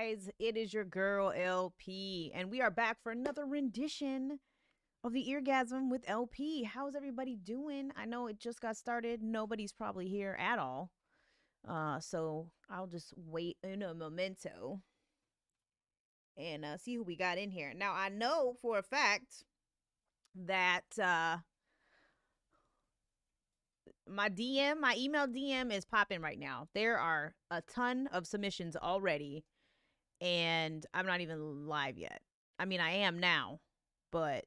guys? It is your girl LP, and we are back for another rendition of the Eargasm with LP. How's everybody doing? I know it just got started. Nobody's probably here at all. So I'll just wait in a memento and see who we got in here. Now I know for a fact that my email DM is popping right now. There are a ton of submissions already, and I'm not even live yet. I mean, I am now, but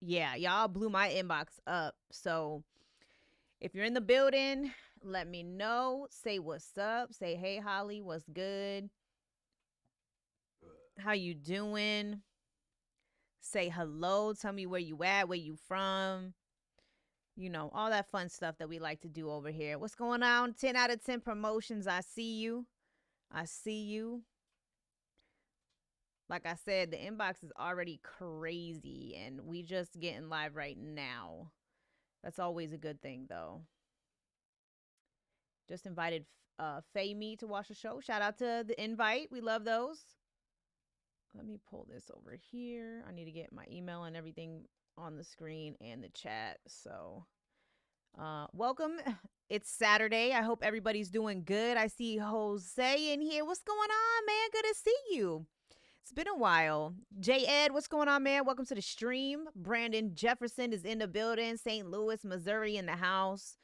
yeah, y'all blew my inbox up. So if you're in the building, let me know. Say what's up. Say, hey, Holly, what's good? How you doing? Say hello. Tell me where you at, where you from. You know, all that fun stuff that we like to do over here. What's going on? 10 out of 10 promotions. I see you. I see you. Like I said, the inbox is already crazy, and we just getting live right now. That's always a good thing, though. Just invited Faye Me to watch the show. Shout out to the invite. We love those. Let me pull this over here. I need to get my email and everything on the screen and the chat. So welcome. It's Saturday. I hope everybody's doing good. I see Jose in here. What's going on, man? Good to see you. It's been a while. J Ed, what's going on, man? Welcome to the stream. Brandon Jefferson is in the building. St. Louis, Missouri in the house.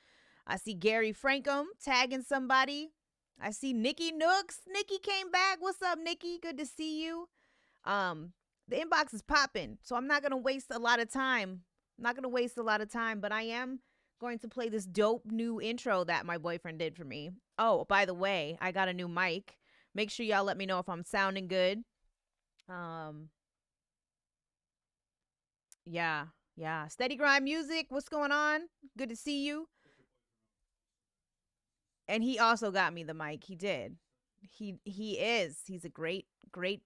I see Gary Frankum tagging somebody. I see Nikki Nooks. Nikki came back. What's up, Nikki? Good to see you. The inbox is popping, so I'm not going to waste a lot of time. But I am going to play this dope new intro that my boyfriend did for me. Oh, by the way, I got a new mic. Make sure y'all let me know if I'm sounding good. Yeah. Steady Grind Music, what's going on? Good to see you. And he also got me the mic. He did. He's a great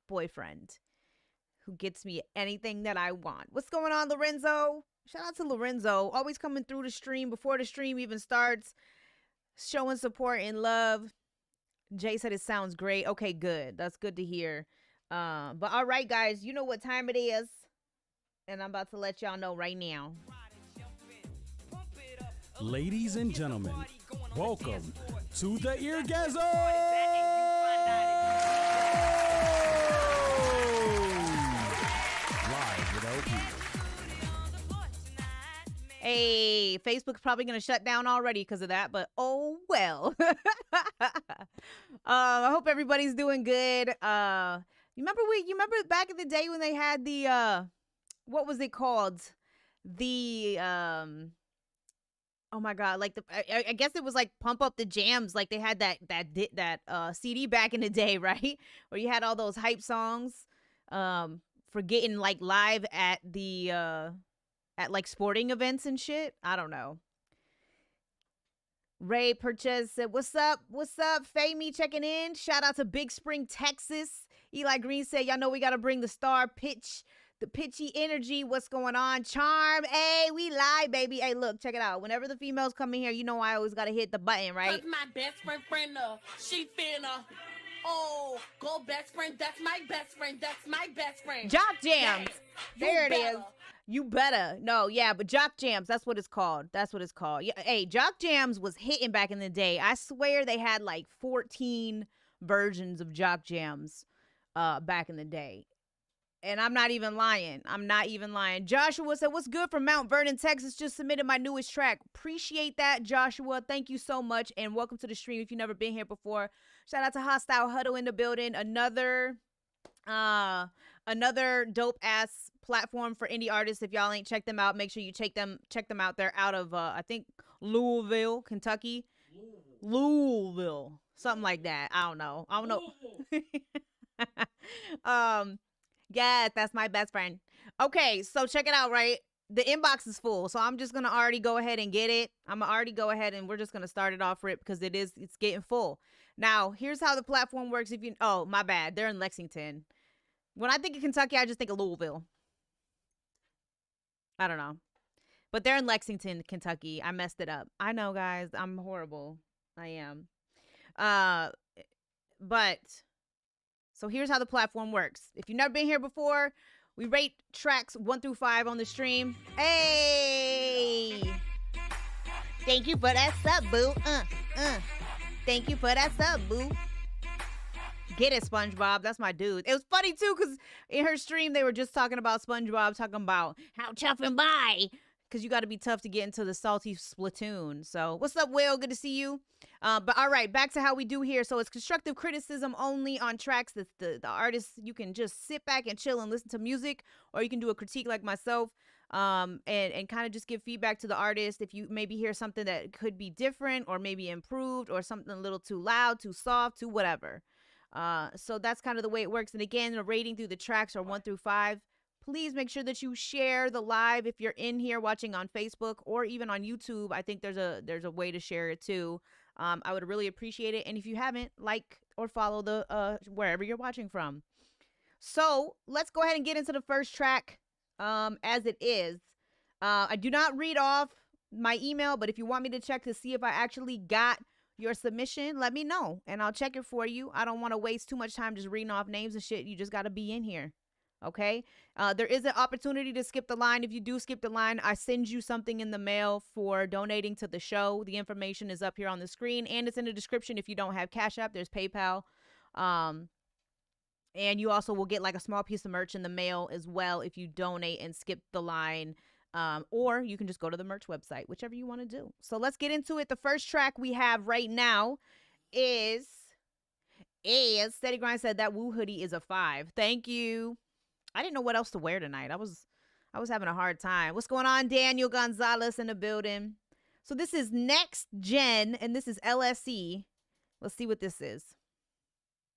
boyfriend who gets me anything that I want. What's going on, Lorenzo? Shout out to Lorenzo, always coming through the stream before the stream even starts, showing support and love. Jay said it sounds great. Okay, good. That's good to hear. But all right, guys, you know what time it is, and I'm about to let y'all know right now. Ladies and gentlemen, welcome to the Eargasm! Live with LP. Hey, Facebook's probably gonna shut down already because of that, but oh well. I hope everybody's doing good. You remember back in the day when they had the what was it called? The oh my god, like I guess it was like Pump Up the Jams. Like they had that CD back in the day, right? Where you had all those hype songs for getting like live at the at like sporting events and shit. I don't know. Ray Purchase said, what's up? Faye Me checking in. Shout out to Big Spring, Texas. Eli Green said, y'all know we got to bring the star pitch, the pitchy energy. What's going on? Charm. Hey, we live, baby. Hey, look, check it out. Whenever the females come in here, you know I always got to hit the button, right? Cause my best friend, she finna. Oh, go best friend. That's my best friend. Jock Jams. There it is. Better. You better. No, yeah, but Jock Jams, that's what it's called. Yeah, hey, Jock Jams was hitting back in the day. I swear they had like 14 versions of Jock Jams back in the day. And I'm not even lying. Joshua said, what's good from Mount Vernon, Texas? Just submitted my newest track. Appreciate that, Joshua. Thank you so much. And welcome to the stream if you've never been here before. Shout out to Hostile Huddle in the building. Another dope ass platform for indie artists. If y'all ain't checked them out, make sure you check them out. They're out of I think Louisville, Kentucky. Louisville. Something like that. I don't know. Yeah, that's my best friend. Okay, so check it out, right? The inbox is full, so I'm just gonna already go ahead and get it. We're just gonna start it off, Rip, because it's getting full. Now, here's how the platform works. Oh, my bad, they're in Lexington. When I think of Kentucky, I just think of Louisville. I don't know, but they're in Lexington, Kentucky. I messed it up. I know, guys, I'm horrible. I am. But So here's how the platform works. If you've never been here before, we rate tracks 1 through 5 on the stream. Hey! Thank you for that sub, boo. Thank you for that sub, boo. Get it, SpongeBob. That's my dude. It was funny, too, because in her stream, they were just talking about SpongeBob, talking about how tough am I? Because you got to be tough to get into the salty Splatoon. So what's up, Will? Good to see you. But all right, back to how we do here. So it's constructive criticism only on tracks that the artists, you can just sit back and chill and listen to music, or you can do a critique like myself, and kind of just give feedback to the artist. If you maybe hear something that could be different or maybe improved, or something a little too loud, too soft, too whatever. So that's kind of the way it works. And again, the rating through the tracks are 1 through 5. Please make sure that you share the live if you're in here watching on Facebook or even on YouTube. I think there's a way to share it too. I would really appreciate it. And if you haven't, like or follow the wherever you're watching from. So let's go ahead and get into the first track as it is. I do not read off my email, but if you want me to check to see if I actually got your submission, let me know and I'll check it for you. I don't want to waste too much time just reading off names and shit. You just got to be in here. Okay. There is an opportunity to skip the line. If you do skip the line, I send you something in the mail for donating to the show. The information is up here on the screen and it's in the description. If you don't have Cash App, there's PayPal. And you also will get like a small piece of merch in the mail as well if you donate and skip the line. Or you can just go to the merch website, whichever you want to do. So let's get into it. The first track we have right now is Steady Grind said that Woo hoodie is a 5. Thank you. I didn't know what else to wear tonight. I was having a hard time. What's going on? Daniel Gonzalez in the building. So this is Next Gen, and this is LSE. Let's see what this is.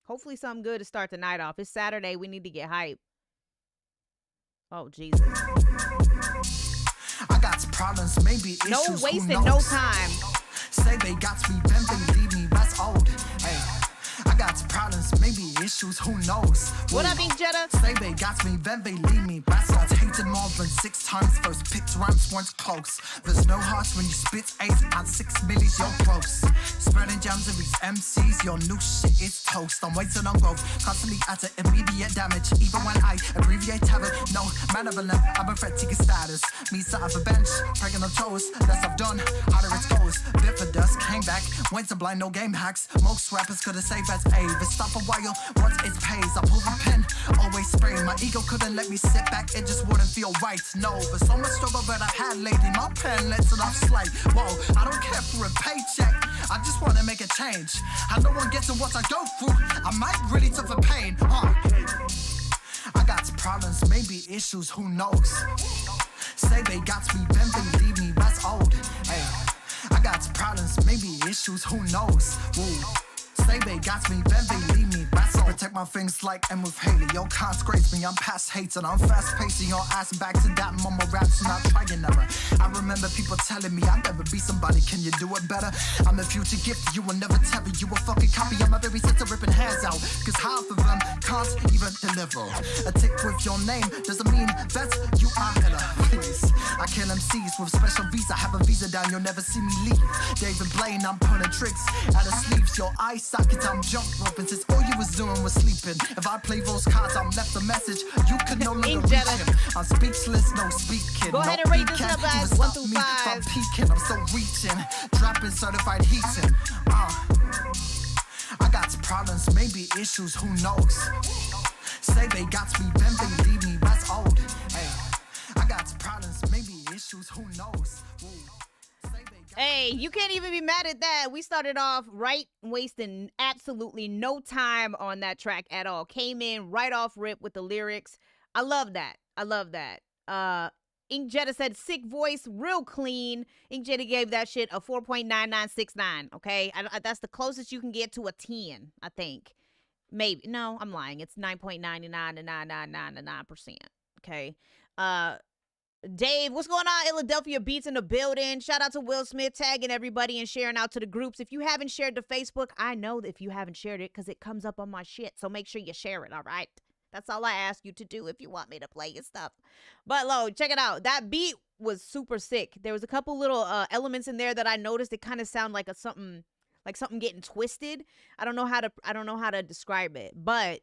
Hopefully something good to start the night off. It's Saturday. We need to get hype. Oh, Jesus. I got problems, maybe issues. No wasting no time. Say they got me, then they leave me. That's old. Hey. I got problems, maybe issues, who knows? What up, Ink Jetta? Say they got me, then they leave me. Bastards hated more than 6 times. First picked rhymes once close. There's no hearts when you spit 8 and 6 millies, you're gross. Spreading jams of these MCs, your new shit is toast. I'm waiting on growth, constantly at immediate damage. Even when I abbreviate habit, no malevolent, I'm a threat to your status. Me sat on the bench, breaking on toes. Less I've done, harder it goes. Bit for dust, came back, went to blind, no game hacks. Most rappers could have saved that's A. But stop a while, once it pays, I pull the pen, always spray. My ego couldn't let me sit back, it just wouldn't feel right. No, there's so much struggle that I've had lately. My pen lets it off slight. Whoa, I don't care for a paycheck, I just want to make a change. I no one gets to what I go through, I might really suffer pain. I got problems, maybe issues, who knows? Say they got me, then they leave me, that's old. Hey, I got problems, maybe issues, who knows? Woo. Say they got me, then they leave me. That's all. Protect my things like M with Haley. Yo, can't disgrace me, I'm past hating. I'm fast pacing your ass back to that mama raps, not trying never. I remember people telling me I'll never be somebody, can you do it better? I'm the future gift, you will never tell me. You a fucking copy, I'm a babysitter ripping hairs out. Cause half of them can't even deliver. A tick with your name doesn't mean that you are Ella. Please, I kill MCs with special visa. Have a visa down, you'll never see me leave. David Blaine, I'm pulling tricks out of sleeves. Your eyes sockets, I'm jump roping since all you was doing was sleeping. If I play those cards, I'm left a message. You could no longer reach him. I'm speechless, no speaking. Go ahead and rate this up, guys. 1 through 5. From peaking, I'm still reaching. Dropping certified heating. I got problems, maybe issues, who knows? Say they got me, then they leave me, that's old. Hey, I got problems, maybe issues, who knows? Woo. Hey, you can't even be mad at that. We started off right, wasting absolutely no time on that track at all. Came in right off rip with the lyrics. I love that. I love that. Ink Jetta said sick voice, real clean. Ink Jetta gave that shit a 4.9969. Okay, that's the closest you can get to a 10, I think. Maybe. No, I'm lying. It's 9.99 to 999.9%. Okay. Dave, what's going on? Philadelphia Beats in the building. Shout out to Will Smith, tagging everybody and sharing out to the groups. If you haven't shared to Facebook, I know that if you haven't shared it because it comes up on my shit. So make sure you share it, all right? That's all I ask you to do if you want me to play your stuff. But, Lo, check it out. That beat was super sick. There was a couple little elements in there that I noticed. It kind of sounded like something getting twisted. I don't know how to describe it, but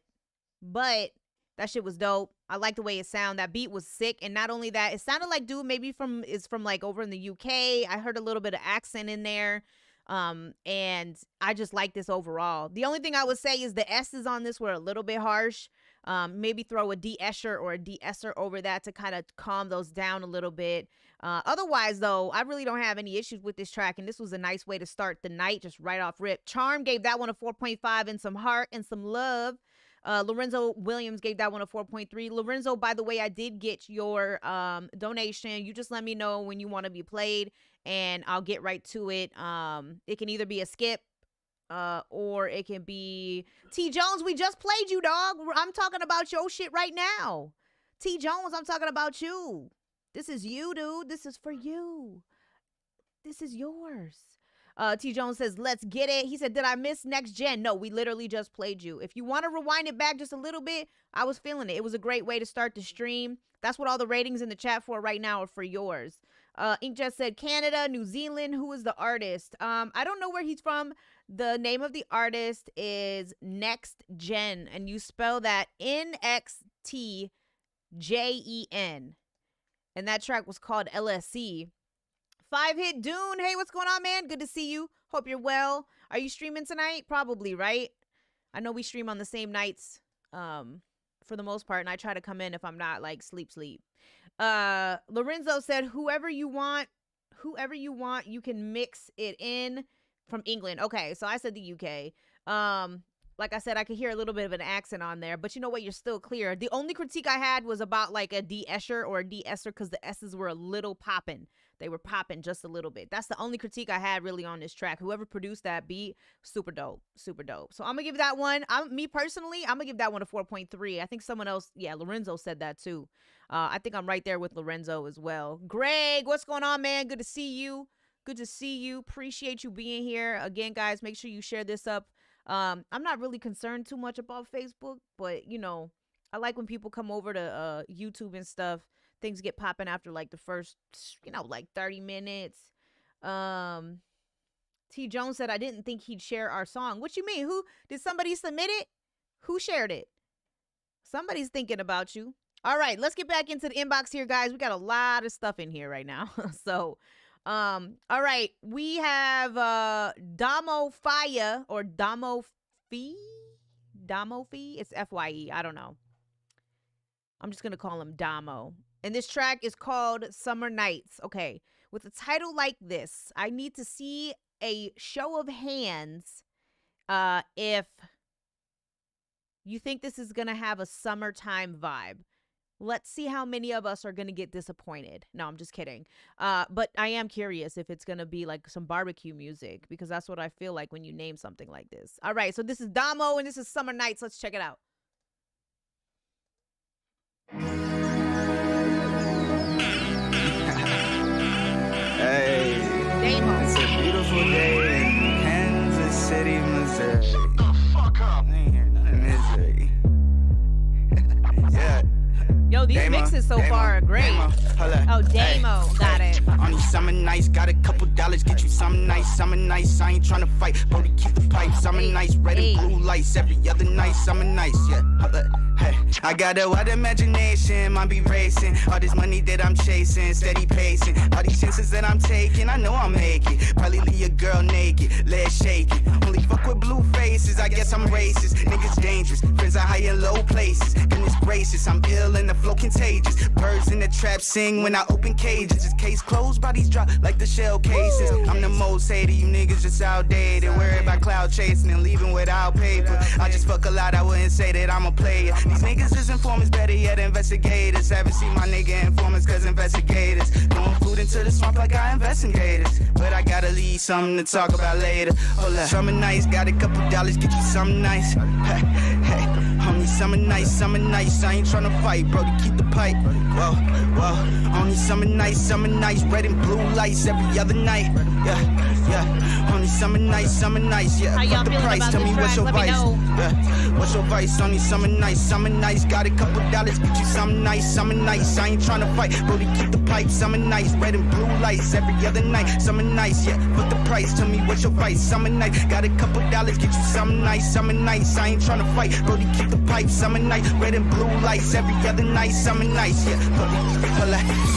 but that shit was dope. I like the way it sounded. That beat was sick. And not only that, it sounded like dude maybe is from like over in the UK. I heard a little bit of accent in there. And I just like this overall. The only thing I would say is the S's on this were a little bit harsh. Maybe throw a de-esser or a de-esser over that to kind of calm those down a little bit. Otherwise, though, I really don't have any issues with this track, and this was a nice way to start the night, just right off rip. Charm gave that one a 4.5 and some heart and some love. Lorenzo Williams gave that one a 4.3. Lorenzo, by the way, I did get your donation. You just let me know when you want to be played, and I'll get right to it. It can either be a skip, or it can be T Jones. We just played you, dog. I'm talking about your shit right now. T Jones, I'm talking about you. This is you, dude. This is for you. This is yours. T Jones says, let's get it. He said, did I miss Next Gen? No, we literally just played you. If you want to rewind it back just a little bit, I was feeling it. It was a great way to start the stream. That's what all the ratings in the chat for right now are for yours. Ink just said Canada, New Zealand. Who is the artist? I don't know where he's from. The name of the artist is Next Gen, and you spell that NXTJEN. And that track was called LSC. 5-Hit Dune. Hey, what's going on, man? Good to see you. Hope you're well. Are you streaming tonight? Probably, right? I know we stream on the same nights for the most part, and I try to come in if I'm not like sleep. Lorenzo said, whoever you want, you can mix it in. From England. Okay, so I said the UK. Like I said, I could hear a little bit of an accent on there, but you know what? You're still clear. The only critique I had was about like a de-esser or a de-esser because the S's were a little popping. They were popping just a little bit. That's the only critique I had really on this track. Whoever produced that beat, super dope, super dope. So I'm gonna give that one. Me personally, I'm gonna give that one a 4.3. I think someone else, yeah, Lorenzo said that too. I think I'm right there with Lorenzo as well. Greg, what's going on, man? Good to see you. Good to see you. Appreciate you being here. Again, guys, make sure you share this up. I'm not really concerned too much about Facebook, but, you know, I like when people come over to YouTube and stuff. Things get popping after, like, the first, you know, like 30 minutes. T. Jones said, I didn't think he'd share our song. What you mean? Who? Did somebody submit it? Who shared it? Somebody's thinking about you. All right, let's get back into the inbox here, guys. We got a lot of stuff in here right now. So... all right, we have Damo Faya or Damo Fee. It's FYE. I don't know. I'm just gonna call him Damo. And this track is called Summer Nights. Okay, with a title like this, I need to see a show of hands if you think this is gonna have a summertime vibe. Let's see how many of us are going to get disappointed. No, I'm just kidding. But I am curious if it's going to be like some barbecue music, because that's what I feel like when you name something like this. All right, so this is Damo and this is Summer Nights. Let's check it out. Hey, Damo. it's a beautiful day in Kansas City, Missouri. Shut the fuck up. I ain't hear none of misery. Yeah. Yo, these Damo, mixes so Damo, far are great. Damo, holla. Oh, Damo. Hey, Got it. On these summer nights, got a couple dollars, get you something nice, summer nights. I ain't tryna fight, Brody, keep the pipe. Summer nights, red and blue lights, every other night, summer nights, yeah. Holla. Hey, I got a wild imagination, mind be racing. All this money that I'm chasing, steady pacing. All these chances that I'm taking, I know I'll make it. Probably leave your girl naked, legs shaking. Only fuck with blue faces, I guess I'm racist. Niggas dangerous, friends are high and low places. Goodness gracious, I'm ill and the flow contagious. Birds in the trap sing when I open cages. This case closed, bodies drop like the shell cases. I'm the most hated, you niggas just outdated. Worried about cloud chasing and leaving without paper. I just fuck a lot, I wouldn't say that I'm a player. These niggas just informants, better yet investigators. Haven't seen my nigga informants cause investigators throwing food into the swamp like I investigators. But I gotta leave something to talk about later. Hold up, summer nights, got a couple dollars, get you something nice. Hey, hey, only summer nights, I ain't tryna fight, bro, to keep the pipe. Whoa, whoa, only summer nights, red and blue lights every other night. Yeah, yeah. Only summer nights, yeah. How y'all Fuck the feeling price, about tell this me what's track? your Let me vice, know. yeah. What's your vice? Only summer nights, got a couple dollars, get you something nice, I ain't tryna fight, brody, keep the pipe, summer nights, red and blue lights, every other night, summer nights, yeah. Fuck the price, tell me what's your vice, summer night, got a couple dollars, get you something nice, I ain't tryna fight, brody, keep the pipe, summer night, red and blue lights, every other night, summer nights, yeah.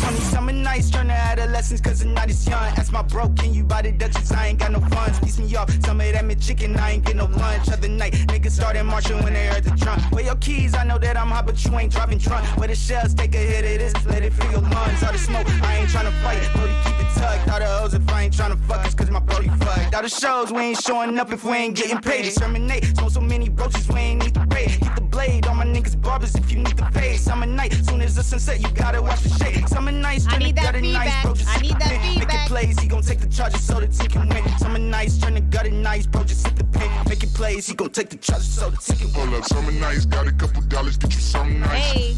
Only summer nights, turn to adolescence, cause the night is young. Ask my bro, can you buy the Dutchess? I ain't got no funds. Piece me off, some of that McChicken, I ain't get no lunch. Other night, niggas started marching when they heard the drum. Where your keys? I know that I'm hot, but you ain't driving drunk. Where the shells, take a hit of this, let it fill your lungs. All the smoke, I ain't tryna fight, brody, keep it tucked. All the hoes, if I ain't tryna fuck, it's cause my brody fucked. All the shows, we ain't showing up if we ain't getting paid. Discriminate, smoke so many broaches, we ain't need to pay. Hit the blade, all my niggas barbers if you need to pay. Summer night, soon as the sunset, you gotta watch the shade. Summer nights, I need that feedback. I need that feedback. Make it plays, he gon' take the charges so the team can win. Summer nights, turn the gutter nice, bro, just hit the pin. Make it plays, he gon' take the charges so the team can win. Hold up, summer nights, got a couple dollars, get you something nice. Hey.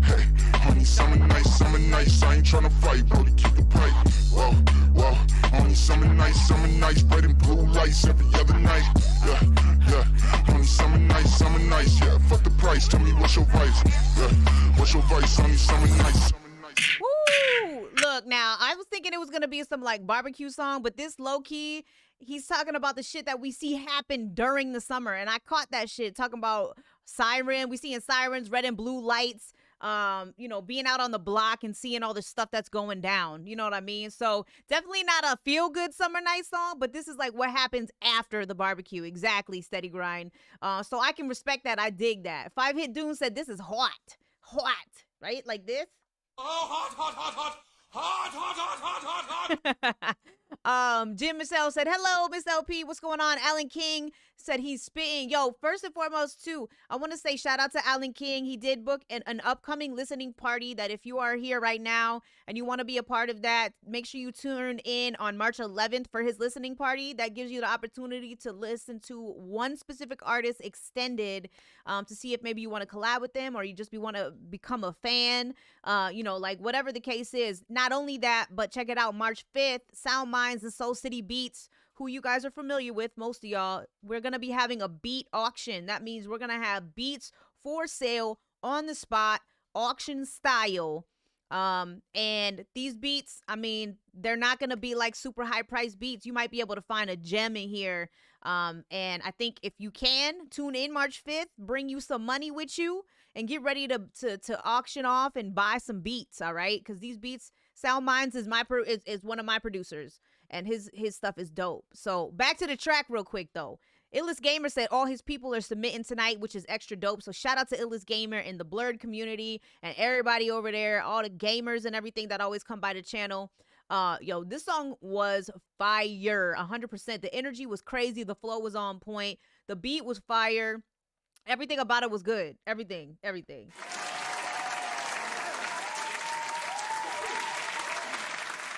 Hey, honey, summer nights, I ain't tryna fight, bro, to keep the pipe. Whoa, whoa, only summer nights, red and blue lights every other night. Yeah, yeah, only summer nights, yeah. Fuck the price, tell me what's your vice. Yeah, what's your vice, only summer nights. Woo! Look, now, I was thinking it was going to be some, like, barbecue song, but this low-key, he's talking about the shit that we see happen during the summer, and I caught that shit, talking about siren. We seeing sirens, red and blue lights, you know, being out on the block and seeing all the stuff that's going down. You know what I mean? So definitely not a feel-good summer night song, but this is like what happens after the barbecue. Exactly, Steady Grind. So I can respect that. I dig that. 5-Hit Dune said this is hot. Hot, right? Like this? Oh, hot, hot, hot, hot. Hot, hot, hot, hot, hot, hot. Jim Michelle said, hello, Miss LP. What's going on? Alan King said he's spitting. Yo, first and foremost, too, I want to say shout out to Alan King. He did book an upcoming listening party that if you are here right now and you want to be a part of that, make sure you tune in on March 11th for his listening party. That gives you the opportunity to listen to one specific artist extended to see if maybe you want to collab with them or you just want to become a fan, you know, like whatever the case is. Not only that, but check it out, March 5th, Sound Minds and Soul City Beats, who you guys are familiar with, most of y'all, we're going to be having a beat auction. That means we're going to have beats for sale on the spot, auction style. And these beats, I mean, they're not going to be like super high price beats. You might be able to find a gem in here. And I think if you can tune in March 5th, bring you some money with you and get ready to auction off and buy some beats. All right. Cause these beats, Sound Minds is is one of my producers. And his stuff is dope. So back to the track real quick, though. Illest Gamer said all his people are submitting tonight, which is extra dope. So shout out to Illest Gamer and the Blurred community and everybody over there, all the gamers and everything that always come by the channel. Yo, this song was fire, 100%. The energy was crazy. The flow was on point. The beat was fire. Everything about it was good. Everything.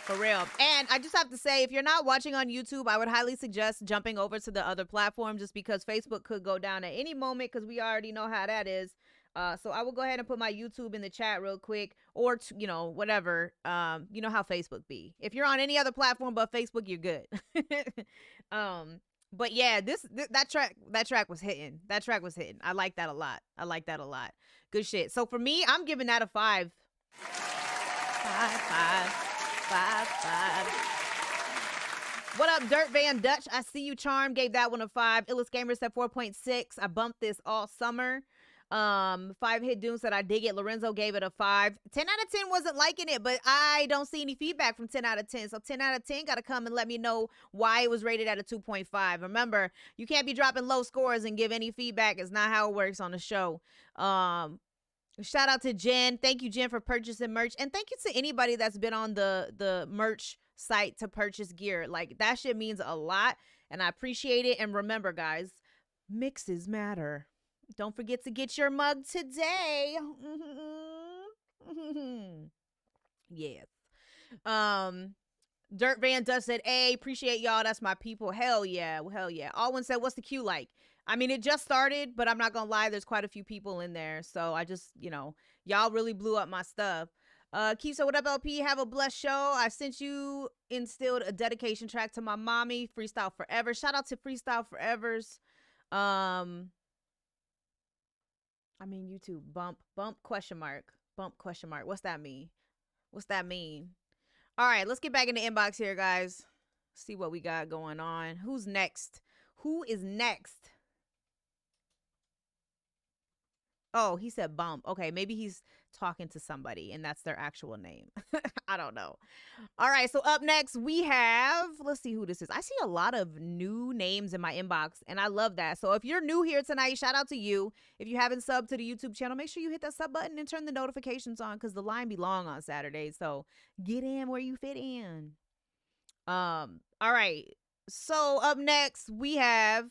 For real. And I just have to say, if you're not watching on YouTube, I would highly suggest jumping over to the other platform just because Facebook could go down at any moment because we already know how that is. So I will go ahead and put my YouTube in the chat real quick or, you know, whatever. You know how Facebook be. If you're on any other platform but Facebook, you're good. But yeah, that track was hitting. That track was hitting. I like that a lot. Good shit. So for me, I'm giving that a 5. 5. What up, Dirt Van Dutch? I see you, Charm. Gave that one a 5. Illest Gamer said 4.6. I bumped this all summer. 5-Hit Doom said I dig it. Lorenzo gave it a 5. 10 out of 10 wasn't liking it, but I don't see any feedback from 10 out of 10. So 10 out of 10 got to come and let me know why it was rated at a 2.5. Remember, you can't be dropping low scores and give any feedback. It's not how it works on the show. Shout out to Jen. Thank you, Jen, for purchasing merch. And thank you to anybody that's been on the merch site to purchase gear. Like, that shit means a lot, and I appreciate it. And remember, guys, mixes matter. Don't forget to get your mug today. Yes. Dirt Van Dust said, hey, appreciate y'all. That's my people. Hell yeah. Alwyn said, what's the queue like? I mean, it just started, but I'm not going to lie. There's quite a few people in there. So I just, you know, y'all really blew up my stuff. Keith, so what up, LP? Have a blessed show. I sent you instilled a dedication track to my mommy, Freestyle Forever. Shout out to Freestyle Forevers. I mean, YouTube, bump, question mark. What's that mean? All right, let's get back in the inbox here, guys. See what we got going on. Who's next? Who is next? Oh, he said bump. Okay, maybe he's talking to somebody and that's their actual name. I don't know. All right, so up next we have, let's see who this is. I see a lot of new names in my inbox and I love that. So if you're new here tonight, shout out to you. If you haven't subbed to the YouTube channel, make sure you hit that sub button and turn the notifications on because the line be long on Saturdays. So get in where you fit in. All right. So up next we have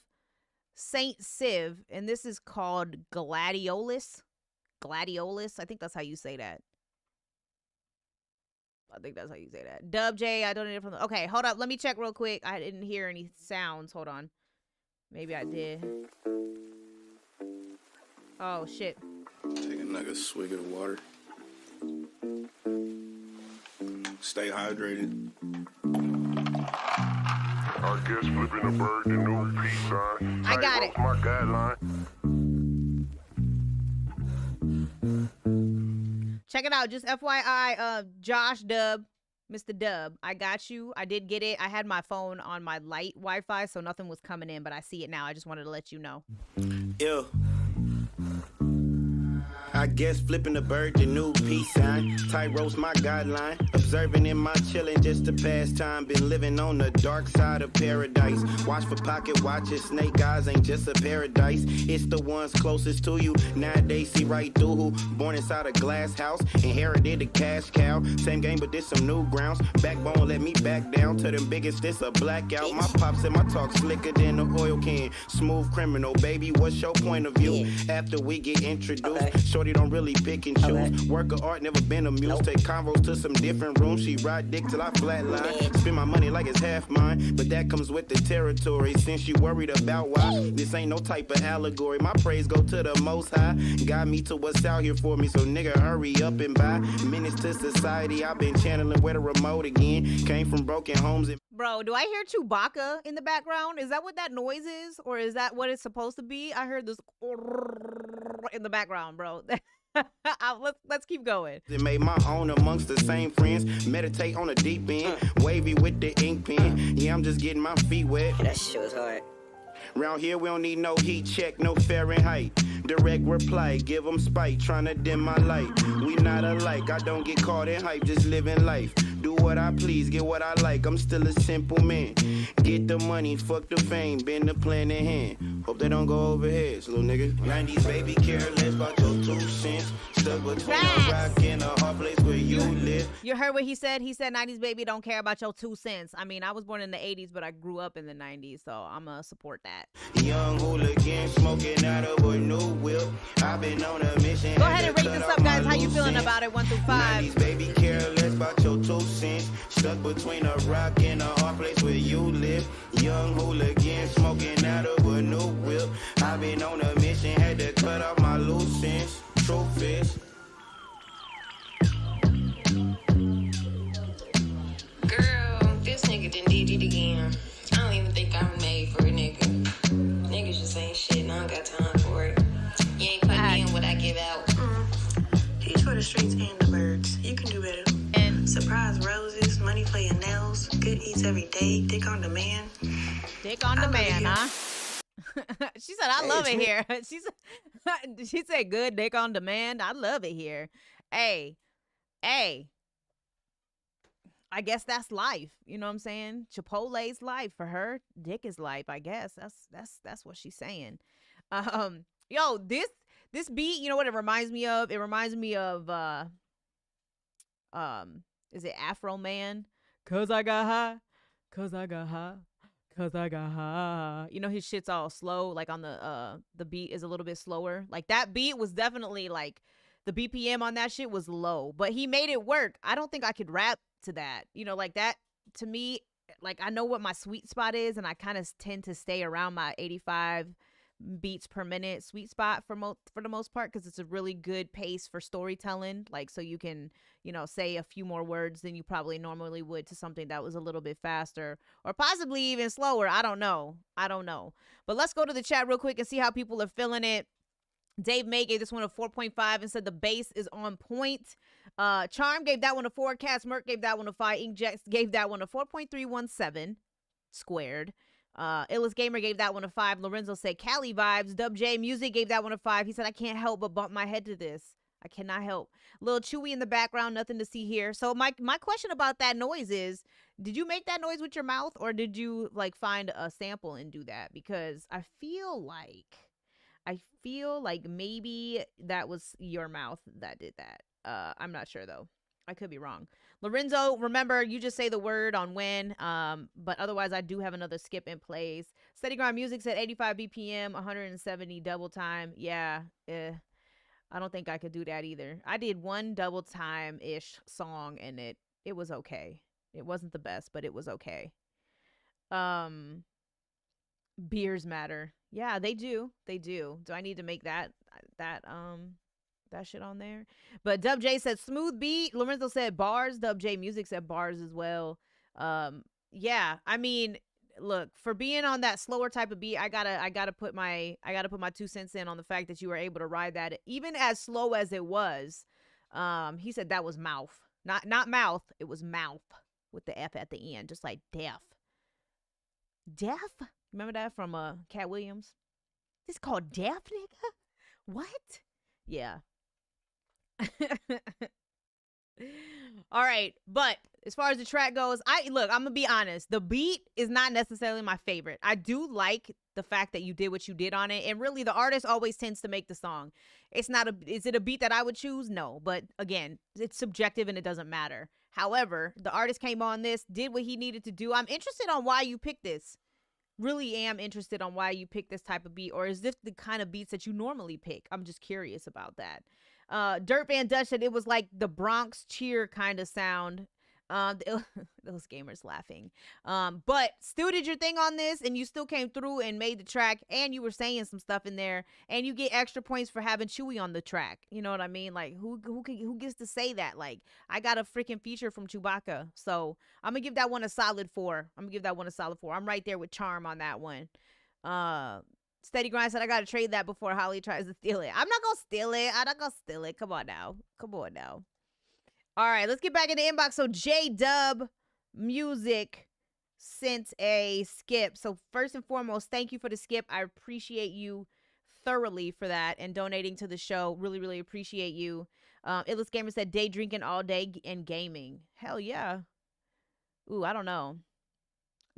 Saint Civ, and this is called Gladiolus. I think that's how you say that. Dub J, I donated from the... Okay, hold up. Let me check real quick. I didn't hear any sounds. Hold on. Maybe I did. Oh, shit. Take another swig of water. Stay hydrated. I guess flipping a bird, the new peace sign. I got it. My guideline. Check it out. Just FYI, Josh Dub, Mr. Dub, I got you. I did get it. I had my phone on my light Wi-Fi, so nothing was coming in, but I see it now. I just wanted to let you know. Yeah. I guess flipping the bird, the new peace sign. Tyro's my guideline. Observing in my chillin' just to pass time. Been living on the dark side of paradise. Watch for pocket watches. Snake eyes ain't just a paradise. It's the ones closest to you. Nowadays see right through who. Born inside a glass house. Inherited a cash cow. Same game but this some new grounds. Backbone let me back down to them biggest. This a blackout. My pops and my talk slicker than a oil can. Smooth criminal, baby. What's your point of view? After we get introduced, shorty don't really pick and choose. Work of art, never been amused. Take convos to some different rooms. She ride dick till I flatline. Spend my money like it's half mine, but that comes with the territory. Since you worried about why, this ain't no type of allegory. My praise go to the most high. Got me to what's out here for me, so nigga hurry up and buy. Menace to society, I've been channeling where the remote again. Came from broken homes and... Bro, do I hear Chewbacca in the background? Is that what that noise is? Or is that what it's supposed to be? I heard this in the background, bro. Let's keep going. It made my own amongst the same friends. Meditate on the deep end. Wavy with the ink pen. Yeah, I'm just getting my feet wet. That shit was hard. Round here, we don't need no heat check, no Fahrenheit. Direct reply, give them spite, tryna dim my light. We not alike, I don't get caught in hype, just living life. Do what I please, get what I like, I'm still a simple man. Get the money, fuck the fame, bend the plan in hand. Hope they don't go over heads, little nigga. 90s baby, careless about your 2 cents. Stuck between a rock and a hard place where you live. You heard what he said? He said 90s baby don't care about your 2 cents. I mean, I was born in the 80s, but I grew up in the 90s, so I'm gonna support that. Young hooligan smoking out of a new whip. I've been on a mission. Go ahead and rate this up, guys. How you feeling about it? 1 through 5. 90s baby, careless about your 2 cents. Stuck between a rock and a hard place where you live. Young hooligan smoking out of a new whip. I've been on a mission, had to cut off my loose ends. True fish. Girl, this nigga done did it again. I don't even think I'm made for a nigga. Niggas just ain't shit and I don't got time for it. You ain't putting in what I give out. He's for the streets and the birds. You can do better. And surprise roses, money for your nails, good eats every day, dick on demand. Dick on demand, huh? She said, I love it here. She said, good dick on demand. I love it here. Hey, I guess that's life. You know what I'm saying? Chipotle's life for her. Dick is life, I guess. That's what she's saying. Yo, this beat, you know what it reminds me of? It reminds me of is it Afro Man? Cause I got high. You know, his shit's all slow, like on the beat is a little bit slower. Like that beat was definitely like the BPM on that shit was low, but he made it work. I don't think I could rap to that. You know, like that to me, like I know what my sweet spot is and I kind of tend to stay around my 85 beats per minute sweet spot for the most part, because it's a really good pace for storytelling. Like, so you can, you know, say a few more words than you probably normally would to something that was a little bit faster or possibly even slower. I don't know. But let's go to the chat real quick and see how people are feeling it. Dave May gave this one a 4.5 and said the bass is on point. Charm gave that one a 4. Cass Merck gave that one a 5. Inkjet gave that one a 4.317 squared. Illis Gamer gave that one a 5. Lorenzo said Cali vibes. Dub J Music gave that one a 5. He said, I can't help but bump my head to this. I cannot help. Little Chewy in the background, nothing to see here. So my question about that noise is, did you make that noise with your mouth, or did you like find a sample and do that? Because I feel like maybe that was your mouth that did that. I'm not sure though. I could be wrong. Lorenzo, remember, you just say the word on when. But otherwise, I do have another skip in place. Steady Grind Music said 85 BPM, 170 double time. Yeah, I don't think I could do that either. I did one double time-ish song, and it was okay. It wasn't the best, but it was okay. Beers matter. Yeah, they do. Do I need to make that shit on there? But Dub J said smooth beat. Lorenzo said bars. Dub J Music said bars as well. Yeah, I mean, look, for being on that slower type of beat, I gotta put my 2 cents in on the fact that you were able to ride that even as slow as it was. He said that was mouth, not mouth. It was mouth with the F at the end, just like deaf. Remember that from Cat Williams? This is called deaf, nigga. What? Yeah. All right, but as far as the track goes, I'm gonna be honest, the beat is not necessarily my favorite. I do like the fact that you did what you did on it, and really the artist always tends to make the song. Is it a beat that I would choose? No, but again, it's subjective and it doesn't matter. However, the artist came on this, did what he needed to do. I'm interested on why you picked this. Really am interested on why you pick this type of beat, or is this the kind of beats that you normally pick? I'm just curious about that. Dirt Van Dutch said it was like the Bronx cheer kind of sound. Those gamers laughing. But still did your thing on this, and you still came through and made the track, and you were saying some stuff in there, and you get extra points for having Chewy on the track. You know what I mean? Like, who gets to say that? Like, I got a freaking feature from Chewbacca, so I'm gonna give that one a solid 4. I'm right there with Charm on that one. Steady Grind said I gotta trade that before Holly tries to steal it. I'm not gonna steal it. Come on now. All right, let's get back in the inbox. So J-Dub Music sent a skip. So first and foremost, thank you for the skip. I appreciate you thoroughly for that and donating to the show. Really, really appreciate you. Illis Gamer said day drinking all day and gaming. Hell yeah. Ooh, I don't know.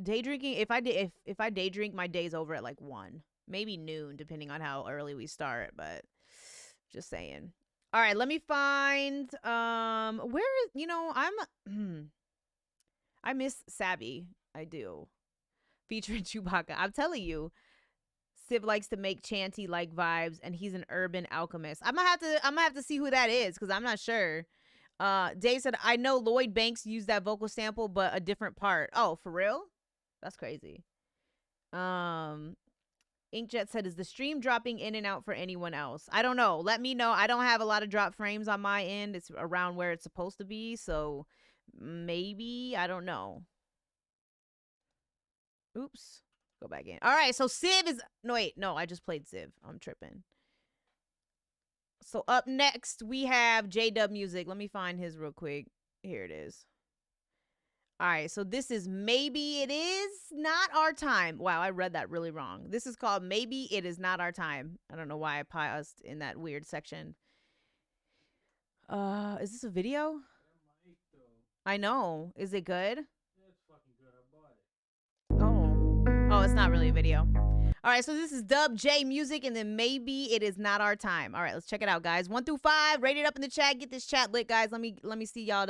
Day drinking, if I day drink, my day's over at like 1, maybe noon, depending on how early we start, but just saying. All right, let me find where, you know, I miss Sabby. I do. Featuring Chewbacca. I'm telling you, Civ likes to make chanty like vibes, and he's an urban alchemist. I'm gonna have to see who that is, because I'm not sure. Dave said, I know Lloyd Banks used that vocal sample, but a different part. Oh, for real? That's crazy. Inkjet said, is the stream dropping in and out for anyone else? I don't know. Let me know. I don't have a lot of drop frames on my end. It's around where it's supposed to be. So maybe, I don't know. Oops. Go back in. All right. So Civ is, no, wait. No, I just played Civ. I'm tripping. So up next, we have J-Dub Music. Let me find his real quick. Here it is. All right, so this is Maybe It Is Not Our Time. Wow, I read that really wrong. This is called Maybe It Is Not Our Time. I don't know why I paused in that weird section. Is this a video? I know. Is it good? It's fucking good. I bought it. Oh, it's not really a video. All right, so this is Dub J Music, and then Maybe It Is Not Our Time. All right, let's check it out, guys. 1 through 5, rate it up in the chat. Get this chat lit, guys. Let me see y'all.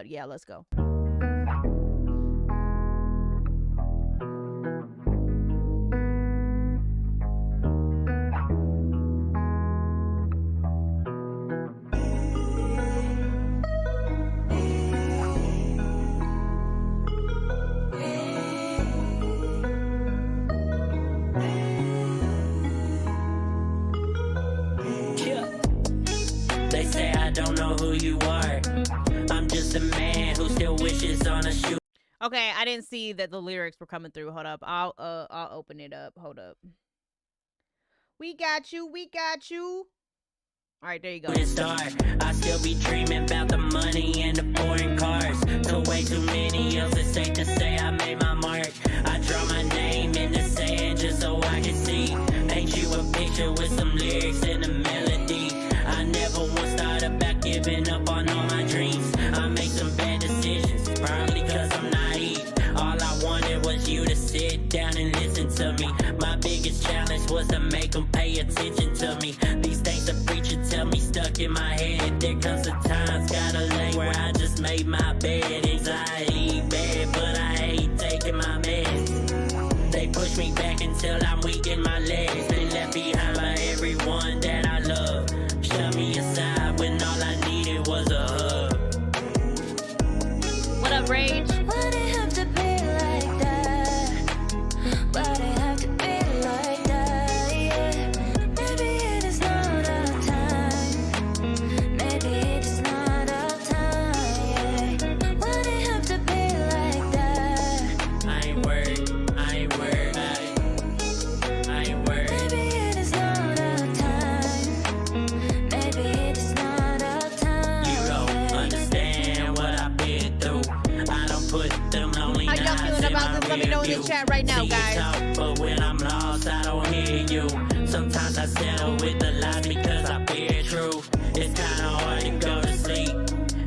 Yeah, let's go. I don't know who you are. I'm just a man who still wishes on a shoe. Okay, I didn't see that the lyrics were coming through. Hold up. I'll open it up. Hold up. We got you. We got you. All right, there you go. I still be dreaming about the money and the foreign cars. So way too many else, it's safe to say I made my mark. I draw my name in the sand just so I can see. Paint you a picture with some lyrics and a melody. I never once thought about giving up on all my dreams. I made some bad decisions, probably cause I'm naive. All I wanted was you to sit down and listen to me. My biggest challenge was to make them pay attention to me. These things the preacher tell me stuck in my head. There comes a time, gotta lay where I just made my bed. Anxiety bad, but I hate taking my meds. They push me back until I'm weak in my legs. Been left behind by everyone that I love. Shut me aside when all I needed was a hug. What up, Rage? Why they have to be like that? Why they have to be like that? Yeah. Maybe it is not our time. Maybe it is not our time. Yeah. Why they have to be like that? I ain't worried, I ain't worried about it. I ain't worried. Maybe it is not our time. Maybe it is not our time. You don't understand what I've been through. I don't put them lonely How y'all nights feeling in about my this? Let me know in the rearview. chat right now, See you guys. talk, but when I'm lost, I don't hear you. Sometimes I settle with the lies because I fear truth. It's kinda hard to go to sleep.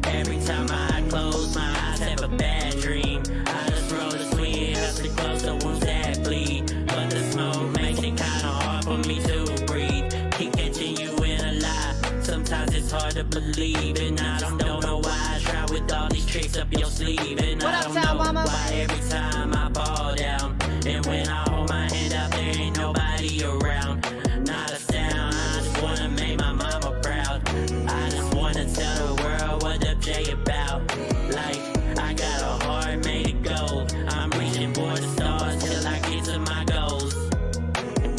Every time I close my eyes, have a bad dream. I just roll the sweet, have to close the wounds that bleed. But the smoke makes it kinda hard for me to breathe. Keep catching you in a lie. Sometimes it's hard to believe, and I don't know why I try with all these tricks up your sleeve. And What I up, don't Sal know Mama? why every time I fall down, and when I hold my hand up, there ain't nobody around. Not a sound, I just wanna make my mama proud. I just wanna tell the world what the J about. Like, I got a heart made of gold. I'm reaching for the stars till I get to my goals.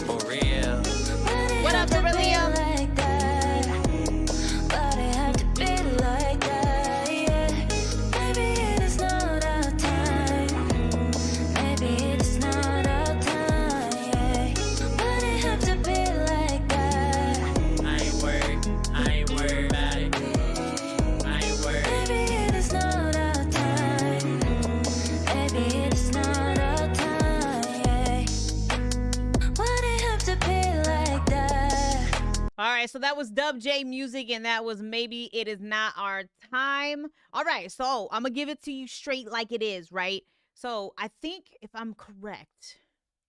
For real. What up, Beryllium? Like that. Why they have to be like that? Yeah. Maybe it is not our time. Maybe it is not our time. Yeah. Why they have to be like that? I ain't worried about it. I ain't worried. Maybe it is not our time. Maybe it is not our time. Yeah. Why they have to be like that? All right, so that was Dub J music, and that was Maybe It Is Not Our Time. All right, so I'm gonna give it to you straight like it is, right? So I think if I'm correct,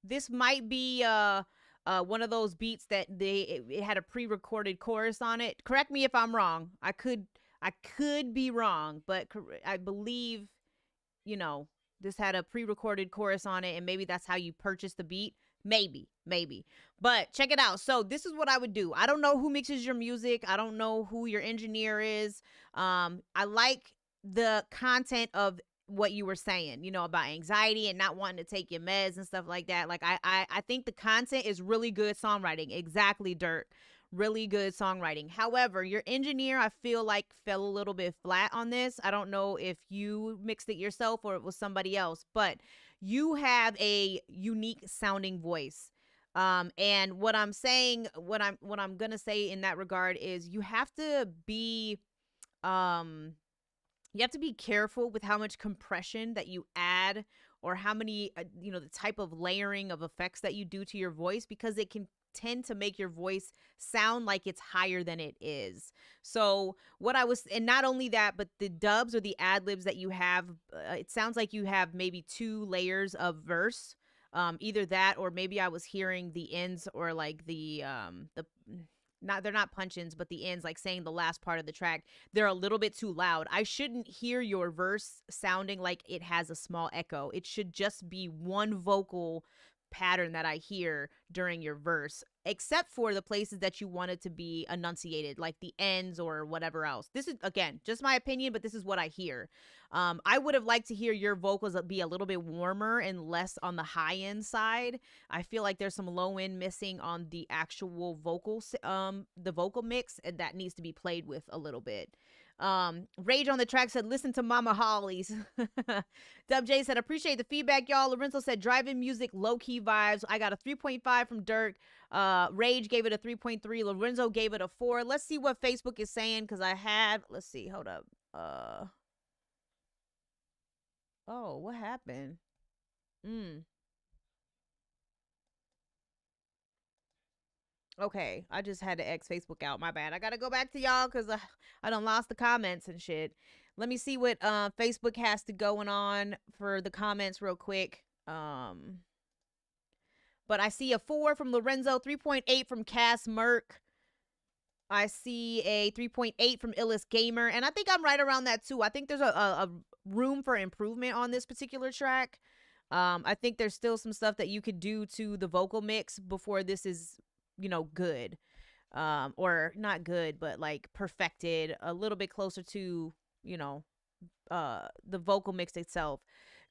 this might be one of those beats that it had a pre-recorded chorus on it. Correct me if I'm wrong. I could be wrong, but I believe, you know, this had a pre-recorded chorus on it, and maybe that's how you purchase the beat. Maybe. But check it out. So this is what I would do. I don't know who mixes your music. I don't know who your engineer is. I like the content of what you were saying, you know, about anxiety and not wanting to take your meds and stuff like that. Like I think the content is really good songwriting. Exactly, Dirt. Really good songwriting. However, your engineer, I feel like, fell a little bit flat on this. I don't know if you mixed it yourself or it was somebody else, but you have a unique sounding voice. And what I'm saying, what I'm gonna say in that regard is you have to be careful with how much compression that you add, or how many the type of layering of effects that you do to your voice, because it can tend to make your voice sound like it's higher than it is. So and not only that, but the dubs or the ad libs that you have, it sounds like you have maybe 2 layers of verse. Either that, or maybe I was hearing the ends, or like they're not punch-ins, but the ends, like saying the last part of the track, they're a little bit too loud. I shouldn't hear your verse sounding like it has a small echo. It should just be one vocal pattern that I hear during your verse, except for the places that you want it to be enunciated, like the ends or whatever else. This is, again, just my opinion, but this is what I hear. I would have liked to hear your vocals be a little bit warmer and less on the high end side. I feel like there's some low end missing on the actual vocals, the vocal mix, and that needs to be played with a little bit. Rage on the track said, listen to Mama Holly's. Dub J said, appreciate the feedback, y'all. Lorenzo said, driving music, low-key vibes. I got a 3.5 from Dirk. Rage gave it a 3.3. Lorenzo gave it a 4. Let's see what Facebook is saying, because I have, let's see, hold up. Oh, what happened? Okay, I just had to X Facebook out. My bad. I gotta go back to y'all because I done lost the comments and shit. Let me see what Facebook has to going on for the comments real quick. But I see a 4 from Lorenzo, 3.8 from Cass Merck. I see a 3.8 from Illest Gamer, and I think I'm right around that too. I think there's a room for improvement on this particular track. I think there's still some stuff that you could do to the vocal mix before this is, you know, good, or not good, but like perfected, a little bit closer to, you know, the vocal mix itself.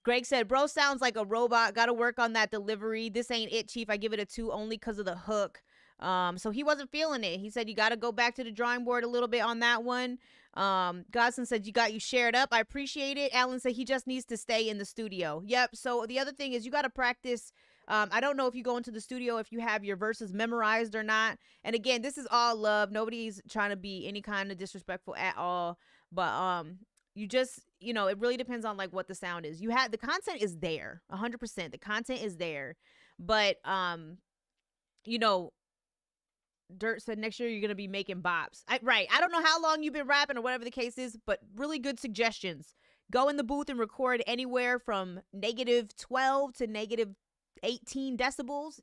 Greg said, bro sounds like a robot, gotta work on that delivery. This ain't it, Chief. I give it a 2 only because of the hook. So he wasn't feeling it. He said you gotta go back to the drawing board a little bit on that one. Godson said you shared up. I appreciate it. Alan said he just needs to stay in the studio. Yep. So the other thing is you gotta practice. I don't know if you go into the studio, if you have your verses memorized or not. And again, this is all love. Nobody's trying to be any kind of disrespectful at all. But you just, you know, it really depends on like what the sound is. The content is there, 100%. The content is there. But, you know, Dirt said next year you're going to be making bops. Right. I don't know how long you've been rapping or whatever the case is, but really good suggestions. Go in the booth and record anywhere from -12 to -18 decibels.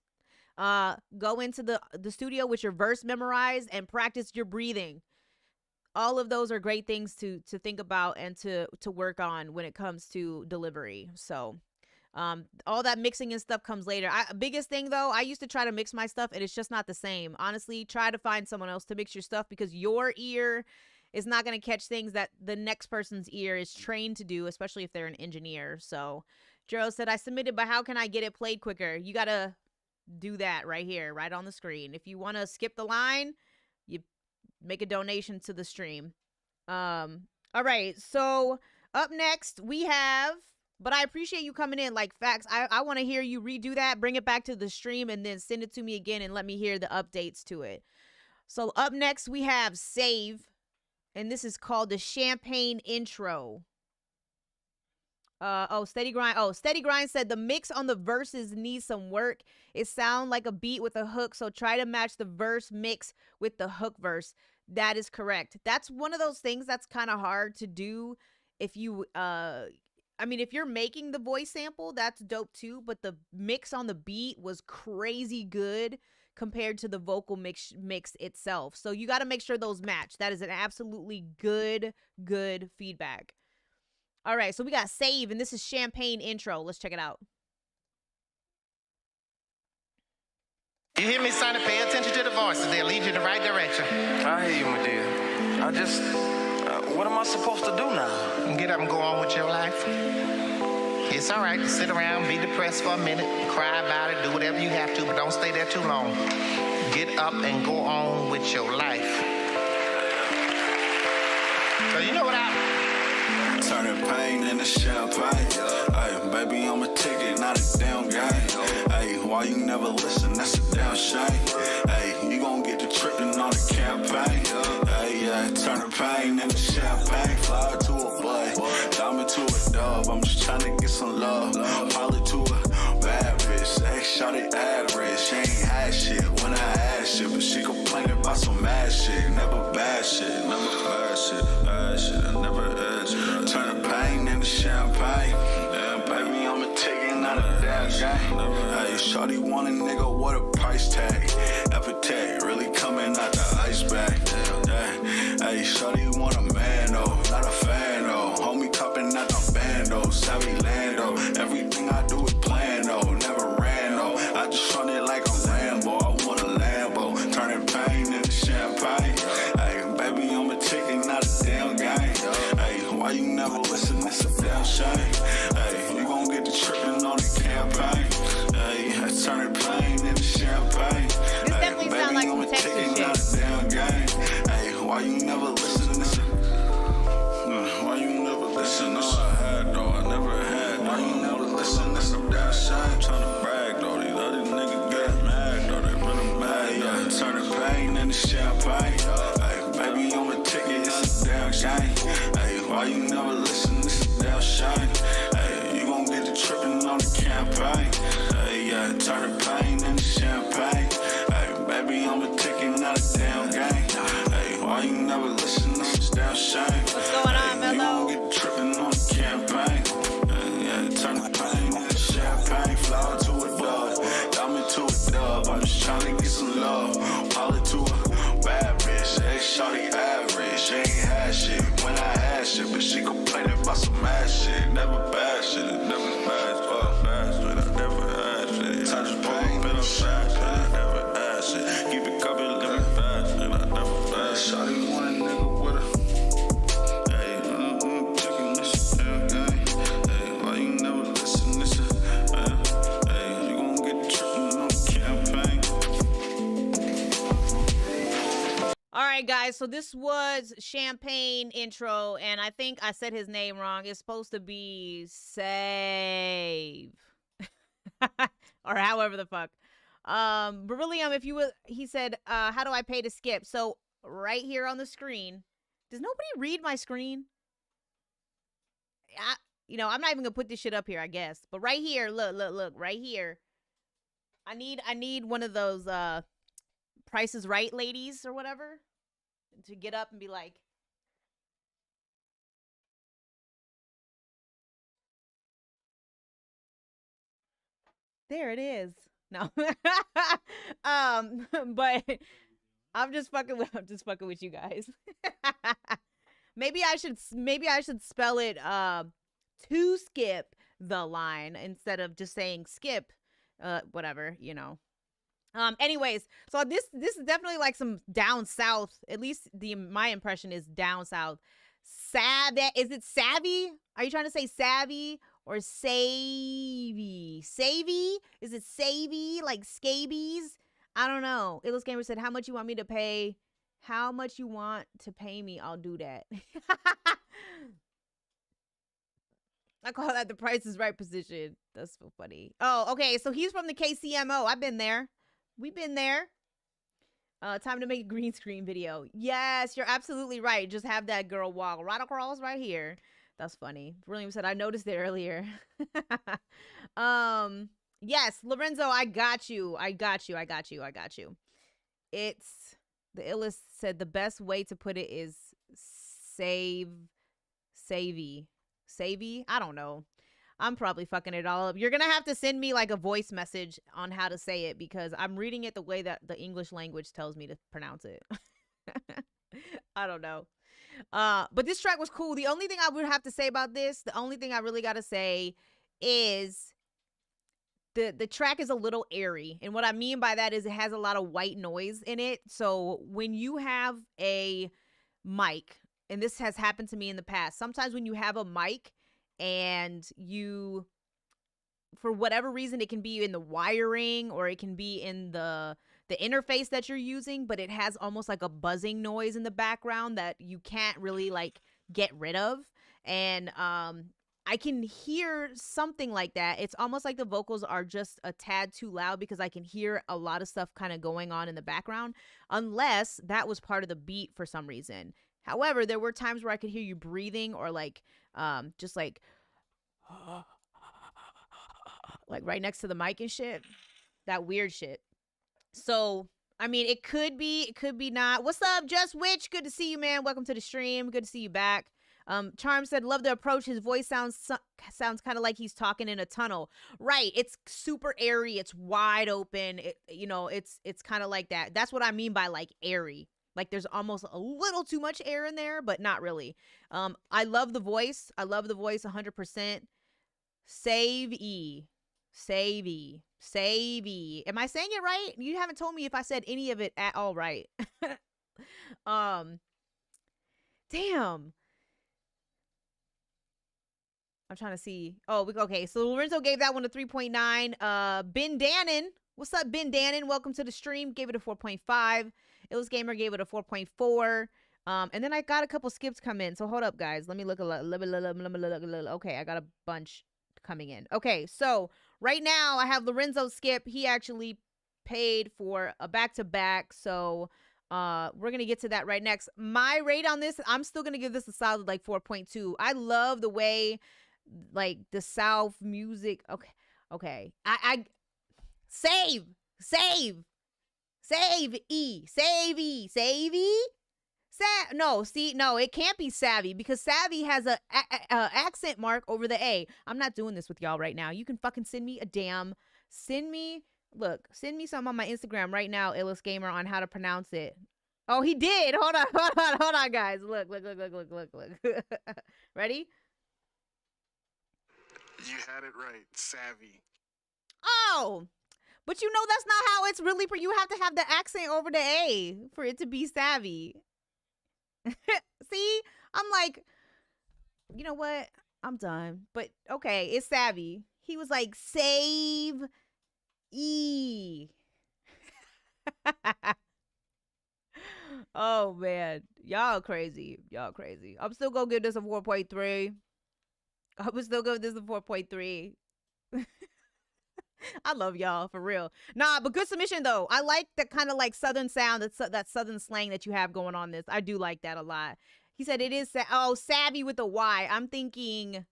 Go into the studio with your verse memorized and practice your breathing. All of those are great things to think about and to work on when it comes to delivery. So all that mixing and stuff comes later. Biggest thing though, I used to try to mix my stuff and it's just not the same. Honestly, try to find someone else to mix your stuff because your ear is not going to catch things that the next person's ear is trained to do, especially if they're an engineer. So Gerald said, I submitted, but how can I get it played quicker? You got to do that right here, right on the screen. If you want to skip the line, you make a donation to the stream. All right. So up next we have, but I appreciate you coming in. Like, facts, I want to hear you redo that, bring it back to the stream, and then send it to me again and let me hear the updates to it. So up next we have Save, and this is called the Champagne Intro. Steady Grind. Steady Grind said the mix on the verses needs some work. It sounds like a beat with a hook, so try to match the verse mix with the hook verse. That is correct. That's one of those things that's kind of hard to do if you if you're making the voice sample, that's dope too, but the mix on the beat was crazy good compared to the vocal mix itself. So you got to make sure those match. That is an absolutely good feedback. All right, so we got Save, and this is Champagne Intro. Let's check it out. You hear me, Sonny? Pay attention to the voices. They'll lead you in the right direction. I hear you, my dear. I just... what am I supposed to do now? Get up and go on with your life. It's all right to sit around, be depressed for a minute, cry about it, do whatever you have to, but don't stay there too long. Get up and go on with your life. So you know what Turning pain into champagne. Ay, baby, I'm a ticket, not a damn game. Ay, why you never listen? That's a damn shame. Ay, you gon' get the trippin' on the campaign. Ay, yeah, turning pain into champagne. Fly to a boy, diamond to a dove. I'm just tryna get some love. Probably to a bad bitch. Hey, shawty average. She ain't had shit when I had shit, but she complaining about some mad shit. Never bad shit, never bad shit, bad shit. I never had shit. Turn the pain into champagne. Yeah, baby, I'm a ticket, not a damn game. Hey, shawty want a nigga, what a price tag. Epithet really coming out the ice bag. Hey, shawty want a man, though, not a fan, though. Homie copping out the bando, savvy lando. Everything I do is planned, though, never ran, though. why you never listen? This is damn shame. What's going on, You Mello? gon' get trippin' on the campaign. Yeah, turn the pain into champagne. Flower to a dove, diamond to a dove. I'm just tryna get some love. Holler to a bad bitch. Hey, shawty average. She ain't had shit when I had shit, but she complaining about some ass shit. Never bad shit, it never bad. Fuck bad shit, I never had shit. Touch the pain, but I'm bad shit, I never had shit. Keep it covered, live it bad shit, I never bad. Shawty want a nigga with her. Chicken, this damn game. Hey, why you never listen? This is, hey, you gon' get trippin' on the campaign. All right, guys. So this was Champagne intro, and I think I said his name wrong. It's supposed to be Save, or however the fuck. Beryllium, if you would, he said, how do I pay to skip? So right here on the screen. Does nobody read my screen? I'm not even gonna put this shit up here, I guess. But right here, look, right here. I need one of those Price is Right ladies or whatever to get up and be like, there it is. No. But I'm just fucking with you guys. Maybe I should spell it to skip the line instead of just saying skip whatever. Anyways, so this is definitely like some down south, at least my impression is down south. Is it savvy? Are you trying to say savvy or savvy? Savvy? Is it savvy like scabies? I don't know. Illis Gamer said, how much you want me to pay? How much you want to pay me? I'll do that. I call that the Price is Right position. That's so funny. Oh, okay. So he's from the KCMO. I've been there. We've been there. Time to make a green screen video. Yes, you're absolutely right. Just have that girl walk right across right here. That's funny. William said, I noticed it earlier. Yes, Lorenzo, I got you. It's, the illest said, the best way to put it is savvy. I don't know. I'm probably fucking it all up. You're going to have to send me like a voice message on how to say it because I'm reading it the way that the English language tells me to pronounce it. I don't know. But this track was cool. The only thing I would have to say about this, the only thing I really got to say is the track is a little airy. And what I mean by that is it has a lot of white noise in it. So when you have a mic, and this has happened to me in the past, sometimes when you have a mic and you, for whatever reason, it can be in the wiring or it can be in the interface that you're using, but it has almost like a buzzing noise in the background that you can't really like get rid of. And I can hear something like that. It's almost like the vocals are just a tad too loud because I can hear a lot of stuff kind of going on in the background, unless that was part of the beat for some reason. However, there were times where I could hear you breathing or like just like right next to the mic and shit. That weird shit. So, I mean, it could be not. What's up, Just Witch? Good to see you, man. Welcome to the stream. Good to see you back. Charm said, love the approach. His voice sounds kind of like he's talking in a tunnel. Right. It's super airy. It's wide open. It's kind of like that. That's what I mean by like airy. Like there's almost a little too much air in there, but not really. I love the voice. 100%. Savey. Am I saying it right? You haven't told me if I said any of it at all right. Damn. I'm trying to see. Oh, okay. So Lorenzo gave that one a 3.9. Ben Dannon. What's up, Ben Dannon? Welcome to the stream. Gave it a 4.5. Illis Gamer gave it a 4.4. And then I got a couple skips come in. So hold up, guys. Let me look a little. Okay, I got a bunch coming in. Okay, so right now I have Lorenzo skip. He actually paid for a back-to-back. So we're going to get to that right next. My rate on this, I'm still going to give this a solid like 4.2. I love the way like the South music. Okay. I save. no, see, no, it can't be savvy because savvy has a accent mark over the A. I'm not doing this with y'all right now. You can fucking send me send me something on my Instagram right now, Illest Gamer, on how to pronounce it. Oh, he did. Hold on, guys. Look. Ready? You had it right. Savvy. Oh, but you know that's not how it's really. You have to have the accent over the A for it to be savvy. See, I'm like, you know what? I'm done. But okay, it's savvy. He was like, save E. Oh man, y'all crazy. I'm still gonna give this a 4.3. I would still give this a 4.3. I love y'all for real. Nah, but good submission though. I like that kind of like southern sound, that southern slang that you have going on this. I do like that a lot. He said it is savvy with a Y. I'm thinking,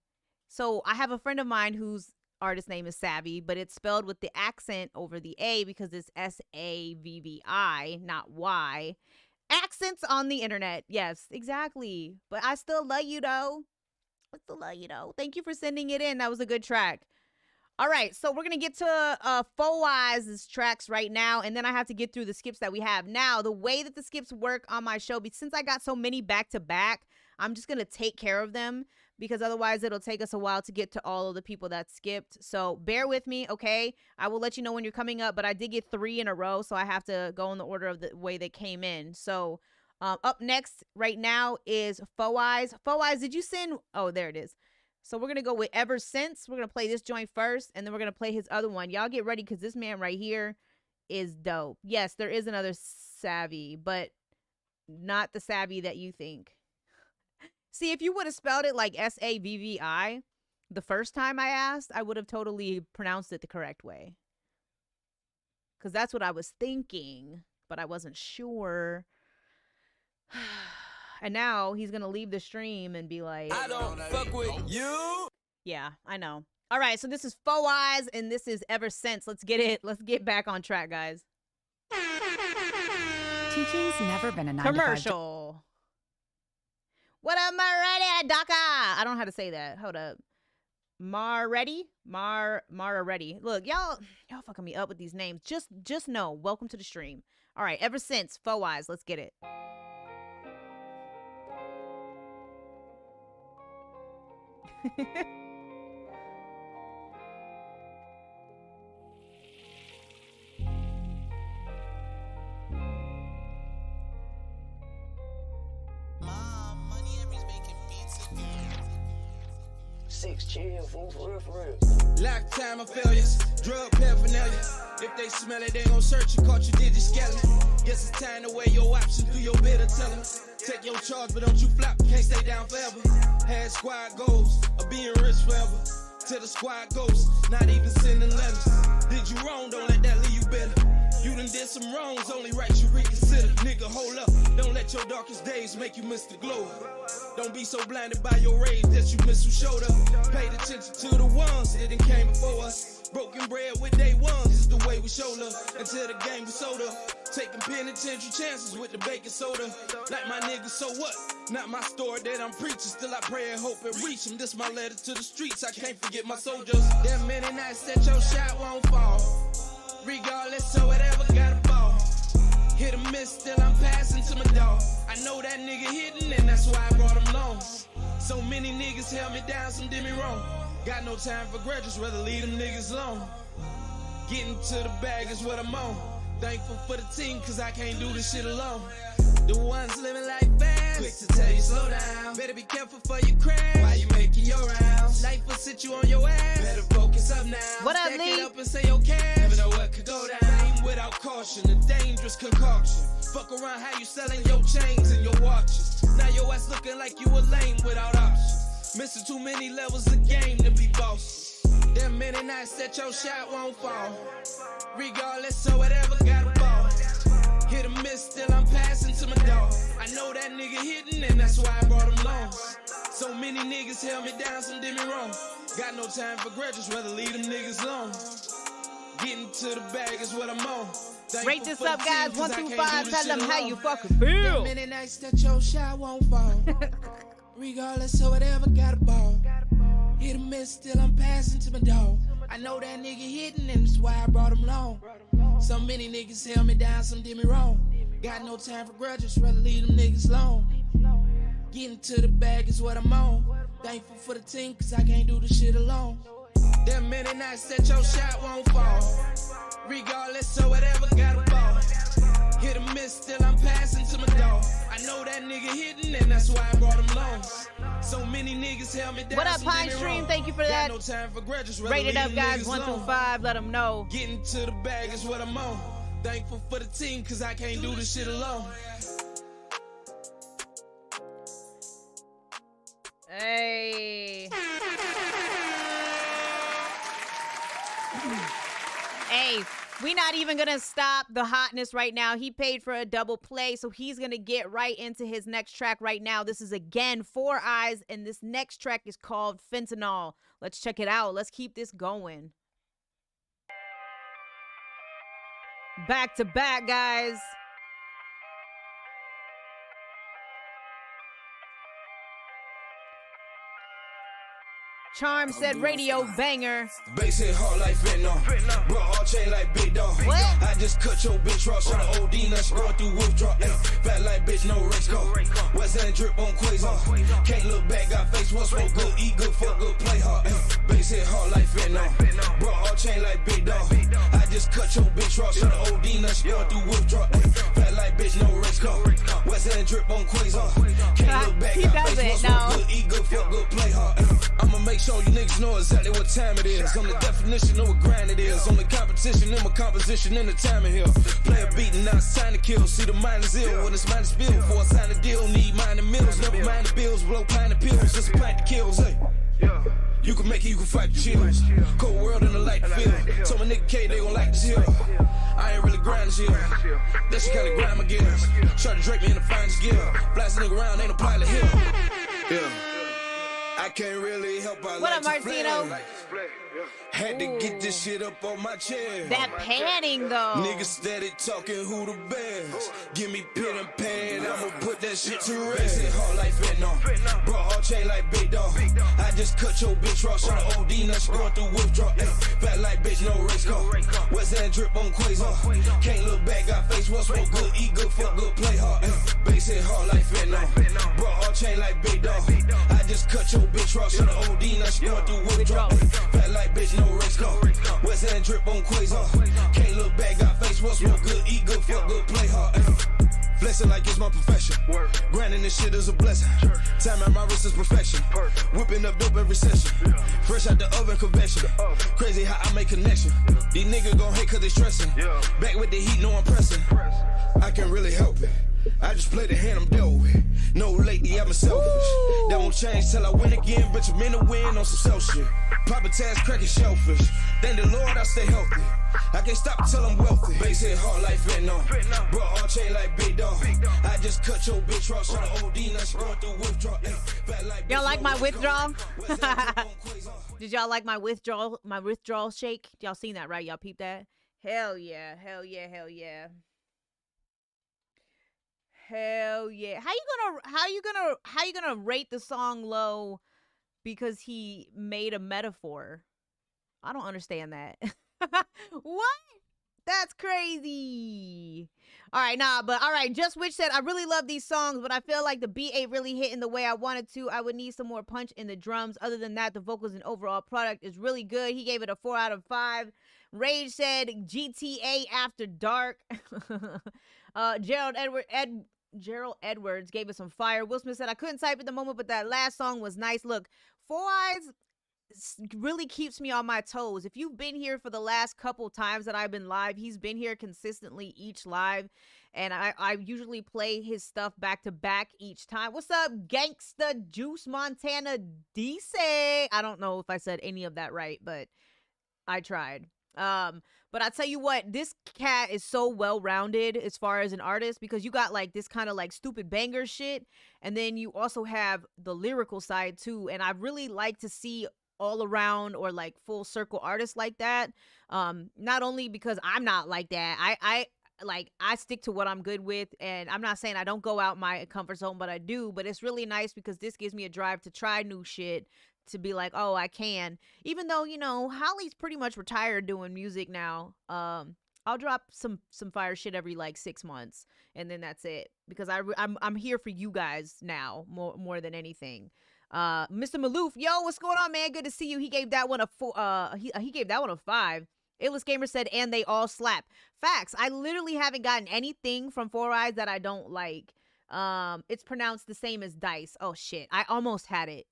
so I have a friend of mine whose artist name is Savvy, but it's spelled with the accent over the A because it's SAVVI, not Y. Accents on the internet. Yes, exactly. But I still love you though. Thank you for sending it in. That was a good track. All right, so we're going to get to Four Eyes' tracks right now, and then I have to get through the skips that we have. Now, the way that the skips work on my show, since I got so many back-to-back, I'm just going to take care of them because otherwise it'll take us a while to get to all of the people that skipped. So bear with me, okay? I will let you know when you're coming up, but I did get 3 in a row, so I have to go in the order of the way they came in. So up next right now is Four Eyes. Four Eyes, did you send? Oh, there it is. So we're going to go with Ever Since. We're going to play this joint first, and then we're going to play his other one. Y'all get ready because this man right here is dope. Yes, there is another Savvy, but not the Savvy that you think. See, if you would have spelled it like SAVVI the first time I asked, I would have totally pronounced it the correct way. Because that's what I was thinking, but I wasn't sure. And now he's going to leave the stream and be like, I don't fuck with you. Yeah, I know. All right, so this is Four Eyes and this is Ever Since. Let's get it. Let's get back on track, guys. Teaching's never been a 9 commercial. What up, Maretti, Daka? I don't know how to say that. Hold up. Maretti? Maretti. Look, y'all fucking me up with these names. Just know, welcome to the stream. All right, Ever Since, Four Eyes. Let's get it. Six chill, fool, for real. Lifetime of failures, drug paraphernalia. If they smell it, they gon' search you, caught you digit skeleton. Guess it's time to weigh your options, do your better, tell them. Take your charge, but don't you flop, can't stay down forever. Had squad goals, of being rich forever. Till the squad goes, not even sending letters. Did you wrong, don't let that leave you better. You done did some wrongs, only right you reconsider. Nigga, hold up, don't let your darkest days make you miss the glow. Don't be so blinded by your rage that you miss who showed up. Paid attention to the ones that done came before us. Broken bread with day ones is the way we show love. Until the game was sold up. Taking penitentiary chances with the baking soda. Like my niggas, so what? Not my story that I'm preaching. Still I pray and hope and reach them. This my letter to the streets. I can't forget my soldiers. Them many nights that your shot won't fall. Regardless, so whatever, got a ball. Hit or miss, still I'm passing to my dog. I know that nigga hitting, and that's why I brought him long. So many niggas held me down, some did me wrong. Got no time for grudges, rather leave them niggas alone. Getting to the bag is what I'm on. Thankful for the team, cause I can't do this shit alone. The ones living life fast, quick to tell you slow down. Better be careful for your crash, while you making your rounds. Life will sit you on your ass, better focus up now. What up, Stack Lee? it up and say your cash, never know what could go down. Aim without caution, a dangerous concoction. Fuck around how you selling your chains and your watches. Now your ass looking like you a lame without options. Missing too many levels of game to be boss. Them many nights that your shot won't fall. Regardless, so whatever, got a ball. Hit or miss, still I'm passing to my dog. I know that nigga hitting, and that's why I brought him long. So many niggas held me down, some did me wrong. Got no time for grudges, rather leave them niggas alone. Getting to the bag is what I'm on. Rate this up, guys. 1 through 5. Tell them how you fucking feel. Many nights that your shot won't fall. Regardless of whatever, got a ball. Hit or miss, still I'm passing to my dog. I know that nigga hitting, and that's why I brought him along. So many niggas held me down, some did me wrong. Got no time for grudges, rather leave them niggas alone. Getting to the bag is what I'm on. Thankful for the team, cause I can't do this shit alone. There many nights that your shot won't fall. Regardless of whatever, got a ball. Hit or miss, still I'm passing to my dog. I know that nigga hitting, and that's why I brought him along. So many niggas held me down. What up, Pine Stream? Thank you for that. No time for grudges, rate it up, guys. 1 through 5. Let them know. Getting to the bag is what I'm on. Thankful for the team, cause I can't do this shit alone. Hey. Hey, we not even gonna stop the hotness right now. He paid for a double play, so he's gonna get right into his next track right now. This is again 4 Eyes, and this next track is called Fentanyl. Let's check it out. Let's keep this going. Back to back, guys. Charm said radio banger. Bass hit hard like fentanyl. Bro, all chain like big dog. What? I just cut your bitch raw. Shot an OD, now she going through withdrawal. Fat like bitch, no race go. West End drip on Quasar. Can't look back, got face, what's smoke good, eat good, fuck good, play hard. Bass hit hard like fentanyl. Bro, all chain like big dog. I just cut your bitch raw. Shot an OD, now she going through withdrawal. Fat like bitch, no race go. West End drip on Quasar. Can't look back, got face, what's smoke good, eat good, fuck good, play hard. I'ma make sure you niggas know exactly what time it is. I'm the definition of what grind it is. Only competition in my composition in the timing here. Play a beat and now it's time to kill. See the mind is ill when it's mind is bill. Before I sign a deal, need mine and mills. Never mind the bills, blow pine and pills. Just a pint that kills, hey. You can make it, you can fight the chills. Cold world in the light field. Told my nigga K they gon' like this here. I ain't really grind this year. That's the kind of grind my gears. Try to drape me in the finest gear. Blast a nigga around, ain't no pilot here. Yeah. I can't really help I What like up, Martino? Had to get this shit up on my chest. That panning, though. Niggas steady talking who the best. Give me pen and pad, I'ma put that shit to rest. Hit hard like fentanyl. Bro, all chain like big dog. I just cut your bitch raw. Shot an OD, now she going through withdrawal. Fat like bitch, no race go. West End drip on Quasar. Can't look back, got face, what's smoke good, eat good, fuck good, play hard. Bass hit hard like fentanyl. Bro, all chain like big dog. I just cut your bitch raw. Shot an OD, now she going through withdrawal. Fat like bitch, no race go. West End drip on Quasar. Can't look back, got face, what's real good, eat good, fuck good, play hard. Flexing like it's my profession. Grinding this shit is a blessing. Time at my wrist is perfection. Whipping up dope in recession. Fresh out the oven convection. Crazy how I make connection. These niggas gon' hate cause they stressing. Back with the heat, no I'm pressing. I can't really help it. I just play the hand I'm dealt with. No lately, I'm selfish. That won't change till I win again. Bitch, I'm in the win on some self shit. Papa Taz cracking shellfish. Thank the Lord I stay healthy. I can't stop till I'm wealthy. Bass hit hard like fentanyl. Bro, all chain like big dog. I just cut your bitch raw. Shot an OD, now she going through withdrawal. Y'all like my withdrawal? Did y'all like my withdrawal shake? Y'all seen that, right? Y'all peeped that? Hell yeah, hell yeah, hell yeah. Hell yeah. How you gonna rate the song low because he made a metaphor? I don't understand that. What? That's crazy. All right, Just Witch said, I really love these songs, but I feel like the beat ain't really hitting the way I wanted to. I would need some more punch in the drums. Other than that, the vocals and overall product is really good. He gave it a 4 out of 5. Rage said GTA After Dark. Gerald Edwards gave it some fire. Will Smith said, I couldn't type at the moment, but that last song was nice. Look, 4 Eyes really keeps me on my toes. If you've been here for the last couple times that I've been live, he's been here consistently each live, and I usually play his stuff back to back each time. What's up, Gangsta Juice Montana DC? I don't know if I said any of that right, but I tried. But I tell you what, this cat is so well-rounded as far as an artist, because you got like this kind of like stupid banger shit, and then you also have the lyrical side too, and I really like to see all around or like full circle artists like that. Not only because I'm not like that. like I stick to what I'm good with, and I'm not saying I don't go out my comfort zone, but I do. But it's really nice because this gives me a drive to try new shit, to be like, oh, I can. Even though, you know, Holly's pretty much retired doing music now. I'll drop some fire shit every like 6 months, and then that's it, because I'm here for you guys now more than anything. Mr. Maloof, yo, what's going on, man? Good to see you. He gave that one a 4. He gave that one a 5. Illest Gamer said, and they all slap. Facts. I literally haven't gotten anything from Four Eyes that I don't like. It's pronounced the same as dice. Oh shit. I almost had it.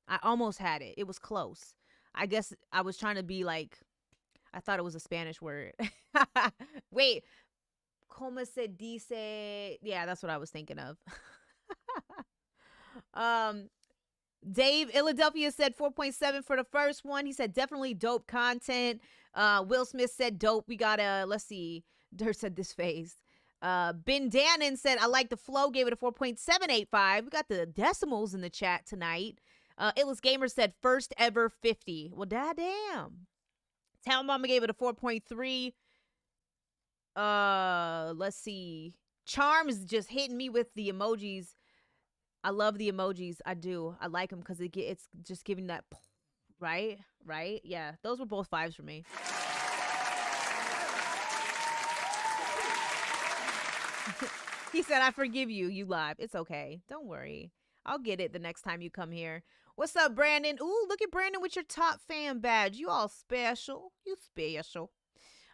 It was close. I guess I was trying to be like, I thought it was a Spanish word. Wait. Como se dice? Yeah, that's what I was thinking of. Dave Philadelphia said 4.7 for the first one. He said definitely dope content. Will Smith said dope. We got let's see. Dirt said this face. Ben Dannon said I like the flow, gave it a 4.785. We got the decimals in the chat tonight. Illest Gamer said first ever 50. Well, damn. Town Mama gave it a 4.3. Let's see. Charms just hitting me with the emojis. I love the emojis. I do. I like them because it's just giving that, right? Yeah, those were both 5s for me. He said, I forgive you. You live. It's okay. Don't worry. I'll get it the next time you come here. What's up, Brandon? Ooh, look at Brandon with your top fan badge. You all special. You special.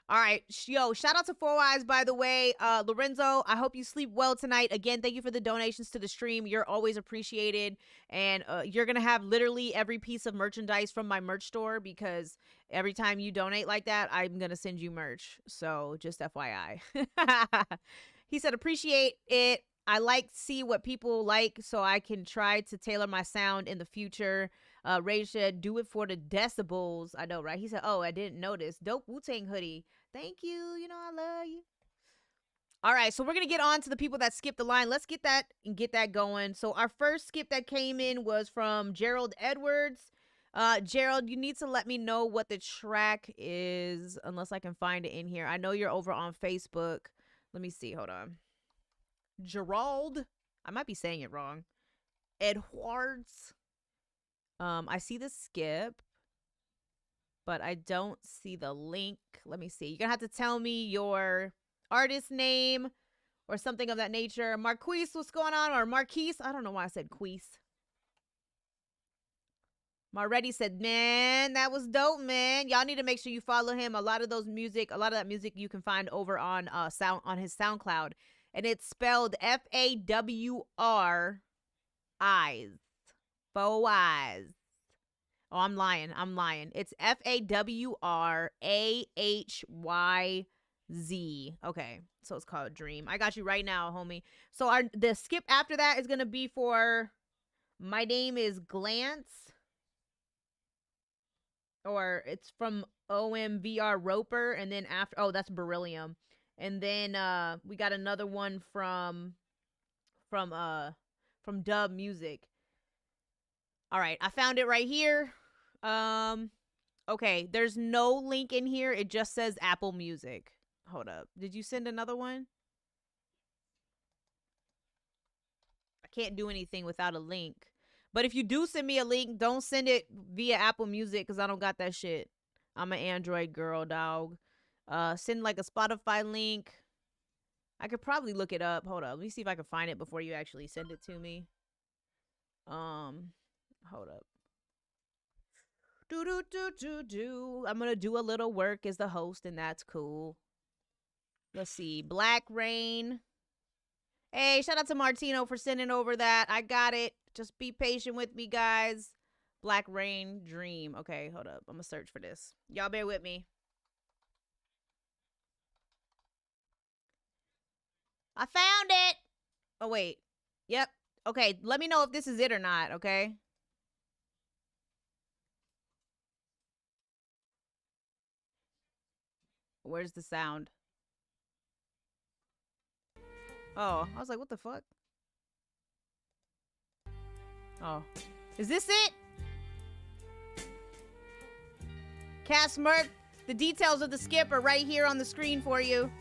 All right. Yo, shout out to Four Eyes, by the way. Lorenzo, I hope you sleep well tonight. Again, thank you for the donations to the stream. You're always appreciated. And you're going to have literally every piece of merchandise from my merch store, because every time you donate like that, I'm going to send you merch. So just FYI. He said, appreciate it. I like to see what people like so I can try to tailor my sound in the future. Ray said, do it for the decibels. I know, right? He said, oh, I didn't notice. Dope Wu-Tang hoodie. Thank you. You know, I love you. All right, so we're going to get on to the people that skipped the line. Let's get that going. So our first skip that came in was from Gerald Edwards. Gerald, you need to let me know what the track is, unless I can find it in here. I know you're over on Facebook. Let me see. Hold on. Gerald. I might be saying it wrong. Edwards. I see the skip, but I don't see the link. Let me see. You're going to have to tell me your artist name or something of that nature. Marquise, what's going on? Or Marquise. I don't know why I said Queese. Marretti said, man, that was dope, man. Y'all need to make sure you follow him. A lot of that music you can find over on his SoundCloud. And it's spelled Fawriz. Four Eyes. Oh, I'm lying. It's FawrahYz. Okay, so it's called Dream. I got you right now, homie. So the skip after that is gonna be for My Name is Glance. Or it's from OMVR Roper, and then after, oh, that's Beryllium. And then we got another one from Dub Music. All right, I found it right here. Okay, there's no link in here. It just says Apple Music. Hold up. Did you send another one? I can't do anything without a link. But if you do send me a link, don't send it via Apple Music, because I don't got that shit. I'm an Android girl, dog. Send like a Spotify link. I could probably look it up. Hold up. Let me see if I can find it before you actually send it to me. Hold up. I'm gonna do a little work as the host, and that's cool. Let's see. Black Rain. Hey, shout out to Martino for sending over that. I got it. Just be patient with me, guys. Black Rain Dream. Okay, hold up. I'm gonna search for this. Y'all bear with me. I found it. Oh, wait. Yep. Okay, let me know if this is it or not, okay? Where's the sound? Oh, I was like, what the fuck? Oh. Is this it? Cass Merck, the details of the skip are right here on the screen for you.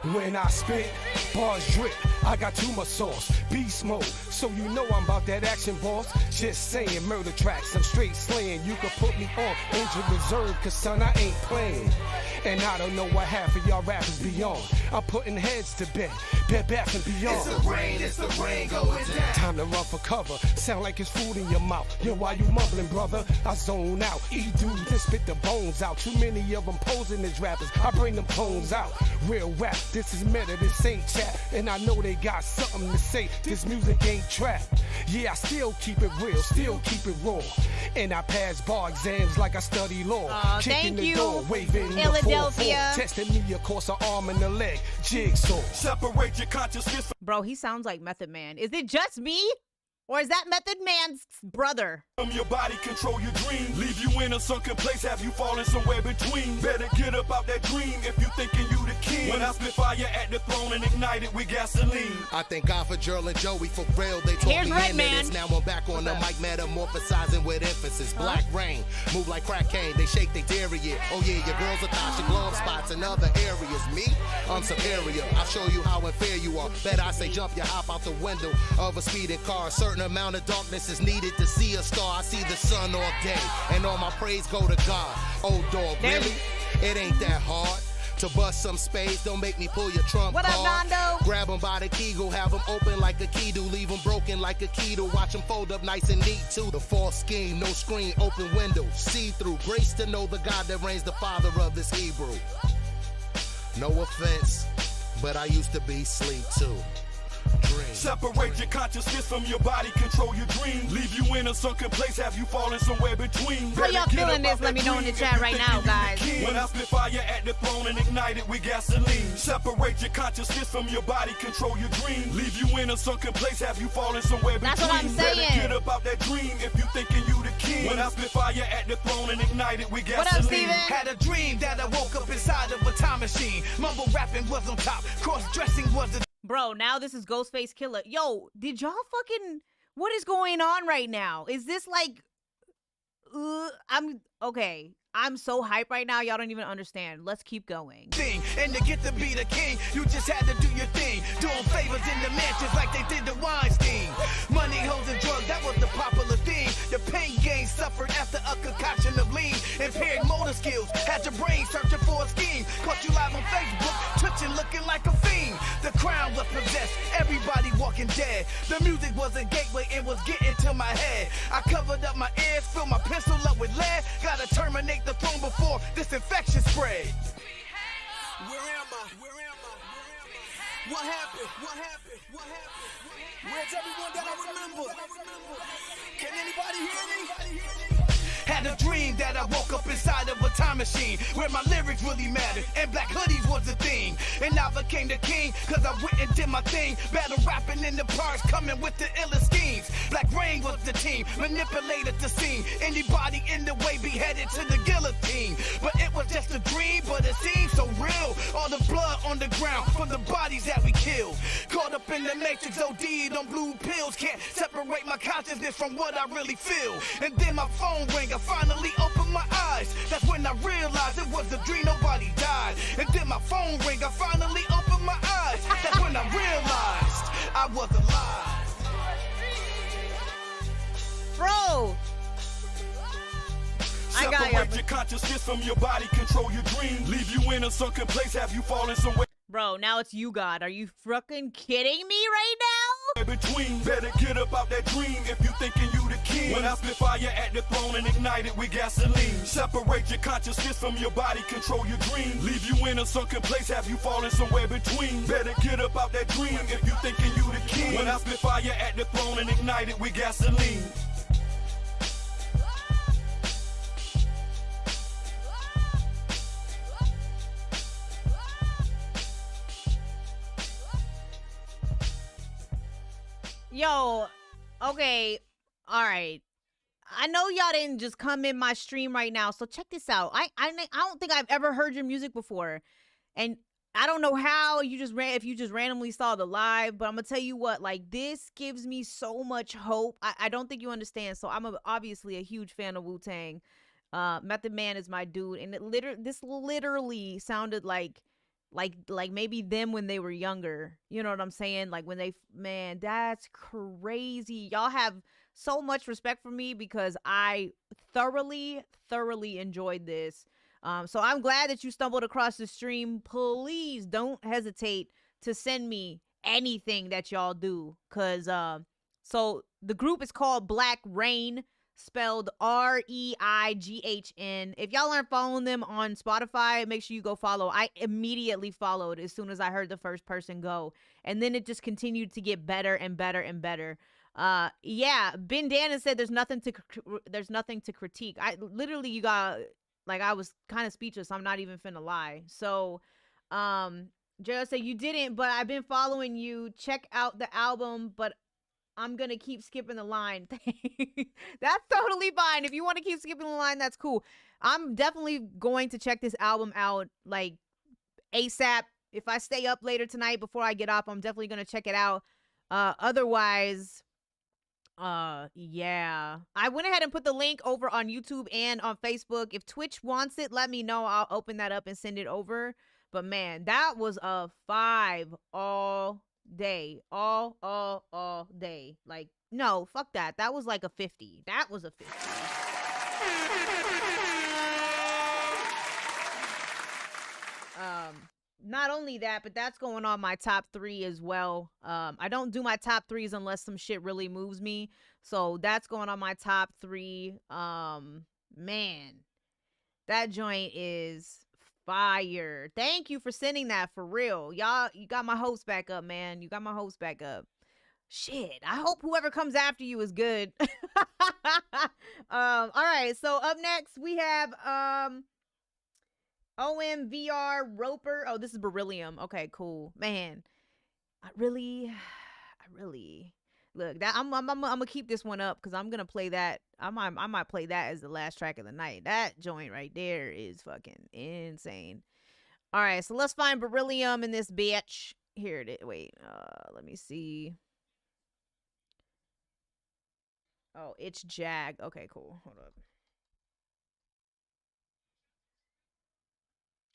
When I spit, bars drip, I got too much sauce, beast mode, so you know I'm about that action, boss. Just saying, murder tracks, I'm straight slaying. You can put me on injured reserve, cause son, I ain't playing. And I don't know what half of y'all rappers be on. I'm putting heads to bed back and beyond. It's the rain going down. Time to run for cover, sound like it's food in your mouth. Yo, why you mumbling, brother? I zone out, E-dude, just spit the bones out. Too many of them posing as rappers, I bring them clones out. Real rap, this is meta, this ain't chat. And I know they got something to say, this music ain't trap. Yeah, I still keep it real, still keep it raw. And I pass bar exams like I study law. Kicking thank the you, door, waving Philadelphia. the 4-4. Testing me across an arm and a leg, jigsaw. Separate your consciousness. Bro, he sounds like Method Man. Is it just me? Or is that Method Man's brother? From your body, control your dream. Leave you in a sunken place, have you fallen somewhere between. Better get up out that dream if you thinking you the king. When I spit fire at the throne and ignite it with gasoline. I thank God for Gerald and Joey, for real. They told Here's me Red into Man. this. Now I'm back on the mic, metamorphosizing with emphasis. Black rain, move like crack cane. They shake they dairy it. Oh yeah, your girls are Tasha glove spots in other areas. Me, I'm superior. I'll show you how unfair you are. Bet I say jump, you hop out the window of a speeding car. A certain amount of darkness is needed to see a star. I see the sun all day, and all my praise go to God. Old dog, really? It ain't that hard to bust some space. Don't make me pull your trump What up, card. Nando? Grab them by the kegel, have them open like a key do, leave them broken like a key to. Watch them fold up nice and neat too. The false scheme, no screen, open window, see through. Grace to know the God that reigns, the father of this Hebrew. No offense, but I used to be sleep too. Dream. Separate your consciousness from your body, control your dream. Leave you in a sunken place, have you fallen somewhere between. How y'all feeling this? Let me know in the chat right now, guys. When I spit fire at the throne and ignite it with gasoline. Separate your consciousness from your body, control your dream. Leave you in a sunken place, have you fallen somewhere between. That's what I'm saying. Better get up out that dream if you thinking you the king. When I spit fire at the throne and ignite it with gasoline. What up, Steven? Had a dream that I woke up inside of a time machine. Mumble rapping was on top, cross-dressing was the Bro, now this is Ghostface Killer. Yo, did y'all fucking... What is going on right now? Is this like... Okay. I'm so hyped right now, y'all don't even understand. Let's keep going. And to get to be the king, you just had to do your thing. Doing favors in the mansions like they did the Weinstein. Money, hoes, and drugs, that was the popular theme. The pain gain suffered after a concoction of lean. Impaired motor skills, had your brain searching for a scheme. Caught you live on Facebook, twitching, looking like a fiend. The crown was possessed, everybody walking dead. The music was a gateway, it was getting to my head. I covered up my ears, filled my pencil up with lead. Gotta terminate the throne before this infection spread. Where am I? Where am I? What happened? What happened? What happened? Where's everyone that I remember? Can anybody hear me? Had a dream that I woke up inside of a time machine where my lyrics really mattered and black hoodies was the thing. And I became the king cause I went and did my thing. Battle rapping in the parks, coming with the illest schemes. Black Rain was the team, manipulated the scene. Anybody in the way be headed to the guillotine. But it was just a dream, but it seemed so real. All the blood on the ground from the bodies that we killed. Caught up in the matrix, OD'd on blue pills. Can't separate my consciousness from what I really feel. And then my phone rang, I finally opened my eyes. That's when I realized it was a dream, nobody died. And then my phone rang, I finally opened my eyes. That's when I realized I was alive. Bro, I got Separate your consciousness from your body, control your dream. Leave you in a sunken place, have you fallen somewhere. Bro, now it's you, God. Are you fucking kidding me right now? Between, better get up out that dream if you thinking you the king. When I spit fire at the throne and ignite it with gasoline. Separate your consciousness from your body, control your dream. Leave you in a sunken place, have you fallen somewhere between. Better get up out that dream if you thinking you the king. When I spit fire at the throne and ignite it with gasoline. Yo, okay, all right. I know y'all didn't just come in my stream right now, so check this out. I don't think I've ever heard your music before, and I don't know how you just if you just randomly saw the live, but I'm gonna tell you what, like, this gives me so much hope. I don't think you understand. So I'm obviously a huge fan of Wu-Tang. Method Man is my dude, and this literally sounded like like maybe them when they were younger. You know what I'm saying? Like when they, man, that's crazy. Y'all have so much respect for me because I thoroughly enjoyed this. So I'm glad that you stumbled across the stream. Please don't hesitate to send me anything that y'all do, because so the group is called Black Rain, spelled REIGHN. If y'all aren't following them on Spotify, make sure you go follow. I immediately followed as soon as I heard the first person go, and then it just continued to get better and better and better. Yeah, Ben Dannon said there's nothing to critique. I literally, you got, like, I was kind of speechless. I'm not even finna lie. So Gerald said you didn't, but I've been following you. Check out the album, but I'm gonna keep skipping the line. That's totally fine. If you want to keep skipping the line, that's cool. I'm definitely going to check this album out like ASAP. If I stay up later tonight before I get off, I'm definitely gonna check it out. Otherwise, yeah, I went ahead and put the link over on YouTube and on Facebook. If Twitch wants it, let me know. I'll open that up and send it over. But man, that was a 5 all day. All day. Like, no, fuck that. That was like a 50. That was a 50. Not only that, but that's going on my top 3 as well. I don't do my top 3s unless some shit really moves me. So that's going on my top 3. Man, that joint is fire. Thank you for sending that, for real. Y'all, you got my hopes back up, man. You got my hopes back up. Shit, I hope whoever comes after you is good. All right, so up next we have OMVR Roper. Oh, this is Beryllium. Okay, cool. Man, I really look, that I'm gonna keep this one up because I'm gonna play that. I might play that as the last track of the night. That joint right there is fucking insane. All right, so let's find Beryllium in this bitch. Here it is. Wait, let me see. Oh, it's Jag. Okay, cool. Hold up.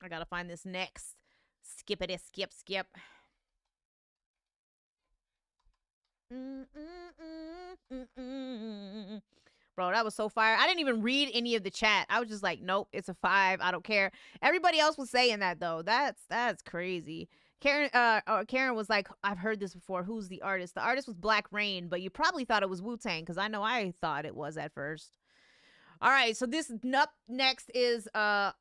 I gotta find this next. Skippity skip. Bro, that was so fire. I didn't even read any of the chat. I was just like, nope, it's a 5. I don't care. Everybody else was saying that though. That's crazy. Karen was like, I've heard this before. Who's the artist? The artist was Black Rain, but you probably thought it was Wu-Tang, because I know I thought it was at first. All right, so this up next is our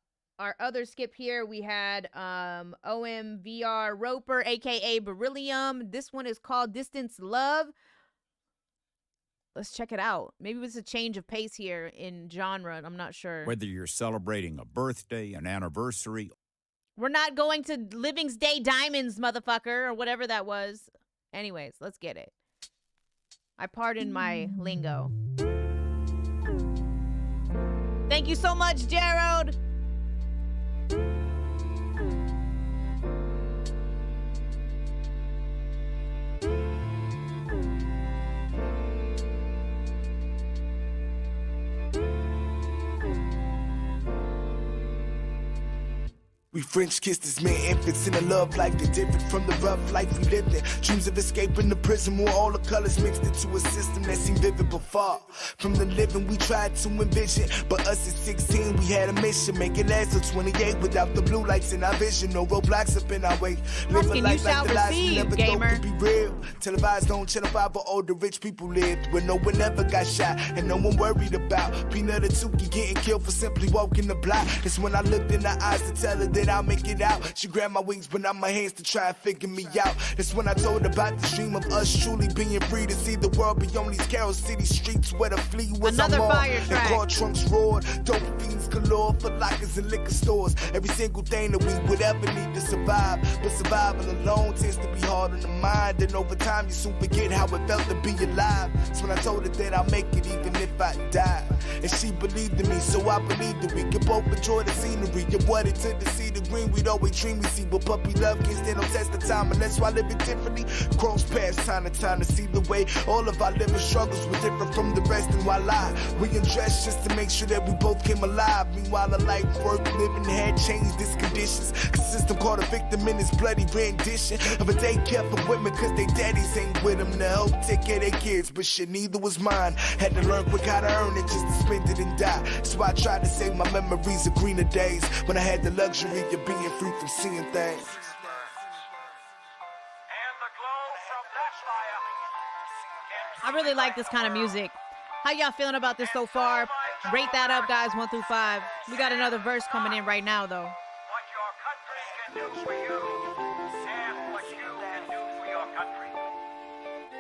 other skip here. We had OMVR Roper, aka Beryllium. This one is called Distance Love. Let's check it out. Maybe it's a change of pace here in genre. I'm not sure. Whether you're celebrating a birthday, an anniversary. We're not going to Living's Day Diamonds, motherfucker, or whatever that was. Anyways, let's get it. I pardon my lingo. Thank you so much, Gerald. We French kissed as mere infants in a love life that's different from the rough life we lived in. Dreams of escaping the prison where all the colors mixed into a system that seemed vivid but far from the living we tried to envision. But us at 16, we had a mission, make it last till 28 without the blue lights in our vision. No roadblocks up in our way. Live a life like the lies we never thought could be real. Televised don't chill about, but all the rich people lived where no one ever got shot and no one worried about Peanut or Tukey getting killed for simply walking the block. It's when I looked in her eyes to tell her that I'll make it out. She grabbed my wings, but not my hands to try and figure me out. That's when I told her about the dream of us truly being free to see the world beyond these Carroll City streets where the flea was another on. fire track. And car trunks roared, dope fiends galore for lockers and liquor stores. Every single thing that we would ever need to survive. But survival alone tends to be hard on the mind, and over time you soon forget how it felt to be alive. That's when I told her that I'll make it even if I die. And she believed in me, so I believed that we could both enjoy the scenery of what it took to see the screen, we'd always dream we see. But puppy love can't stand no test of time unless I live it differently. Cross paths time to see the way all of our living struggles were different from the rest. And while we undressed just to make sure that we both came alive. Meanwhile, a life worth living had changed its conditions. Cause system caught a victim in his bloody rendition of a daycare for women cause they daddies ain't with them to help take care of their kids. But shit, neither was mine. Had to learn quick how to earn it just to spend it and die. So I tried to save my memories of greener days when I had the luxury of being free from seeing things. I really like this kind of music. How y'all feeling about this so far? Rate that up, guys, 1 through 5. We got another verse coming in right now, though.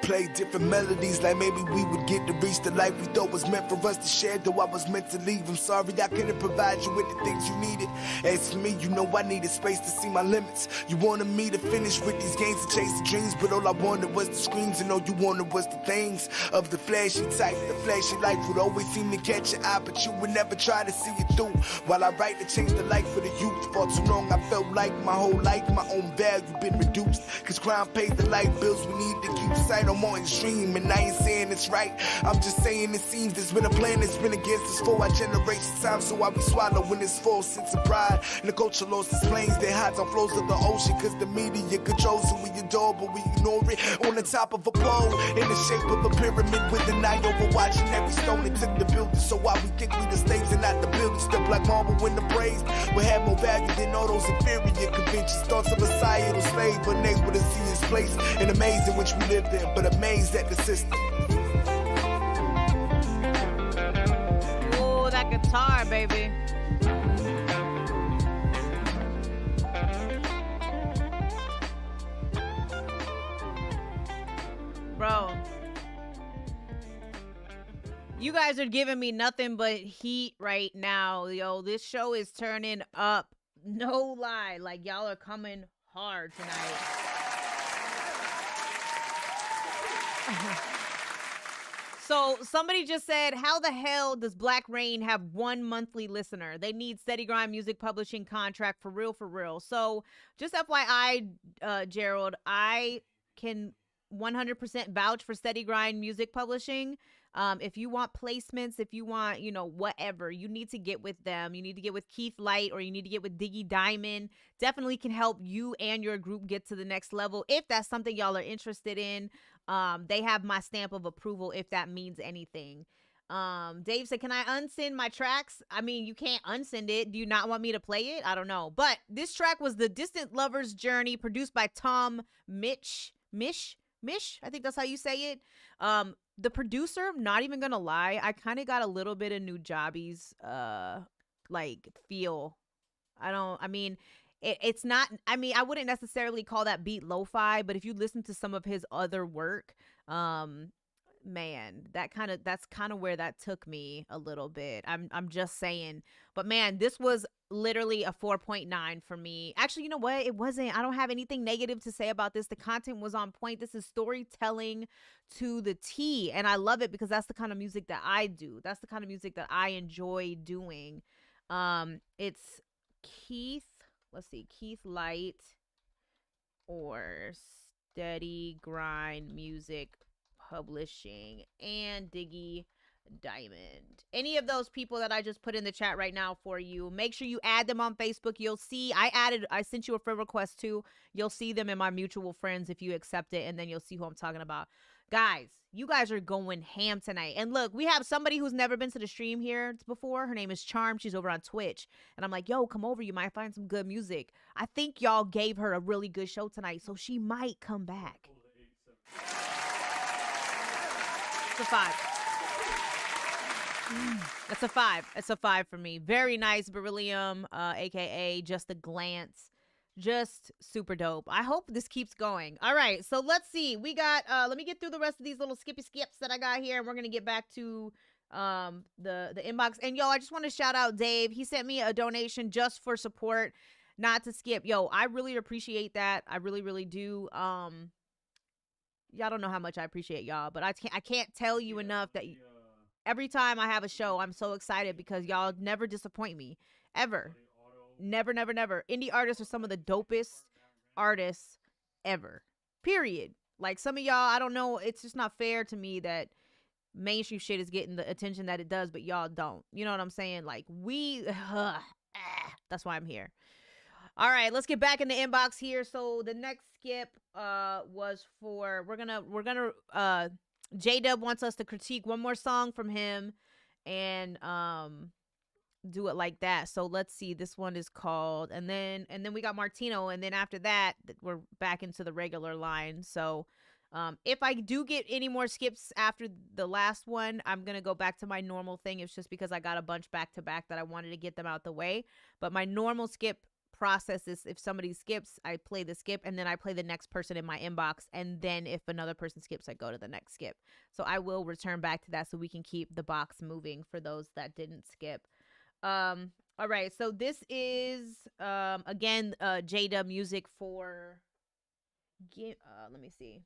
Play different melodies like maybe we would get to reach the life we thought was meant for us to share, though I was meant to leave. I'm sorry I couldn't provide you with the things you needed. As for me, you know I needed space to see my limits. You wanted me to finish with these games to chase the dreams, but all I wanted was the screams, and all you wanted was the things of the flashy type. The flashy life would always seem to catch your eye, but you would never try to see it through. While I write to change the life for the youth, for too long I felt like my whole life, my own value been reduced. Cause crime pays the light bills we need to keep sight on more extreme, and I ain't saying it's right. I'm just saying it seems there's been a plan that's been against us for our generation's time. So why we swallow when this false sense of pride? And the culture lost its planes, their hides on flows of the ocean. Cause the media controls who we adore, but we ignore it. On the top of a pole, in the shape of a pyramid, with an eye overwatching every stone that took the building. So why we think we the slaves and not the builders? Step like marble when the praise will have more value than all those inferior conventions. Thoughts of a societal slave, unable to see his place in the maze in which we lived in, but amazed at the system. Oh, that guitar, baby. Bro, you guys are giving me nothing but heat right now. Yo, this show is turning up. No lie. Like, y'all are coming hard tonight. So somebody just said, how the hell does Black Rain have one monthly listener? They need Steady Grind Music Publishing contract for real, for real. So just FYI, Gerald, I can 100% vouch for Steady Grind Music Publishing. If you want placements, if you want, you know, whatever, you need to get with them. You need to get with Keith Light, or you need to get with Diggy Diamond. Definitely can help you and your group get to the next level if that's something y'all are interested in. They have my stamp of approval if that means anything. Dave said, can I unsend my tracks? I mean, you can't unsend it. Do you not want me to play it? I don't know. But this track was The Distant Lover's Journey, produced by Tom Mish. I think that's how you say it. The producer, not even gonna lie, I kind of got a little bit of Nujabes like feel. It's not, I mean, I wouldn't necessarily call that beat lo-fi, but if you listen to some of his other work, man, that's kind of where that took me a little bit. I'm just saying. But man, this was literally a 4.9 for me. Actually, you know what? It wasn't. I don't have anything negative to say about this. The content was on point. This is storytelling to the T, and I love it because that's the kind of music that I do. That's the kind of music that I enjoy doing. It's Keith Light or Steady Grind Music Publishing and Diggy Diamond. Any of those people that I just put in the chat right now for you, make sure you add them on Facebook. You'll see I sent you a friend request too. You'll see them in my mutual friends if you accept it, and then you'll see who I'm talking about. Guys, you guys are going ham tonight. And look, we have somebody who's never been to the stream here before. Her name is Charm. She's over on Twitch. And I'm like, yo, come over. You might find some good music. I think y'all gave her a really good show tonight, so she might come back. It's a 5. That's a 5. It's a 5 for me. Very nice, Beryllium, aka Just a Glance. Just super dope. I hope this keeps going. All right, so let's see. We got let me get through the rest of these little skips that I got here, and we're gonna get back to the inbox. And yo, I just want to shout out Dave. He sent me a donation just for support, not to skip. Yo, I really appreciate that. I really, really do. Y'all don't know how much I appreciate y'all, but I can't tell you enough that every time I have a show, I'm so excited because y'all never disappoint me, ever. Never, never, never. Indie artists are some of the dopest artists ever. Period. Like some of y'all, I don't know. It's just not fair to me that mainstream shit is getting the attention that it does, but y'all don't. You know what I'm saying? Like that's why I'm here. All right, let's get back in the inbox here. So the next skip was for we're gonna J-Dub wants us to critique one more song from him and do it like that. So let's see. This one is called and then we got Martino, and then after that we're back into the regular line. So if I do get any more skips after the last one, I'm going to go back to my normal thing. It's just because I got a bunch back to back that I wanted to get them out the way. But my normal skip process is if somebody skips, I play the skip and then I play the next person in my inbox. And then if another person skips, I go to the next skip. So I will return back to that so we can keep the box moving for those that didn't skip. All right. So this is, again, J-Dub music for, let me see.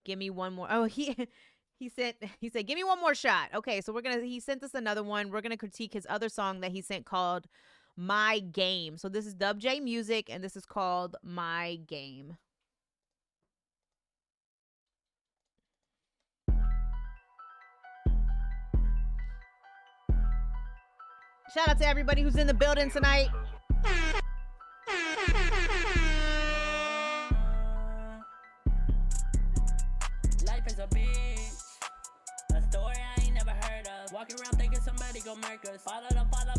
Give me one more. Oh, he said, give me one more shot. Okay, so he sent us another one. We're going to critique his other song that he sent called My Game. So this is Dub J music, and this is called My Game. Shout out to everybody who's in the building tonight. Life is a bitch, a story I ain't never heard of. Walking around thinking somebody gon' murk us. Follow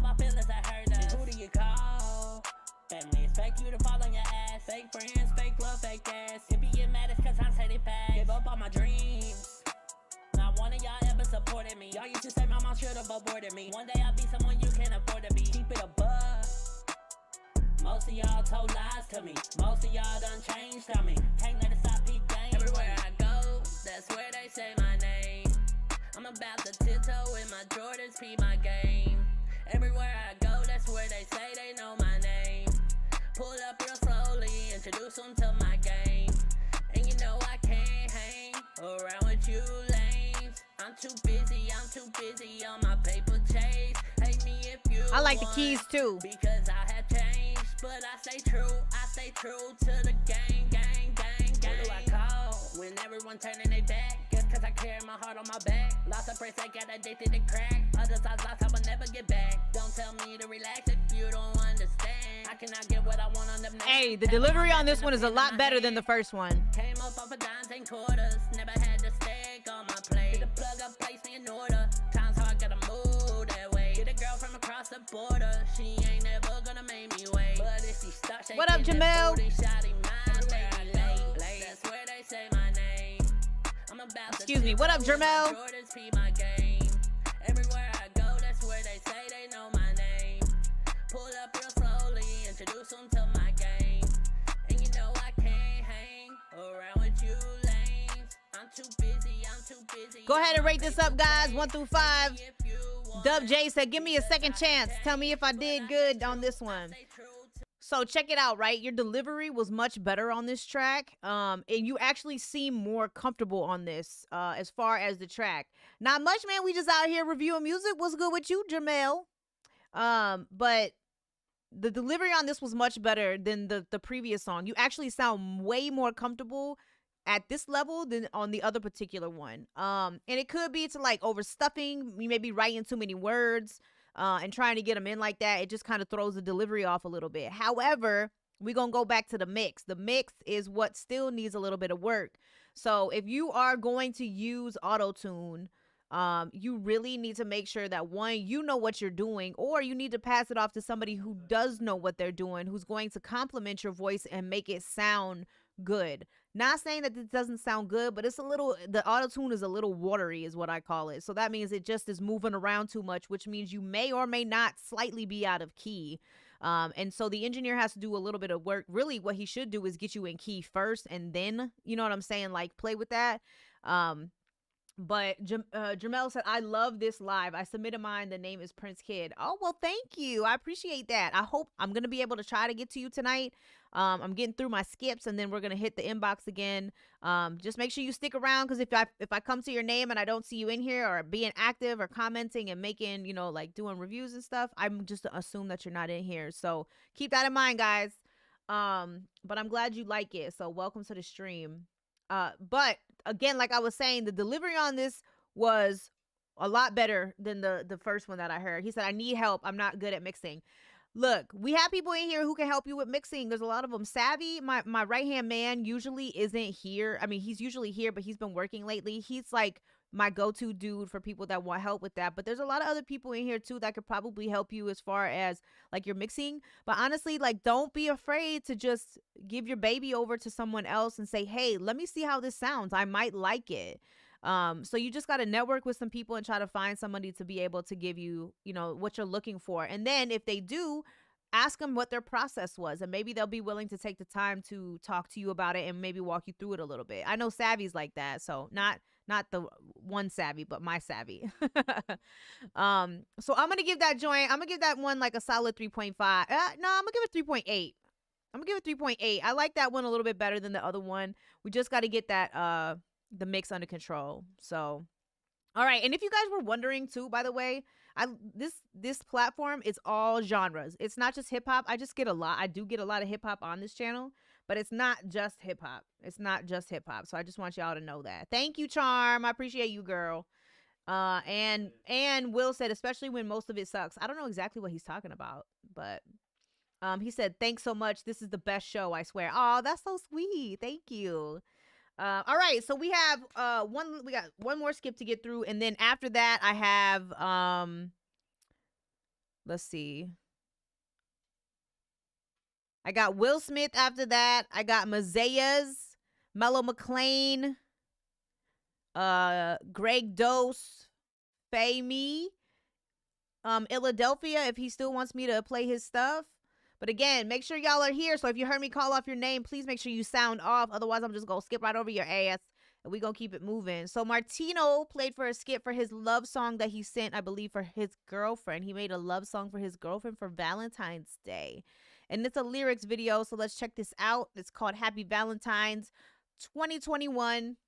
my feelings that hurt us. Who do you call? Family expect you to fall on your ass. Fake friends, fake love, fake ass. If you get mad, it's cause I'm say they pass. Give up on my dreams. Not one of y'all ever supported me. Y'all used to say my mom should've aborted me. One day I'll be someone you can't afford to be. Keep it above. Most of y'all told lies to me. Most of y'all done changed on me. Can't let it stop, peep game. Everywhere I go, that's where they say my name. I'm about to tiptoe with my Jordans, be my game. Everywhere I go, that's where they say they know my name. Pull up real slowly, introduce them to my game. And you know I can't hang around with you lames. I'm too busy on my paper chase. Hate me if you I like the keys too. Because I have changed, but I stay true to the gang. What do I call when everyone turning their back? Guess cause I carry my heart on my back. Lost a price, I got addicted to crack. Others I lost, I will never get back. Don't tell me to relax if you don't understand. I cannot get what I want on them. Hey, the delivery on this one is a lot better than the first one. Came up off of dimes and quarters. Never had the steak on my plate. Get the plug up, place me in order. Times how I gotta move that way. Get a girl from across the border. She ain't never gonna make me wait. But if she starts shaking, what up, Jamel? That's where they say my name. I'm about Excuse me. What up, Jamel? Everywhere I go, that's where they say they know my name. Pull up real slowly, introduce them to my game. And you know I can't hang around with you lames. I'm too busy. Go ahead and rate this up, guys. 1 through 5. Dub J said, give me a second chance. Tell me if I did good on this one. So check it out, right? Your delivery was much better on this track. And you actually seem more comfortable on this as far as the track. Not much, man. We just out here reviewing music. What's good with you, Jamel? But the delivery on this was much better than the previous song. You actually sound way more comfortable at this level than on the other particular one. And it could be to like overstuffing. You may be writing too many words. And trying to get them in like that, it just kind of throws the delivery off a little bit. However, we're going to go back to the mix. The mix is what still needs a little bit of work. So if you are going to use auto-tune, you really need to make sure that, one, you know what you're doing, or you need to pass it off to somebody who does know what they're doing, who's going to complement your voice and make it sound good. Not saying that it doesn't sound good, but the auto-tune is a little watery is what I call it. So that means it just is moving around too much, which means you may or may not slightly be out of key. And so the engineer has to do a little bit of work. Really what he should do is get you in key first and then, you know what I'm saying, like play with that. But Jamel said, I love this live. I submitted mine. The name is Prince Kid. Oh, well, thank you. I appreciate that. I hope I'm going to be able to try to get to you tonight. I'm getting through my skips, and then we're gonna hit the inbox again. Just make sure you stick around, because if I come to your name and I don't see you in here or being active or commenting and making, you know, like doing reviews and stuff, I'm just to assume that you're not in here. So keep that in mind, guys. But I'm glad you like it. So welcome to the stream. But again, like I was saying, the delivery on this was a lot better than the first one that I heard. He said, I need help. I'm not good at mixing. Look, we have people in here who can help you with mixing. There's a lot of them. Savvy, my right-hand man, usually isn't here. I mean, he's usually here, but he's been working lately. He's like my go-to dude for people that want help with that. But there's a lot of other people in here too that could probably help you as far as like your mixing. But honestly, like, don't be afraid to just give your baby over to someone else and say, hey, let me see how this sounds. I might like it. So you just got to network with some people and try to find somebody to be able to give you, you know, what you're looking for. And then if they do, ask them what their process was, and maybe they'll be willing to take the time to talk to you about it and maybe walk you through it a little bit. I know Savvy's like that. So not the one Savvy, but my Savvy. So I'm going to give that joint, I'm going to give that one like a solid 3.5. No, I'm going to give it 3.8. I'm going to give it 3.8. I like that one a little bit better than the other one. We just got to get that, the mix under control. So, all right. And if you guys were wondering too, by the way, this platform is all genres. It's not just hip hop. I do get a lot of hip hop on this channel, but it's not just hip hop. It's not just hip hop. So I just want y'all to know that. Thank you, Charm. I appreciate you, girl. And Will said, especially when most of it sucks. I don't know exactly what he's talking about, but he said, thanks so much. This is the best show, I swear. Oh, that's so sweet. Thank you. All right, so we have we got one more skip to get through, and then after that I have let's see. I got Will Smith after that. I got Mazayas, Mellow McLean, Greg Dose, Faye Me, Philadelphia, if he still wants me to play his stuff. But again, make sure y'all are here. So if you heard me call off your name, please make sure you sound off. Otherwise, I'm just going to skip right over your ass. And we're going to keep it moving. So Martino played for a skip for his love song that he sent, I believe, for his girlfriend. He made a love song for his girlfriend for Valentine's Day. And it's a lyrics video. So let's check this out. It's called Happy Valentine's 2021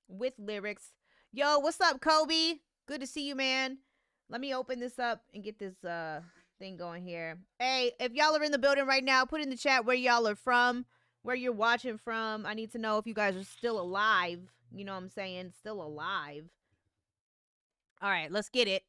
with lyrics. Yo, what's up, Kobe? Good to see you, man. Let me open this up and get this thing going here. Hey, if y'all are in the building right now, put in the chat where y'all are from, where you're watching from. I need to know if you guys are still alive. You know what I'm saying? Still alive. All right, let's get it.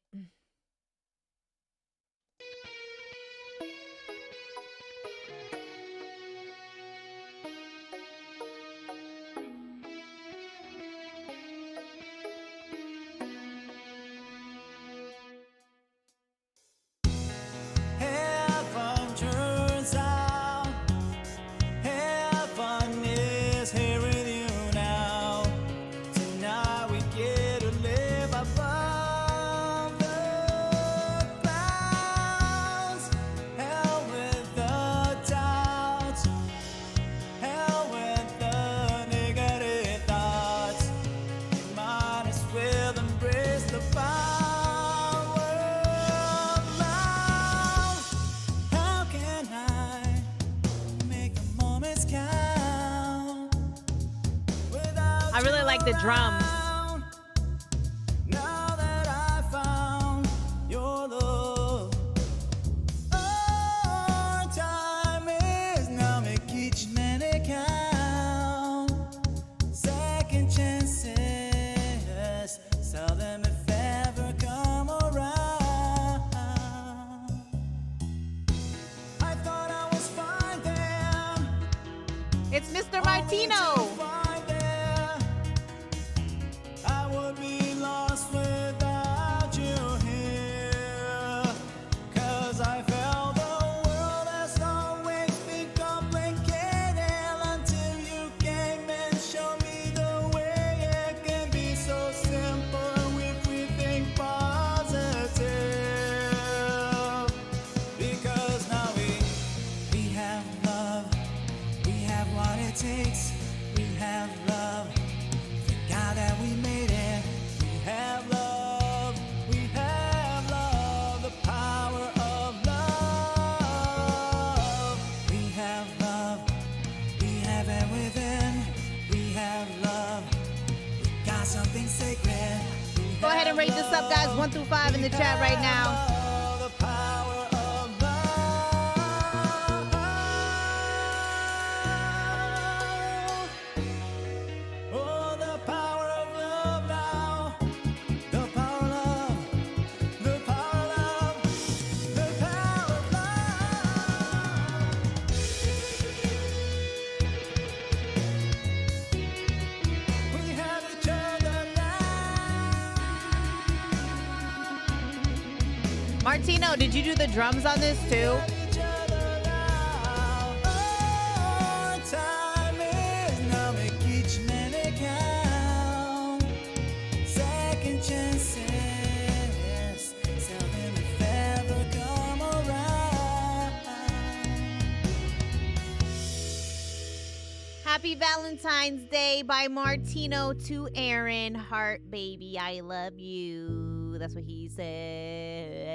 I really like the drums. Now that I found your love, our time is now, make each minute count. Second chances, seldom if ever come around. I thought I was fine then. It's Mr. Martino. Power of love. We have love. rate this up, guys. 1 through 5 in the chat right now. Martino, did you do the drums on this too? Happy Valentine's Day by Martino to Aaron. Heart baby, I love you. That's what he said.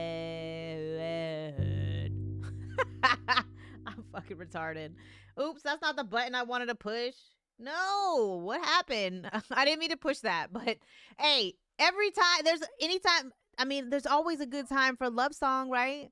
I'm fucking retarded. Oops, that's not the button I wanted to push. No, what happened? I didn't mean to push that, but hey, there's always a good time for a love song, right?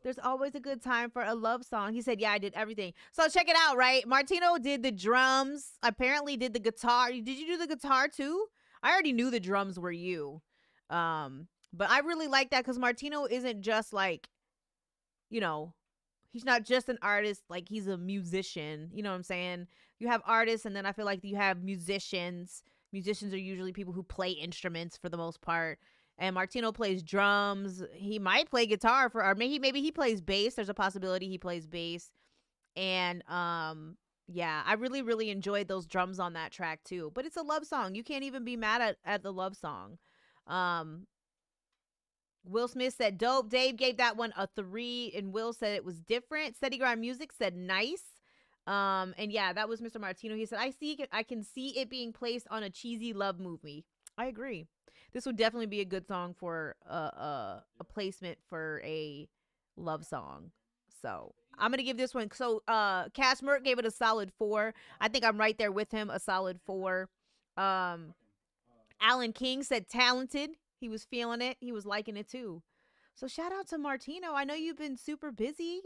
There's always a good time for a love song. He said, yeah, I did everything. So check it out, right? Martino did the drums, apparently did the guitar. Did you do the guitar too? I already knew the drums were you. But I really like that because Martino isn't just like, he's not just an artist, like he's a musician. You know what I'm saying? You have artists, and then I feel like you have musicians. Musicians are usually people who play instruments for the most part. And Martino plays drums. He might play guitar or maybe he plays bass. There's a possibility he plays bass. And yeah, I really, really enjoyed those drums on that track too. But it's a love song. You can't even be mad at the love song. Will Smith said dope. Dave gave that one a 3, and Will said it was different. Steady Grind Music said nice. And yeah, that was Mr. Martino. He said, I can see it being placed on a cheesy love movie. I agree. This would definitely be a good song for a placement for a love song. So I'm going to give this one. So Cash Merck gave it a solid 4. I think I'm right there with him, a solid 4. Alan King said talented. He was feeling it. He was liking it too. So shout out to Martino. I know you've been super busy,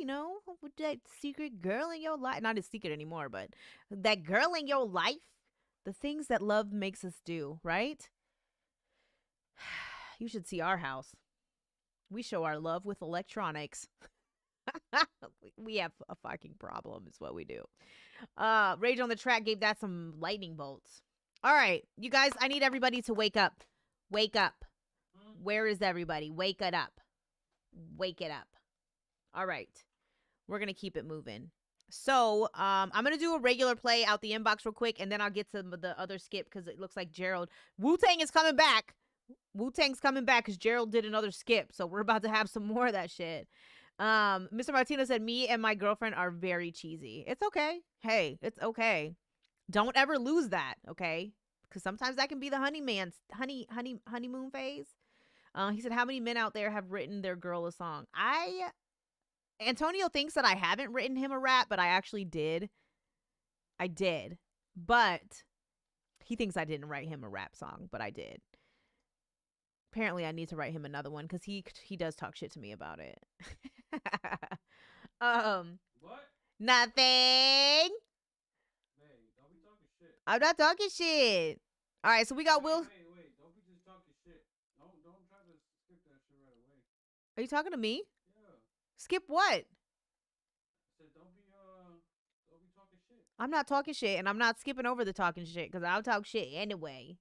with that secret girl in your life. Not a secret anymore, but that girl in your life. The things that love makes us do, right? You should see our house. We show our love with electronics. We have a fucking problem is what we do. Rage on the Track gave that some lightning bolts. All right, you guys, I need everybody to wake up. Wake up. Where is everybody? Wake it up. Wake it up. All right. We're going to keep it moving. So I'm going to do a regular play out the inbox real quick, and then I'll get to the other skip because it looks like Gerald. Wu-Tang is coming back. Wu-Tang's coming back because Gerald did another skip. So we're about to have some more of that shit. Mr. Martino said, me and my girlfriend are very cheesy. It's okay. Hey, it's okay. Don't ever lose that, okay? Because sometimes that can be the honeymoon phase. He said, how many men out there have written their girl a song? Antonio thinks that I haven't written him a rap, but I actually did. I did. But he thinks I didn't write him a rap song, but I did. Apparently I need to write him another one because he does talk shit to me about it. What? Nothing. Hey, don't be talking shit. I'm not talking shit. All right, so we got Will. Wait. Don't be just talking shit. Don't try to skip that shit right away. Are you talking to me? Yeah. Skip what? I said don't be talking shit. I'm not talking shit, and I'm not skipping over the talking shit because I'll talk shit anyway.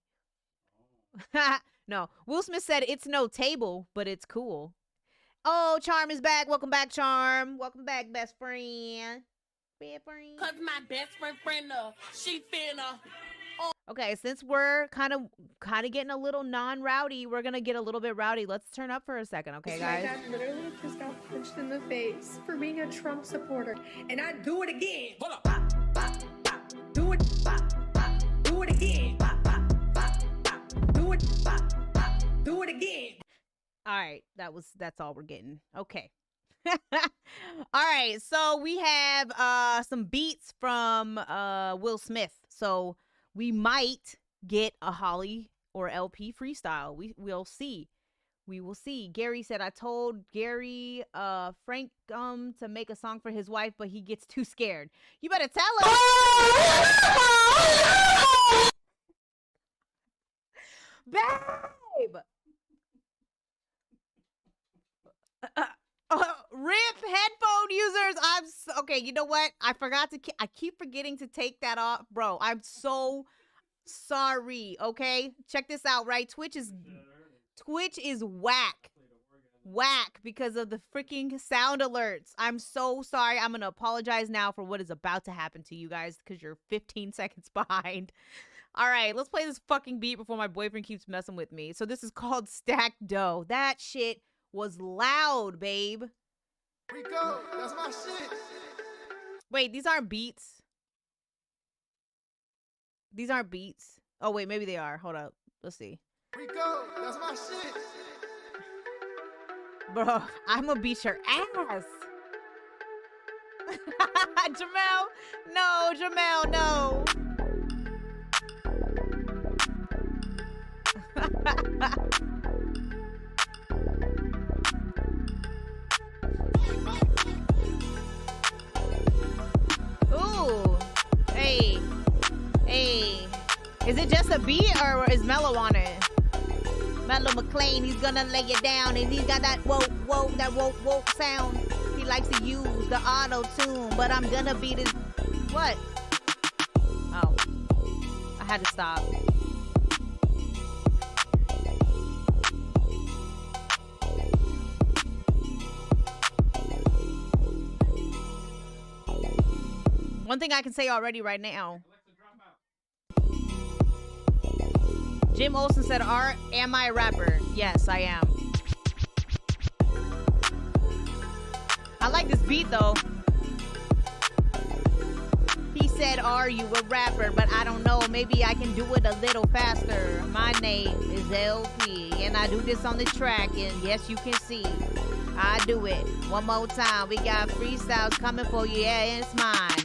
Oh. No. Will Smith said it's no table, but it's cool. Oh, Charm is back. Welcome back, Charm. Welcome back, best friend. Best friend. Cause my best friend, she finna. Okay, since we're kind of getting a little non-rowdy, we're gonna get a little bit rowdy. Let's turn up for a second, okay, guys? My dad literally just got punched in the face for being a Trump supporter, and I do it again. Hold up. Do it. Do it again. Do it. Do it again. All right, that's all we're getting. Okay. All right, so we have some beats from Will Smith. So we might get a Holly or LP freestyle. We'll see. We will see. Gary said, I told Gary Frank to make a song for his wife, but he gets too scared. You better tell him. Babe. Rip headphone users. Okay, you know what? I keep forgetting to take that off. Bro, I'm so sorry, okay? Check this out, right? Twitch is whack because of the freaking sound alerts. I'm so sorry. I'm gonna apologize now for what is about to happen to you guys because you're 15 seconds behind. All right, let's play this fucking beat before my boyfriend keeps messing with me. So this is called Stacked Dough. That shit was loud, babe. Rico, that's my shit. Wait, these aren't beats. These aren't beats. Oh wait, maybe they are. Hold up. Let's see. Rico, that's my shit. Bro, I'm gonna beat your ass. Jamel, no. Ooh, hey. Is it just a beat or is Mello on it? Mello McLean, he's gonna lay it down and he's got that whoa sound. He likes to use the auto-tune, but I'm gonna beat his... What? Oh. I had to stop. One thing I can say already right now. Jim Olsen said, am I a rapper? Yes, I am. I like this beat, though. He said, are you a rapper? But I don't know. Maybe I can do it a little faster. My name is LP, and I do this on the track, and yes, you can see. I do it one more time. We got freestyles coming for you. Yeah, it's mine.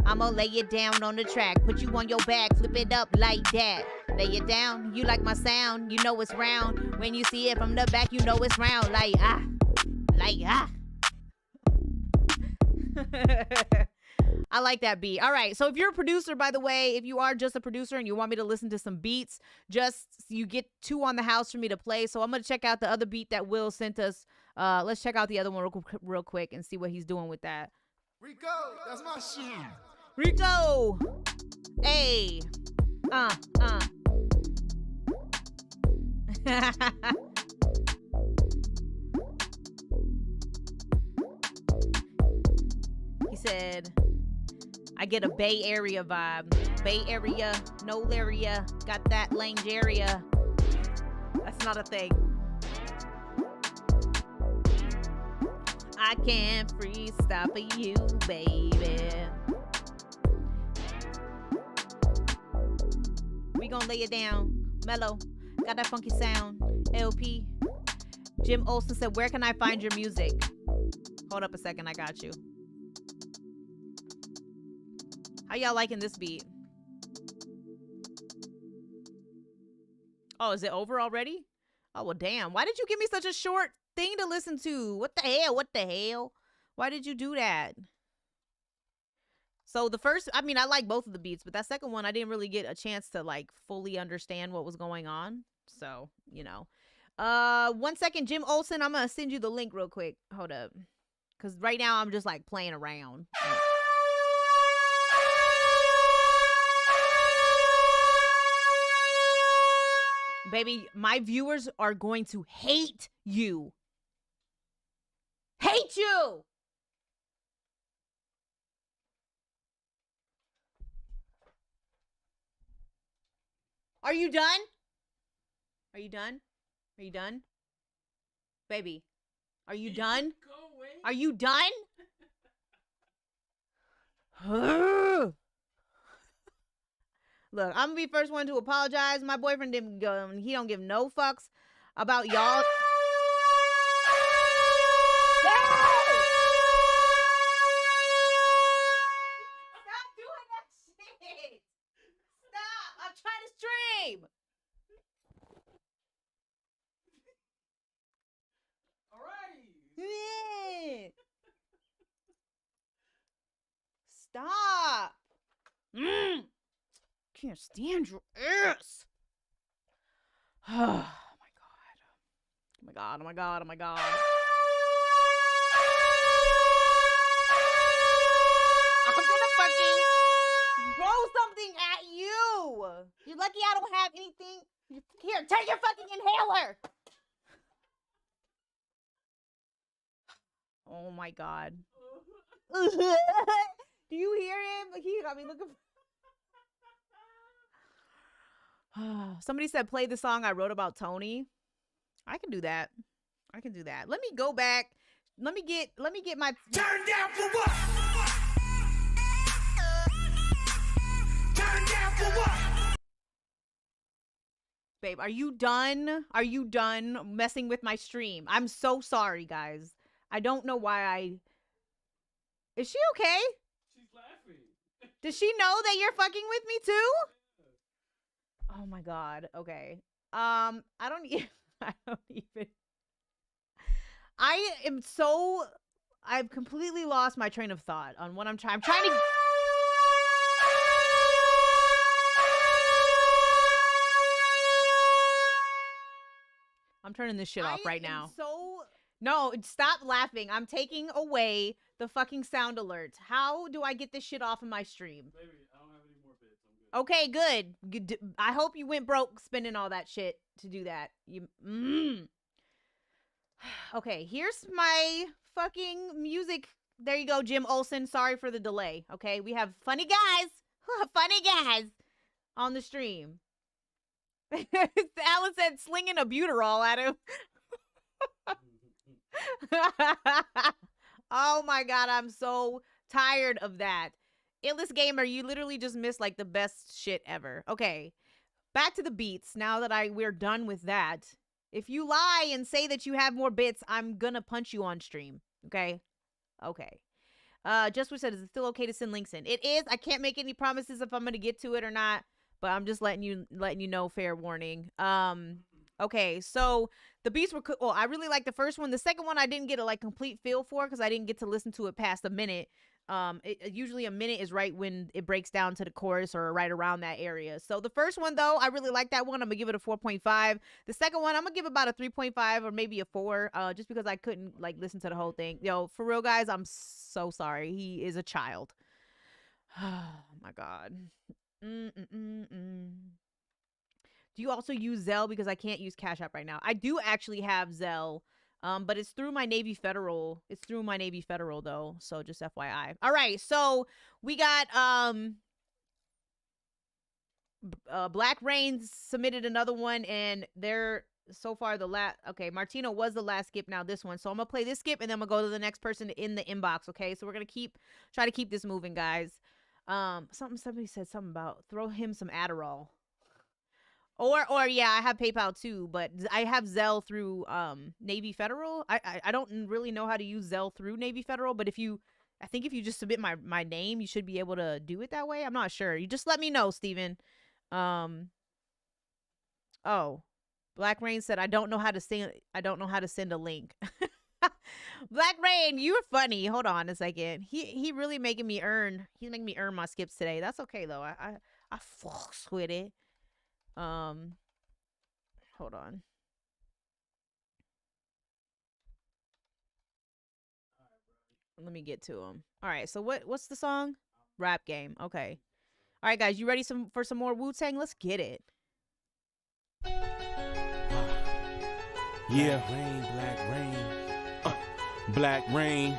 I'm gonna lay it down on the track. Put you on your back, flip it up like that. Lay it down, you like my sound. You know it's round. When you see it from the back, you know it's round. Like ah. I like that beat. All right, so if you're a producer, by the way, if you are just a producer and you want me to listen to some beats, just you get 2 on the house for me to play. So I'm gonna check out the other beat that Will sent us. Let's check out the other one real quick and see what he's doing with that. Rico, that's my shit. Rico, hey, He said, I get a Bay Area vibe. Bay Area, no area, got that lange area. That's not a thing. I can't freestyle for you, baby. We gonna lay it down. Mellow, got that funky sound. LP. Jim Olsen said, where can I find your music? Hold up a second, I got you. How y'all liking this beat? Oh, is it over already? Oh, well, damn. Why did you give me such a short thing to listen to? What the hell? Why did you do that? So the first, I mean, I like both of the beats, but that second one, I didn't really get a chance to like fully understand what was going on. So, you know. 1 second, Jim Olsen, I'm gonna send you the link real quick. Hold up. Because right now I'm just like playing around. Baby, my viewers are going to hate you. Hate you! Are you done? Are you done? Are you done? Baby, are you done? Go away. Are you done? Look, I'm gonna be the first one to apologize. My boyfriend didn't go, he don't give no fucks about y'all. Stop doing that shit. Stop. I'm trying to stream. can't stand your ass. Oh my god. Oh my god. Oh my god. Oh my god. I'm gonna fucking throw something at you. You're lucky I don't have anything. Here, take your fucking inhaler. Oh my god. Do you hear him? He got me looking. Somebody said play the song I wrote about Tony. I can do that. I can do that. Let me go back. Let me get my Turn down for what? Turn down for what? Babe, are you done? Are you done messing with my stream? I'm so sorry, guys. I don't know why Is she okay? She's laughing. Does she know that you're fucking with me too? Oh my god. Okay. I don't even I've completely lost my train of thought on what I'm trying to I'm turning this shit off right now. No, stop laughing. I'm taking away the fucking sound alerts. How do I get this shit off of my stream? Baby, I don't have any more bits. I'm good. Okay, good. I hope you went broke spending all that shit to do that. Okay, here's my fucking music. There you go, Jim Olsen. Sorry for the delay. Okay, we have funny guys on the stream. Alan said slinging a butyrol at him. Oh my god, I'm so tired of that. Illest Gamer, you literally just missed like the best shit ever. Okay, back to the beats. Now that we're done with that, if you lie and say that you have more bits, I'm gonna punch you on stream. Okay. Just what said, is it still okay to send links in? It is. I can't make any promises if I'm gonna get to it or not, but I'm just letting you know, fair warning. Okay, so the beats were cool. I really like the first one. The second one I didn't get a complete feel for because I didn't get to listen to it past a minute. Usually a minute is right when it breaks down to the chorus or right around that area. So the first one though, I really like that one. I'm gonna give it a 4.5. The second one, I'm gonna give about a 3.5 or maybe a 4. Just because I couldn't listen to the whole thing. Yo, for real guys, I'm so sorry. He is a child. Oh my god. Do you also use Zelle? Because I can't use Cash App right now. I do actually have Zelle, but it's through my Navy Federal. It's through my Navy Federal, though, so just FYI. All right, so we got Black Rain submitted another one, and they're so far the last. Okay, Martino was the last skip. Now this one, so I'm gonna play this skip, and then I'm gonna go to the next person in the inbox. Okay, so we're gonna try to keep this moving, guys. Somebody said something about throw him some Adderall. Or yeah, I have PayPal too, but I have Zelle through Navy Federal. I don't really know how to use Zelle through Navy Federal, but I think if you just submit my name, you should be able to do it that way. I'm not sure. You just let me know, Steven. Oh, Black Rain said I don't know how to send a link. Black Rain, you're funny. Hold on a second. He really making me earn. He's making me earn my skips today. That's okay though. I fucks with it. Hold on. Let me get to him. All right, so what's the song? Rap Game. Okay. All right, guys, you ready for some more Wu-Tang? Let's get it. Yeah. Black Rain. Black Rain.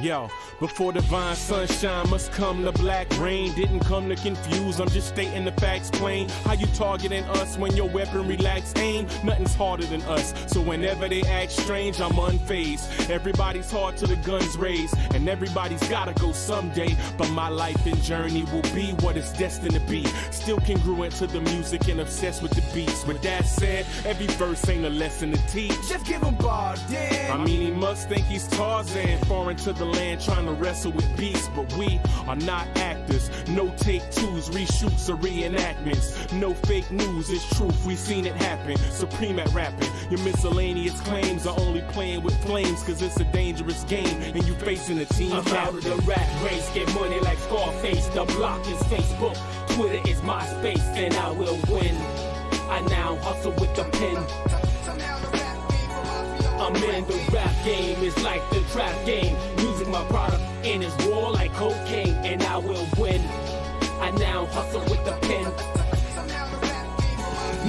Yo, before divine sunshine must come the black rain. Didn't come to confuse, I'm just stating the facts plain. How you targeting us when your weapon relax aim? Nothing's harder than us, so whenever they act strange, I'm unfazed. Everybody's hard till the guns raise, and everybody's gotta go someday. But my life and journey will be what it's destined to be. Still congruent to the music and obsessed with the beats. With that said, every verse ain't a lesson to teach. Just give him bars, damn. I mean, he must think he's Tarzan, foreign to the another land trying to wrestle with beasts, but we are not actors. No take twos, reshoots or reenactments. No fake news, it's truth, we seen it happen. Supreme at rapping. Your miscellaneous claims are only playing with flames, cause it's a dangerous game and you facing a team. I'm out of the rap race, get money like Scarface. The block is Facebook, Twitter is my space, and I will win. I now hustle with the pen. I'm in the rap game, it's like the trap game. Music my product, and it's raw like cocaine, and I will win. I now hustle with the pen.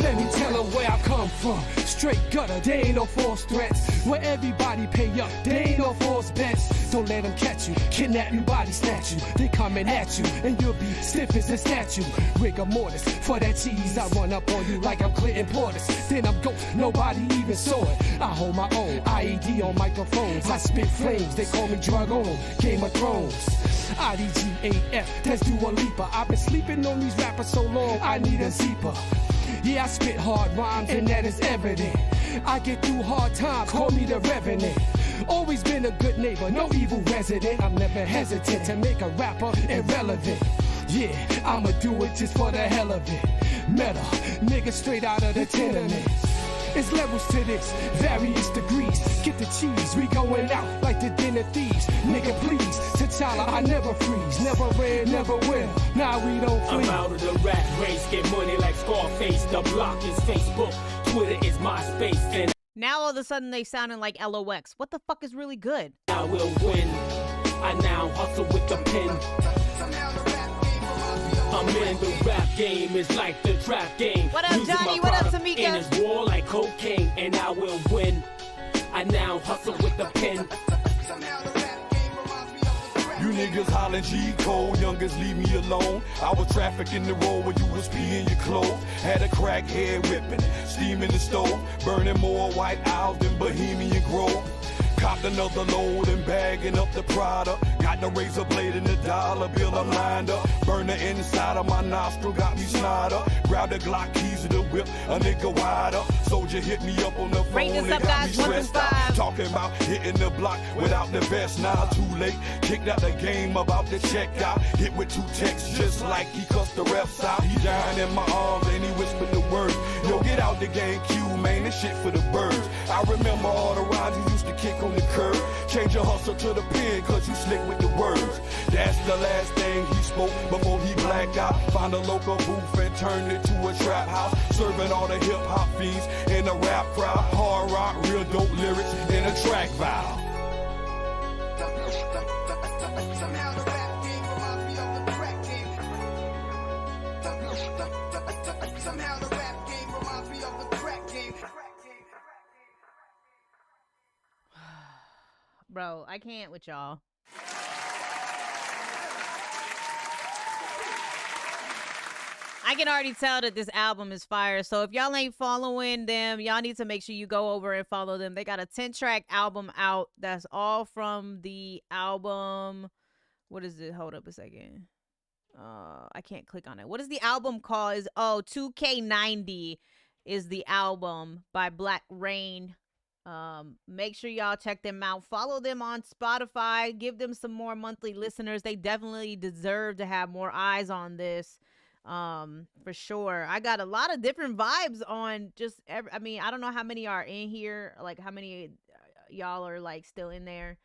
Let me tell her where I come from. Straight gutter, they ain't no false threats. Where everybody pay up, they ain't no false bets. Don't let them catch you, kidnap you, body snatch you. They coming at you, and you'll be stiff as a statue. Rigor mortis, for that cheese, I run up on you like I'm Clinton Portis. Then I'm go, nobody even saw it. I hold my own, IED on microphones. I spit flames, they call me drug on Game of Thrones. IDGAF, that's Dua Lipa. I've been sleeping on these rappers so long, I need a Zeepa. Yeah, I spit hard rhymes and that is evident. I get through hard times, call me the Revenant. Always been a good neighbor, no evil resident. I'm never hesitant to make a rapper irrelevant. Yeah, I'ma do it just for the hell of it. Meta, nigga straight out of the tenement. It's levels to this, various degrees. Get the cheese, we going out like the den of thieves. Nigga, please, T'Challa, I never freeze. Never ran, never will. Now we don't flee. I'm out of the rap race, get money like Scarface. The block is Facebook, Twitter is my space, and now all of a sudden they sounding like LOX. What the fuck is really good? I will win. I now hustle with the pen. I'm in the rap game, it's like the trap game. What up, Music Johnny? my What up, product, Tamika? And it's raw like cocaine, and I will win. I now hustle with the pen. You niggas hollering G-code, youngers leave me alone. I was trafficking the road when you was peeing your clothes. Had a crack head whipping, steaming the stove, burning more white owls than Bohemian Grove. Copped another load and bagging up the product. Got the razor blade in the dollar bill, I'm lined up. Burn the inside of my nostril, got me snide up. Grab the Glock keys of the whip, a nigga wide up. Soldier hit me up on the phone and got me stressed out. Talking about hitting the block without the vest, now too late. Kicked out the game, about to check out. Hit with 2 texts just like he cussed the refs out. He dying in my arms and he whispered the word. Yo, get out the game, Q, man, this shit for the birds. I remember all the rhymes you used to kick on the curb. Change your hustle to the pen, cause you slick with the words. That's the last thing he spoke before he blacked out. Found a local booth and turned it to a trap house. Serving all the hip hop fiends in the rap crowd. Hard rock, real dope lyrics in a track vibe. Somehow the rap game reminds me of the crack game. Somehow the rap game reminds me of the crack game. Bro, I can't with y'all. I can already tell that this album is fire. So if y'all ain't following them, y'all need to make sure you go over and follow them. They got a 10-track album out. That's all from the album. What is it? Hold up a second. I can't click on it. What is the album called? 2K90 is the album by Black Rain. Make sure y'all check them out. Follow them on Spotify. Give them some more monthly listeners. They definitely deserve to have more eyes on this. For sure. I got a lot of different vibes on just I mean, I don't know how many are in here, like how many y'all are like still in there.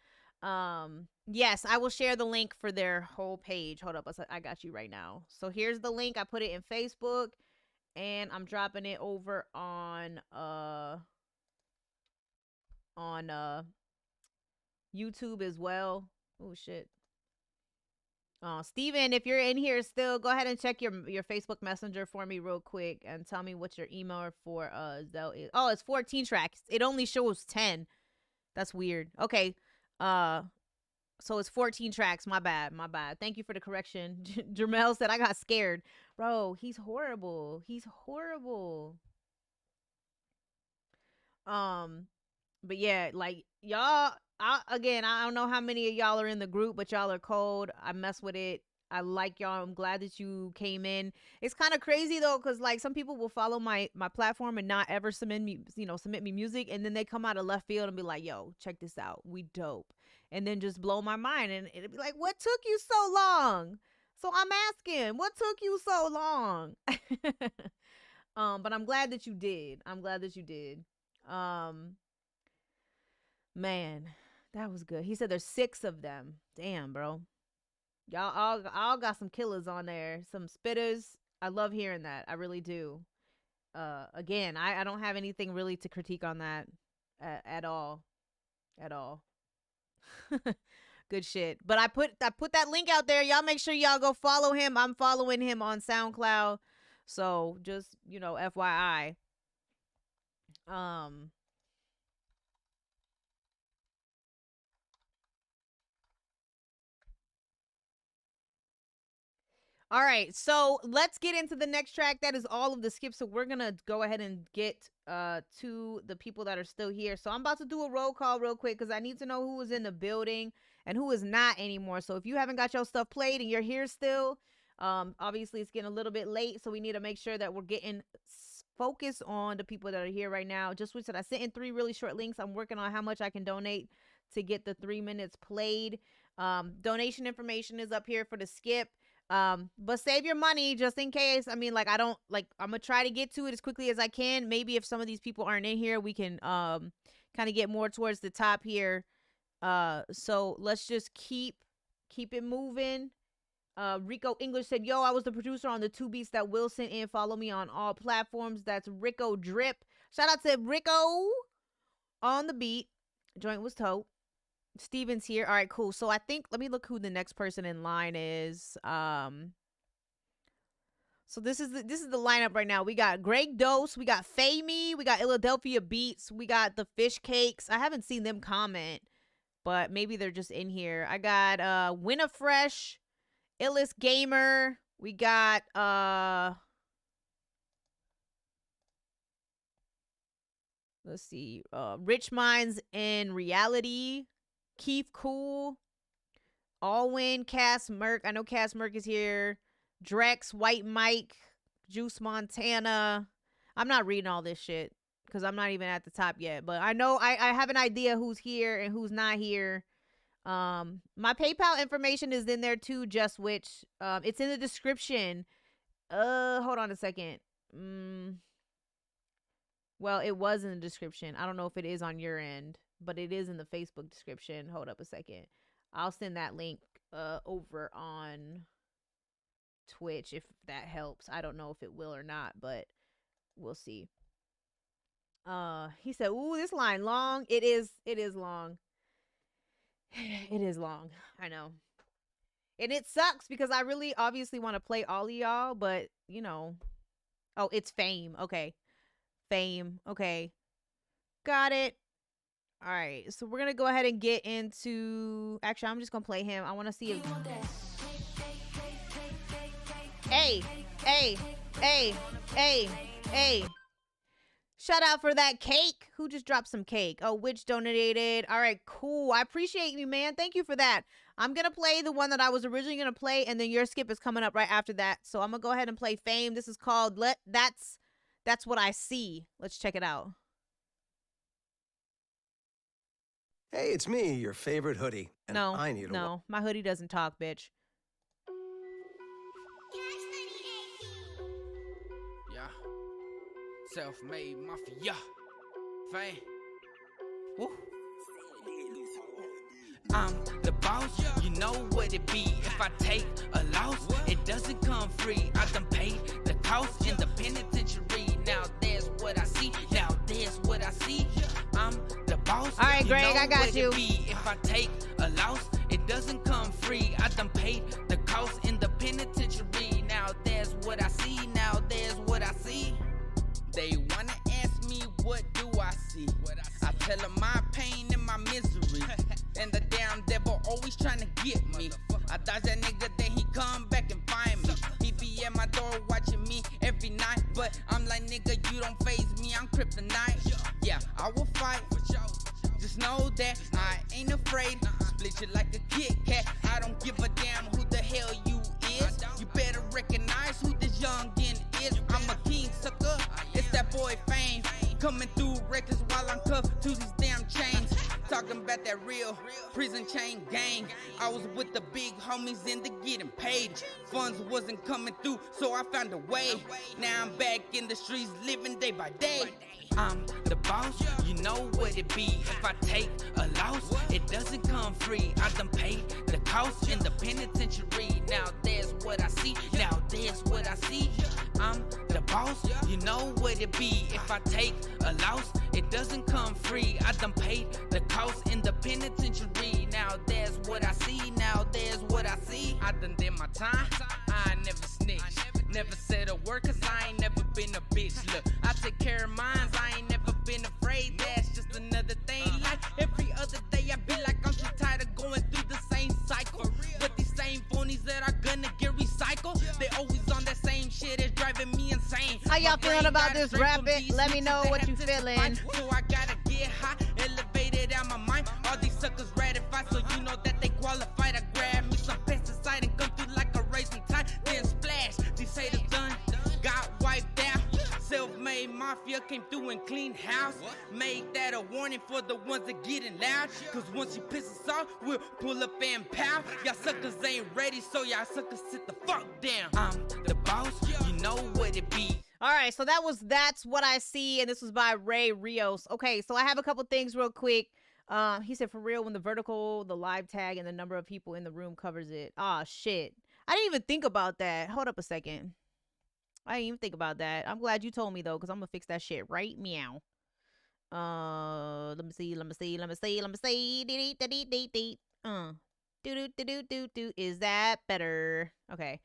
Yes, I will share the link for their whole page. Hold up, I got you right now. So here's the link. I put it in Facebook and I'm dropping it over on YouTube as well. Oh shit. Steven, if you're in here still, go ahead and check your Facebook Messenger for me real quick and tell me what your email for Zell is. Oh, it's 14 tracks. It only shows 10. That's weird. Okay. So it's 14 tracks. My bad. Thank you for the correction. Jermel said I got scared. Bro, he's horrible. But yeah, like y'all, I don't know how many of y'all are in the group, but y'all are cold. I mess with it. I like y'all. I'm glad that you came in. It's kind of crazy though, because like some people will follow my platform and not ever submit me music, and then they come out of left field and be like, yo, check this out, we dope. and then just blow my mind. And it'd be like, what took you so long? So I'm asking, what took you so long? But I'm glad that you did. Man, that was good. He said there's 6 of them. Damn, bro. Y'all all got some killers on there. Some spitters. I love hearing that. I really do. Again, I don't have anything really to critique on that at all. At all. Good shit. But I put that link out there. Y'all make sure y'all go follow him. I'm following him on SoundCloud. So just, FYI. All right, so let's get into the next track. That is all of the skips. So we're gonna go ahead and get to the people that are still here. So I'm about to do a roll call real quick because I need to know who is in the building and who is not anymore. So if you haven't got your stuff played and you're here still, obviously it's getting a little bit late, so we need to make sure that we're getting focused on the people that are here right now. Just what I said, I sent in 3 really short links. I'm working on how much I can donate to get the 3 minutes played. Donation information is up here for the skip. But save your money just in case. I mean, I'm gonna try to get to it as quickly as I can. Maybe if some of these people aren't in here, we can kind of get more towards the top here. So let's just keep it moving. Rico English said, yo, I was the producer on the 2 beats that Will sent in. Follow me on all platforms. That's Rico Drip. Shout out to Rico on the beat. Joint was tote. Steven's here. All right, cool. So I think, let me look who the next person in line is. So this is the lineup right now. We got Greg Dose, we got Famey, we got Philadelphia Beats, we got the Fish Cakes. I haven't seen them comment, but maybe they're just in here. I got Winafresh, Illest Gamer. We got let's see, Rich Minds in Reality, Keith Cool, Alwyn, Cass Merck. I know Cass Merck is here. Drex, White Mike, Juice Montana. I'm not reading all this shit because I'm not even at the top yet. But I know I have an idea who's here and who's not here. My PayPal information is in there too, Just Which. It's in the description. Hold on a second. Well, it was in the description. I don't know if it is on your end, but it is in the Facebook description. Hold up a second. I'll send that link over on Twitch if that helps. I don't know if it will or not, but we'll see. He said, ooh, this line long. It is long. It is long. I know. And it sucks because I really obviously want to play all of y'all, but oh, it's Fame. Okay. Fame. Okay. Got it. All right. So we're going to go ahead and get into, actually, I'm just going to play him. I want to see if, hey. Shout out for that cake. Who just dropped some cake? Oh, Witch donated. All right, cool. I appreciate you, man. Thank you for that. I'm going to play the one that I was originally going to play, and then your skip is coming up right after that. So I'm going to go ahead and play Fame. This is called That's What I See. Let's check it out. Hey, it's me, your favorite hoodie. And No, I need no, my hoodie doesn't talk, bitch. Yeah. Self-made mafia. Fame. Woo. I'm the boss, you know what it be. If I take a loss, it doesn't come free. I done paid the cost in the penitentiary. Now there's what I see. Now there's what I see. I'm the boss. All right, Greg, I got you. If I take a loss, it doesn't come free. I done paid the cost in the penitentiary. Now there's what I see. Now there's what I see. They wanna ask me what do I see. I tell them my pain and my misery. And the damn devil always trying to get me. I dodge that nigga, then he come back and find me. He be at my door watching me every night. But I'm like, nigga, you don't faze me, I'm kryptonite. Yeah, I will fight. Just know that I ain't afraid. Split you like a Kit Kat. I don't give a damn who the hell you is. You better recognize who this youngin' is. I'm a king sucker. It's that boy Fame. Coming through records while I'm cuffed to these damn chains. Talking about got that real prison chain gang. I was with the big homies into getting paid. Funds wasn't coming through, so I found a way. Now I'm back in the streets, living day by day. I'm the boss, you know what it be. If I take a loss, it doesn't come free. I done paid the cost in the penitentiary. Now there's what I see, now there's what I see. I'm the boss, you know what it be. If I take a loss, it doesn't come free. I done paid the cost in the penitentiary. Now there's what I see, now there's what I see. I done did my time, I never snitch. Never said a word cause I ain't never been a bitch. Look, I take care of mines, I ain't never been afraid. That's just another thing. Like every other day I be like I'm just tired of going through the same cycle. But these same phonies that are gonna get recycled, they always on that same shit, it's driving me insane. How y'all feeling about this rapid? Let me know what you feeling. So I gotta get high, elevated out my mind. All these suckers ratified, so you know that they qualified. I grab me some pesticide and come through like a racing tide. Then splash, these haters done got wiped out. Self-made mafia came through and cleaned house. Made that a warning for the ones that getting loud. Cause once you piss us off, we'll pull up and pow. Y'all suckers ain't ready, so y'all suckers sit the fuck down. I'm the boss, you know what it be. All right, so That's What I See, and this was by Ray Rios. Okay, so I have a couple things real quick. He said, for real, when the vertical, the live tag, and the number of people in the room covers it. Ah, shit. I didn't even think about that. Hold up a second. I didn't even think about that. I'm glad you told me, though, because I'm going to fix that shit right meow. Let me see. Is that better? Okay.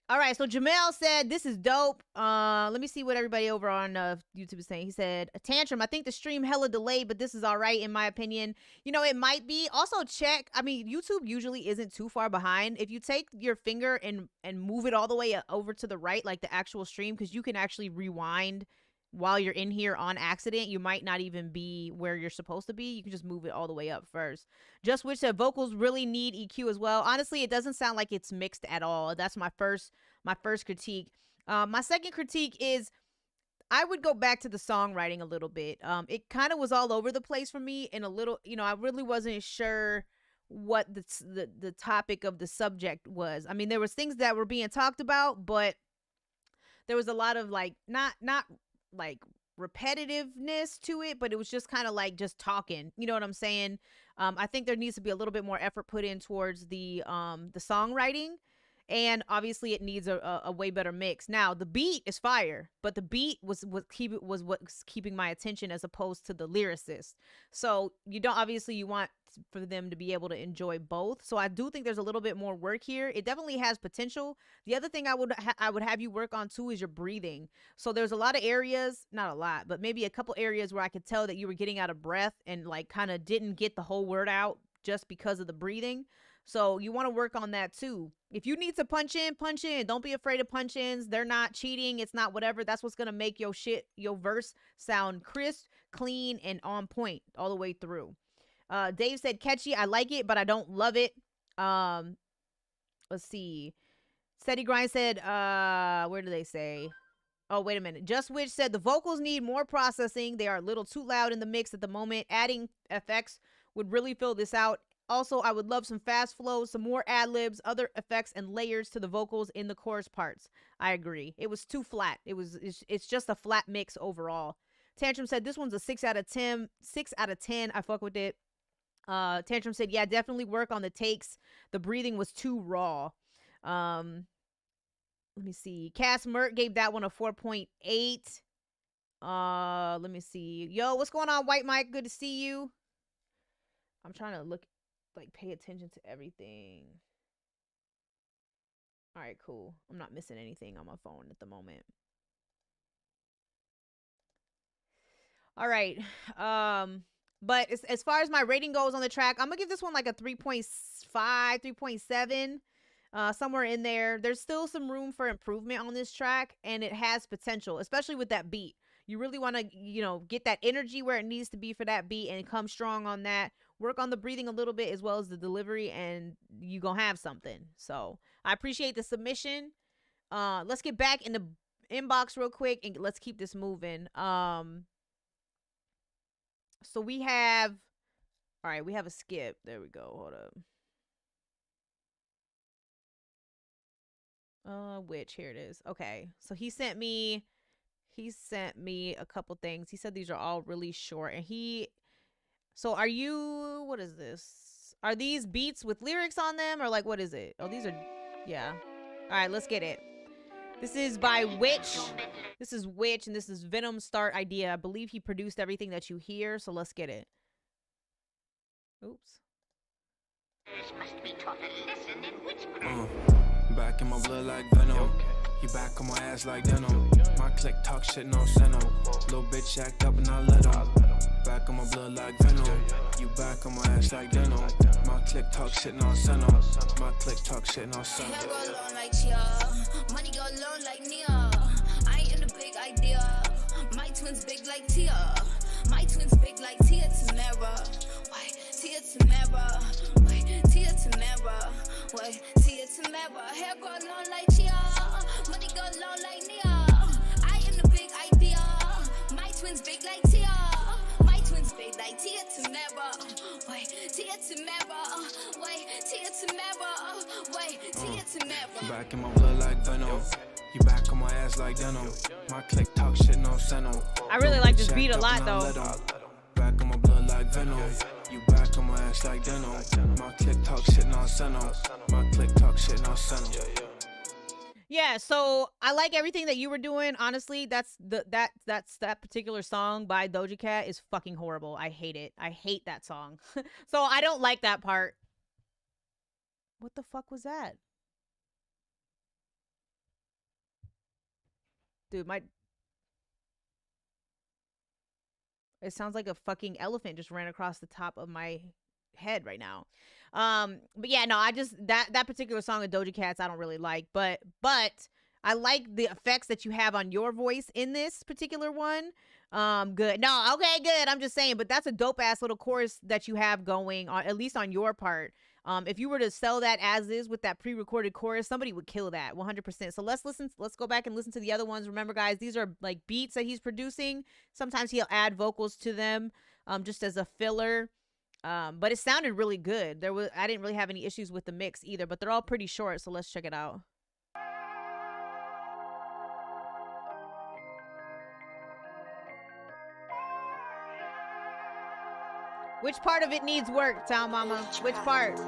All right, so Jamel said, this is dope. Let me see what everybody over on YouTube is saying. He said, a tantrum. I think the stream hella delayed, but this is all right in my opinion. You know, it might be. Also check. I mean, YouTube usually isn't too far behind. If you take your finger and move it all the way over to the right, like the actual stream, because you can actually rewind while you're in here on accident. You might not even be where you're supposed to be. You can just move it all the way up first. Just Wish said vocals really need EQ as well. Honestly, it doesn't sound like it's mixed at all. That's my first critique. My second critique is I would go back to the songwriting a little bit. It kind of was all over the place for me, and a little, you know, I really wasn't sure what the topic of the subject was. I mean, there was things that were being talked about, but there was a lot of like not like repetitiveness to it, but it was just kind of like just talking, you know what I'm saying? I think there needs to be a little bit more effort put in towards the songwriting, and obviously it needs a way better mix. Now the beat is fire, but the beat was what's keeping my attention as opposed to the lyricist. So you want for them to be able to enjoy both. So I do think there's a little bit more work here. It definitely has potential. The other thing I would have you work on too is your breathing. So there's a lot of areas, not a lot, but maybe a couple areas where I could tell that you were getting out of breath and like kind of didn't get the whole word out just because of the breathing. So you want to work on that too. If you need to punch in. Don't be afraid of punch-ins. They're not cheating. It's not whatever. That's what's going to make your verse sound crisp, clean, and on point all the way through. Dave said catchy. I like it, but I don't love it. Let's see. Steady Grind said, where do they say? Oh, wait a minute. Just Witch said the vocals need more processing. They are a little too loud in the mix at the moment. Adding effects would really fill this out. Also, I would love some fast flows, some more ad-libs, other effects, and layers to the vocals in the chorus parts. I agree. It was too flat. It's just a flat mix overall. Tantrum said this one's a 6 out of 10. 6 out of 10. I fuck with it. Tantrum said, yeah, definitely work on the takes. The breathing was too raw. Let me see. Cass Mert gave that one a 4.8. Let me see. Yo, what's going on, White Mike? Good to see you. I'm trying to pay attention to everything. All right, cool. I'm not missing anything on my phone at the moment. All right. But as far as my rating goes on the track, I'm gonna give this one like a 3.5, 3.7, somewhere in there. There's still some room for improvement on this track, and it has potential, especially with that beat. You really want to, get that energy where it needs to be for that beat and come strong on that. Work on the breathing a little bit as well as the delivery, and you gonna have something. So I appreciate the submission. Let's get back in the inbox real quick and let's keep this moving. So we have All right, we have a skip. There we go. Hold up. Which here it is. Okay, so he sent me a couple things. He said these are all really short, and so are you, what is this? Are these beats with lyrics on them, or like what is it? Oh, these are, yeah. All right, let's get it. This is by Witch. This is Witch, and this is Venom Start Idea. I believe he produced everything that you hear, so let's get it. Oops. Must be taught a lesson in witchcraft. Back in my blood like Venom. You back on my ass like denim. My click talk shit, no send 'em. Little bitch act up and I let 'em. Back on my blood like Venom. You back on my ass like denim. My click talk shit, no send 'em. My click talk shit, no send 'em. Hair go long like Chia. Money go long like Nia. I ain't in the big idea. My twins big like Tia. My twins big like Tia Tamara. Why? Tia Tamara. Why? Tia Tamara. Why? Tia Tamara. Hair go long like Chia. Money go long like Nia. I am the big idea. My twins big like Tia. My twins big like Tia Tamara. Why? Tia Tamara. Why? Tia Tamara. Why? Tia Tamara. Back in my blood like Venom. You back on my ass like denim. My click talk shit, no send 'em. I really like this beat a lot though. Back on my blood like Venom. You back on my ass like denim. My click talk shit, no send 'em. My click talk shit, no send 'em. Yeah, so I like everything that you were doing. Honestly, that particular song by Doja Cat is fucking horrible. I hate it. I hate that song. So I don't like that part. What the fuck was that? Dude, it sounds like a fucking elephant just ran across the top of my head right now. But yeah, no, I just that particular song of Doja Cat's I don't really like, but I like the effects that you have on your voice in this particular one. Good. No, okay, good. I'm just saying, but that's a dope ass little chorus that you have going on, at least on your part. If you were to sell that as is with that pre-recorded chorus, somebody would kill that 100%. So let's go back and listen to the other ones. Remember, guys, these are like beats that he's producing. Sometimes he'll add vocals to them, just as a filler. But it sounded really good. I didn't really have any issues with the mix either, but they're all pretty short. So let's check it out. Which part of it needs work, Town Mama? Which part?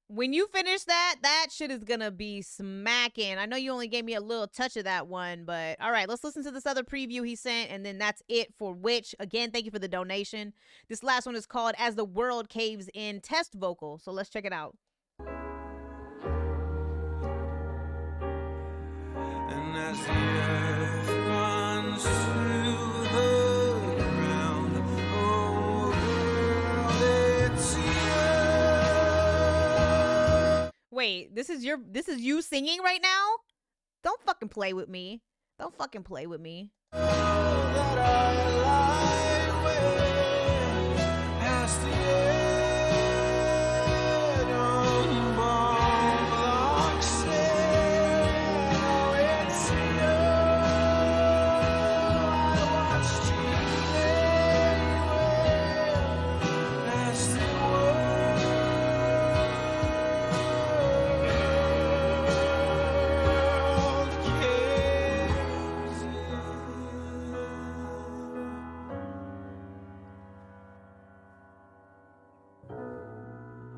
When you finish that shit is gonna be smacking. I know you only gave me a little touch of that one, but all right, let's listen to this other preview he sent, and then that's it for Witch. Again, thank you for the donation. This last one is called As the World Caves In Test Vocal, so let's check it out. And as the earth runs through the ground, oh girl, it's Wait, this is you singing right now? Don't fucking play with me. Don't fucking play with me.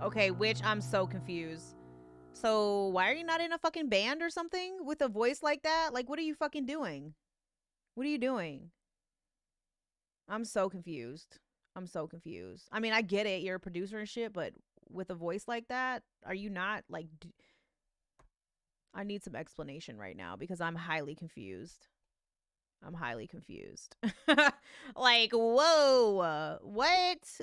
Okay, Witch, I'm so confused. So why are you not in a fucking band or something with a voice like that? Like, what are you fucking doing? What are you doing? I'm so confused. I'm so confused. I mean, I get it. You're a producer and shit, but with a voice like that, are you not like... I need some explanation right now because I'm highly confused. I'm highly confused. Like, whoa, what?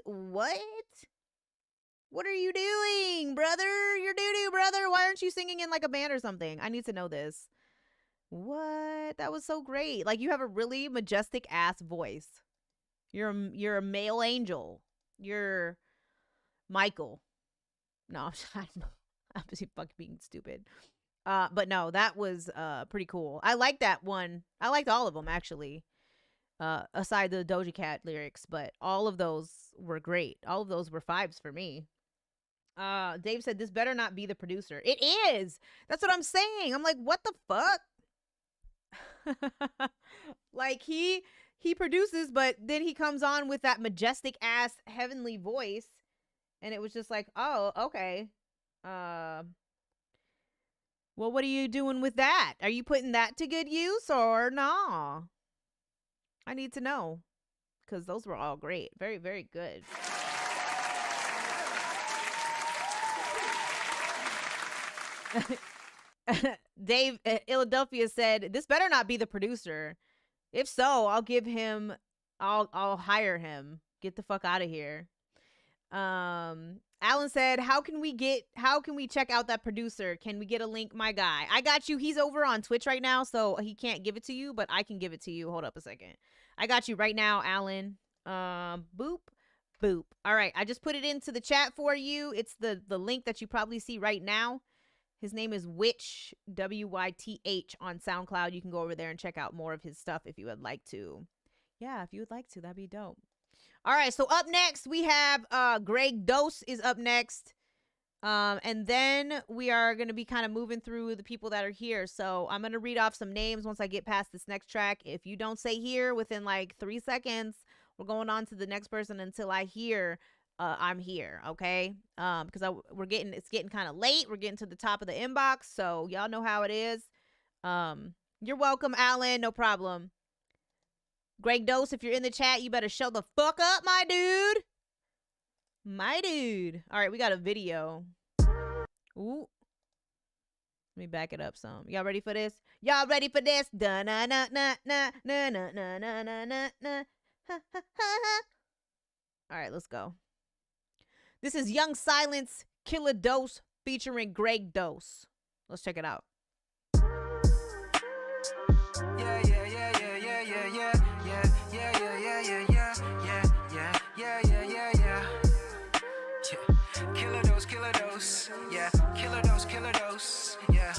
What are you doing, brother? You're doo-doo, brother. Why aren't you singing in like a band or something? I need to know this. What? That was so great. Like, you have a really majestic ass voice. You're a male angel. You're Michael. No, I'm just fucking being stupid. But no, that was pretty cool. I like that one. I liked all of them actually. Aside the Doja Cat lyrics, but all of those were great. All of those were fives for me. Dave said this better not be the producer. It is. That's what I'm saying. I'm like, what the fuck? Like he produces, but then he comes on with that majestic ass heavenly voice, and it was just like, oh, okay. Well, what are you doing with that? Are you putting that to good use or nah? I need to know, because those were all great. Very, very good. Dave Philadelphia said, this better not be the producer. If so, I'll hire him. Get the fuck out of here. Alan said, how can we check out that producer? Can we get a link? My guy, I got you. He's over on Twitch right now, so he can't give it to you, but I can give it to you. Hold up a second. I got you right now, Alan. Boop. All right, I just put it into the chat for you. It's the link that you probably see right now. His name is Witch, WYTH on SoundCloud. You can go over there and check out more of his stuff if you would like to. Yeah, if you would like to, that'd be dope. All right, so up next we have Greg Dose is up next. And then we are going to be kind of moving through the people that are here. So I'm going to read off some names once I get past this next track. If you don't say here within like 3 seconds, we're going on to the next person until I hear I'm here, okay? Because it's getting kind of late. We're getting to the top of the inbox, so y'all know how it is. You're welcome, Alan. No problem. Greg Dose, if you're in the chat, you better show the fuck up, my dude. My dude. All right, we got a video. Ooh. Let me back it up some. Y'all ready for this? Y'all ready for this? Da na na na na na na na na na na na. All right, let's go. This is Young Silence, Killer Dose featuring Greg Dose. Let's check it out. Killer dose, yeah.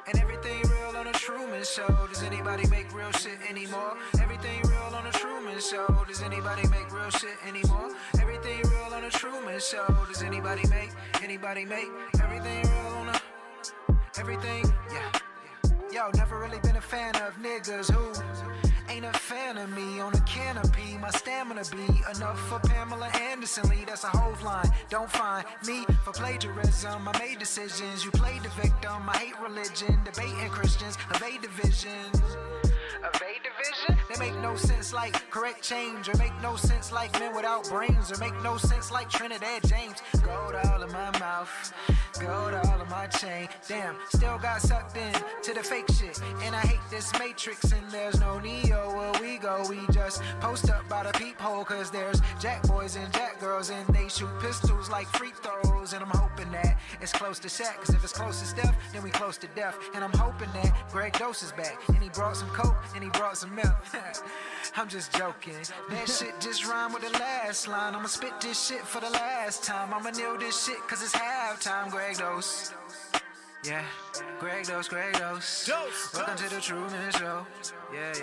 And everything real on a Truman Show. Does anybody make real shit anymore? Everything real on a Truman Show. Does anybody make real shit anymore? Everything real on a Truman Show. Does anybody make everything real on a everything? Yeah. Yo, never really been a fan of niggas who ain't a fan of me on a canopy. My stamina be enough for Pamela Anderson Lee. That's a whole line. Don't find me for plagiarism. I made decisions. You played the victim. I hate religion. Debating Christians. Evade division. Evade division? They make no sense like correct change. Or make no sense like men without brains. Or make no sense like Trinidad James. Gold all in my mouth. Gold all in my chain. Damn, still got sucked in to the fake shit. And I hate this matrix. And there's no Neo where we go. We just post up by the peephole. Cause there's jack boys and jack girls. And they shoot pistols like free throws. And I'm hoping that it's close to Shaq. Cause if it's close to Steph, then we close to death. And I'm hoping that Greg Dose is back. And he brought some coke and he brought some milk. I'm just joking. That shit just rhyme with the last line. I'ma spit this shit for the last time. I'ma nail this shit cause it's halftime. Greg Dose. Yeah, Greg Dose. Welcome to the Truman Show. Yeah.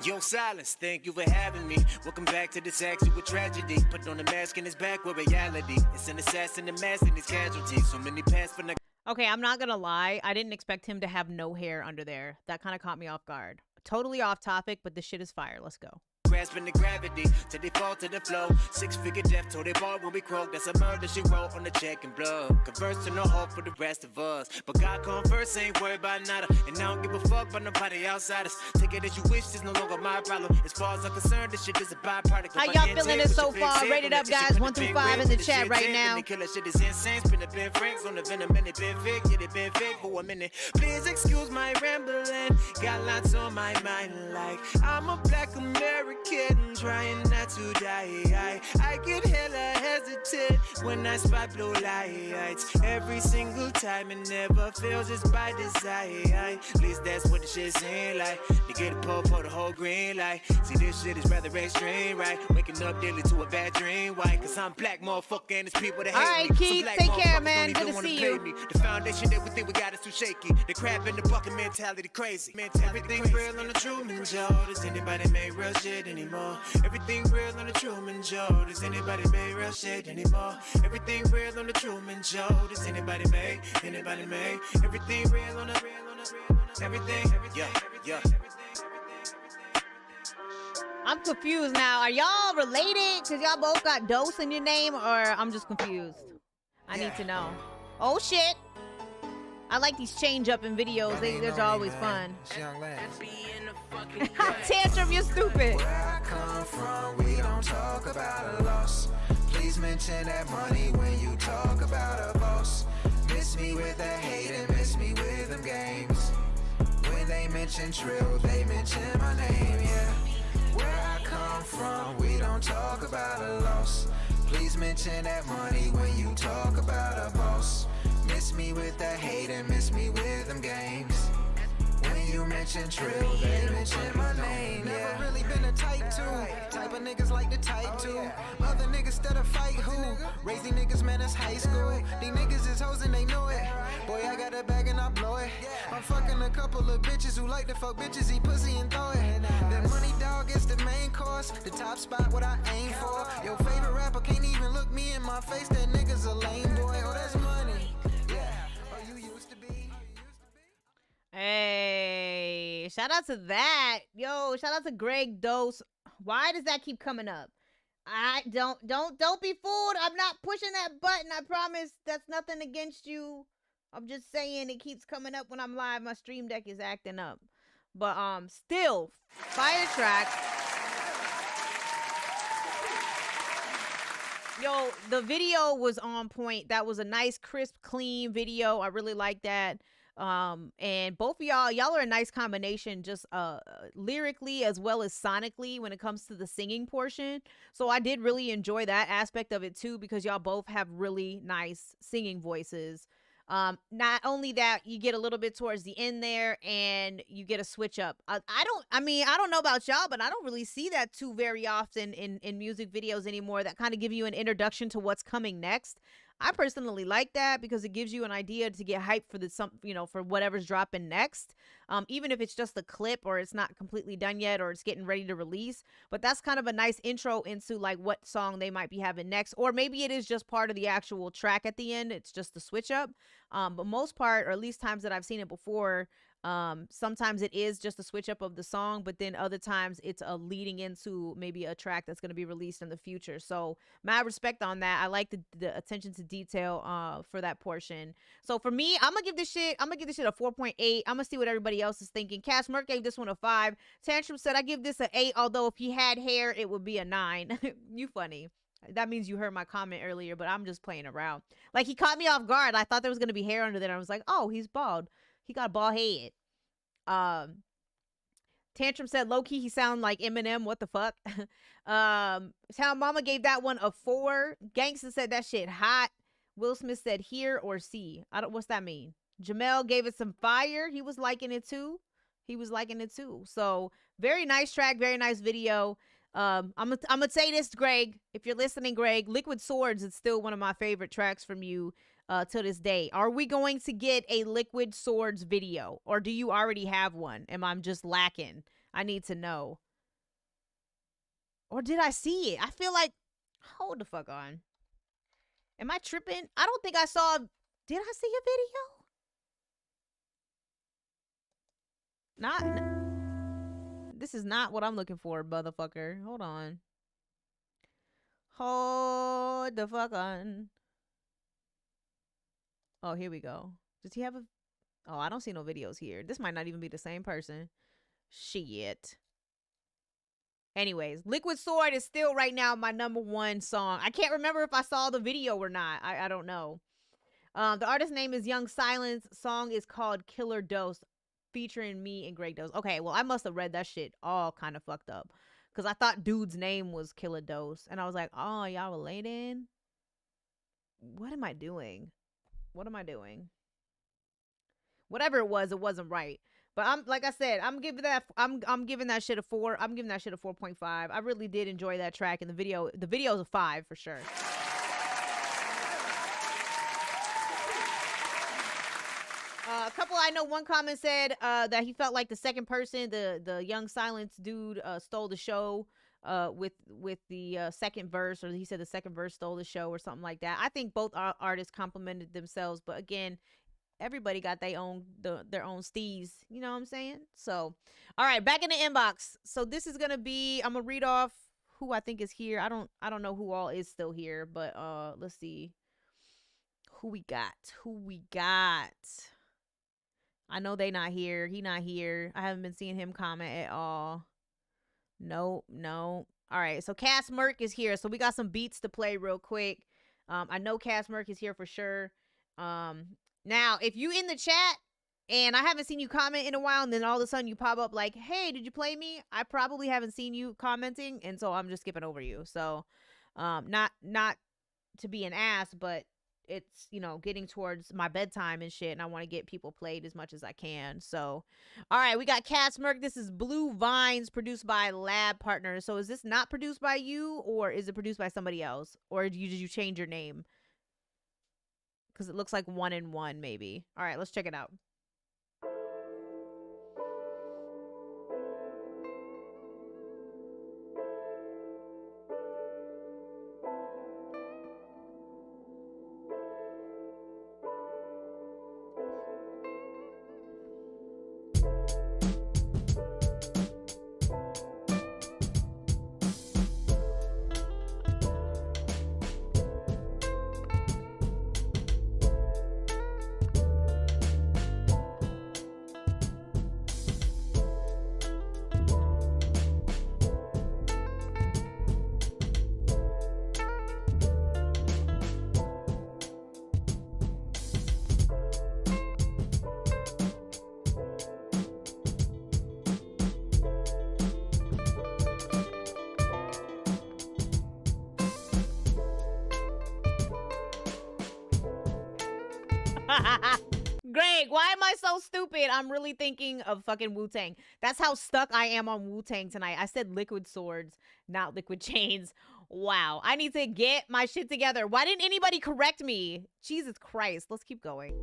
Young Silence, thank you for having me. Welcome back to this actual tragedy. Put on the mask and it's back with reality. It's an assassin, the mask and his casualties. So many pass for the... Okay, I'm not gonna lie. I didn't expect him to have no hair under there. That kind of caught me off guard. Totally off topic, but this shit is fire. Let's go. grasping the gravity till they fall to the flow. 6-figure death told they ball when we croak. That's a murder she wrote on the check and blood. Converse to no hope for the rest of us. But God come first, ain't worried about nada. And I don't give a fuck about nobody outside us. Take it as you wish, it's no longer my problem. As far as I'm concerned, this shit is a byproduct. How y'all feeling it so far? Rate it up, guys. 1 through 5 in the chat right now. Killer shit is insane. Spin the Ben Franks on the venom and it been fake. Yeah, they been fake for a minute. Please excuse my rambling. Got lots on my mind. Like I'm a black American trying not to die. I get hella hesitant when I spot blue lights. Every single time it never fails, it's by design. At least that's what the shit's saying. Like to get a po the whole green light. See this shit is rather extreme, right? Waking up daily to a bad dream. Why? Cause I'm black motherfucker and there's people that hate me. All right, Keith, take care, man. Good to see you. The foundation that we think we got is too shaky. The crab in the bucket mentality crazy. Everything real on the Truman Show. Does anybody make real shit anymore? Everything real on the Truman Show. Does anybody make real shit anymore? Everything real on the Truman Show. Does anybody make? Everything real on the everything. Yeah. I'm confused now. Are y'all related? Because y'all both got Dose in your name, or I'm just confused? I need to know. Oh, shit. I like these change up in videos. They're always fun. Tantrum, you're stupid. Where I come from, we don't talk about a loss. Please mention that money when you talk about a boss. Miss me with the hate and miss me with them games. When they mention Trill, they mention my name, yeah. Where I come from, we don't talk about a loss. Please mention that money when you talk about a boss. Miss me with the hate and miss me with them games. When you mention Trill, they mention my name, yeah. Never really been a type 2. Type of niggas like the type 2. Other niggas that fight who? Raise these niggas, man, it's high school. These niggas is hoes and they know it. Boy, I got a bag and I blow it. I'm fucking a couple of bitches who like to fuck bitches, eat pussy and throw it. That money dog is the main course. The top spot, what I aim for. Your favorite rapper can't even look me in my face. That nigga's a lame boy. Oh, that's money. Yeah. Oh, you used to be. Hey, shout out to that. Yo, shout out to Greg Dose. Why does that keep coming up? I don't be fooled. I'm not pushing that button. I promise. That's nothing against you. I'm just saying it keeps coming up when I'm live. My stream deck is acting up. But still, fire track. Yo, the video was on point. That was a nice, crisp, clean video. I really like that. And both of y'all are a nice combination, just lyrically as well as sonically when it comes to the singing portion. So I did really enjoy that aspect of it too, because y'all both have really nice singing voices. Not only that, you get a little bit towards the end there and you get a switch up. I don't know about y'all, but I don't really see that too very often in music videos anymore, that kind of give you an introduction to what's coming next. I personally like that because it gives you an idea to get hyped for for whatever's dropping next. Even if it's just a clip or it's not completely done yet or it's getting ready to release. But that's kind of a nice intro into like what song they might be having next. Or maybe it is just part of the actual track at the end. It's just a switch up. But most part, or at least times that I've seen it before, sometimes it is just a switch up of the song, but then other times it's a leading into maybe a track that's going to be released in the future. So my respect on that. I like the attention to detail for that portion. So for me, I'm gonna give this shit a 4.8. I'm gonna see what everybody else is thinking. Cash Merck gave this one a 5. Tantrum said I give this an 8, although if he had hair it would be a 9. You funny. That means you heard my comment earlier, but I'm just playing around. Like, he caught me off guard. I thought there was gonna be hair under there. I was like, oh, he's bald. He got a bald head. Tantrum said low-key he sound like Eminem. What the fuck? Town Mama gave that one a 4. Gangsta said that shit hot. Will Smith said hear or see. What's that mean? Jamel gave it some fire. He was liking it too. So very nice track, very nice video. I'm gonna say this, Greg. If you're listening, Greg, Liquid Swords is still one of my favorite tracks from you to this day. Are we going to get a Liquid Swords video, or do you already have one? Am I just lacking? I need to know. Or did I see it? I feel like, hold the fuck on. Am I tripping? I don't think I saw. Did I see a video? This is not what I'm looking for, motherfucker. Hold on. Hold the fuck on. Oh, here we go. Does he have a... Oh, I don't see no videos here. This might not even be the same person. Shit. Anyways, Liquid Sword is still right now my #1 song. I can't remember if I saw the video or not. I don't know. The artist name is Young Silence. Song is called Killer Dose, featuring me and Greg Dose. Okay, well, I must have read that shit all kind of fucked up. Because I thought dude's name was Killer Dose. And I was like, oh, y'all related? What am I doing? What am I doing? Whatever it wasn't right. But I'm like I said, I'm giving that shit a 4. I'm giving that shit a 4.5. I really did enjoy that track, and the video is a 5 for sure. A couple, I know one comment said that he felt like the second person, the Young Silence dude, stole the show with the second verse, or he said the second verse stole the show or something like that. I think both artists complimented themselves, but again, everybody got their own steez, you know what I'm saying? So, all right, back in the inbox. So this is gonna be, I'm gonna read off who I think is here. I don't know who all is still here, but let's see who we got. I know they not here. He not here. I haven't been seeing him comment at all. No. All right, so Cass Merck is here. So we got some beats to play real quick. I know Cass Merck is here for sure. Now, if you in the chat and I haven't seen you comment in a while, and then all of a sudden you pop up like, hey, did you play me? I probably haven't seen you commenting, and so I'm just skipping over you. So not to be an ass, but it's, you know, getting towards my bedtime and shit, and I want to get people played as much as I can. So, all right, we got Cass Merck. This is Blue Vines, produced by Lab Partners. So is this not produced by you, or is it produced by somebody else? Or did you change your name? Because it looks like 1 in 1, maybe. All right, let's check it out. Greg, why am I so stupid? I'm really thinking of fucking Wu-Tang. That's how stuck I am on Wu-Tang tonight. I said Liquid Swords, not Liquid Chains. Wow. I need to get my shit together. Why didn't anybody correct me? Jesus Christ. Let's keep going.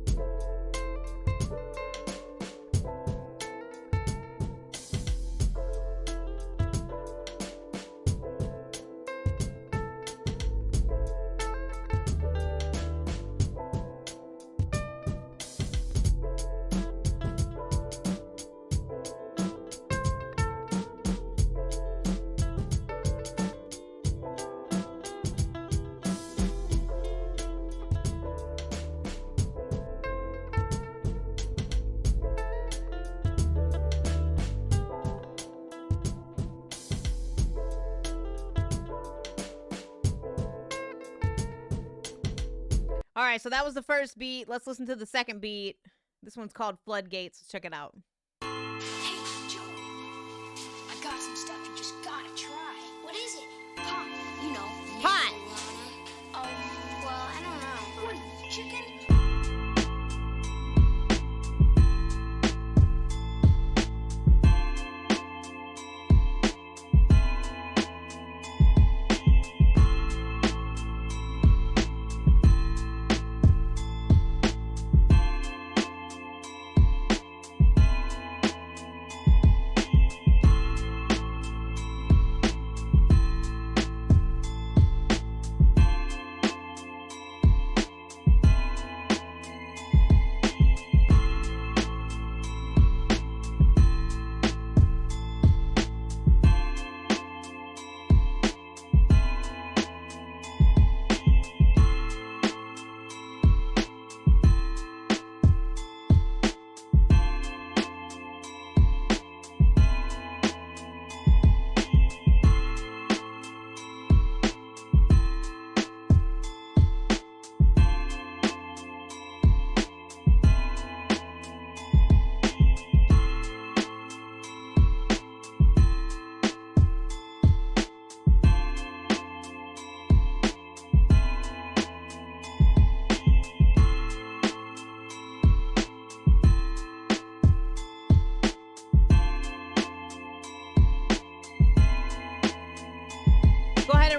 All right, so that was the first beat. Let's listen to the second beat. This one's called Floodgates. Let's check it out. Hey, Joe. I got some stuff you just gotta try. What is it? Pot. You know. Pot. Oh, well, I don't know. What, chicken?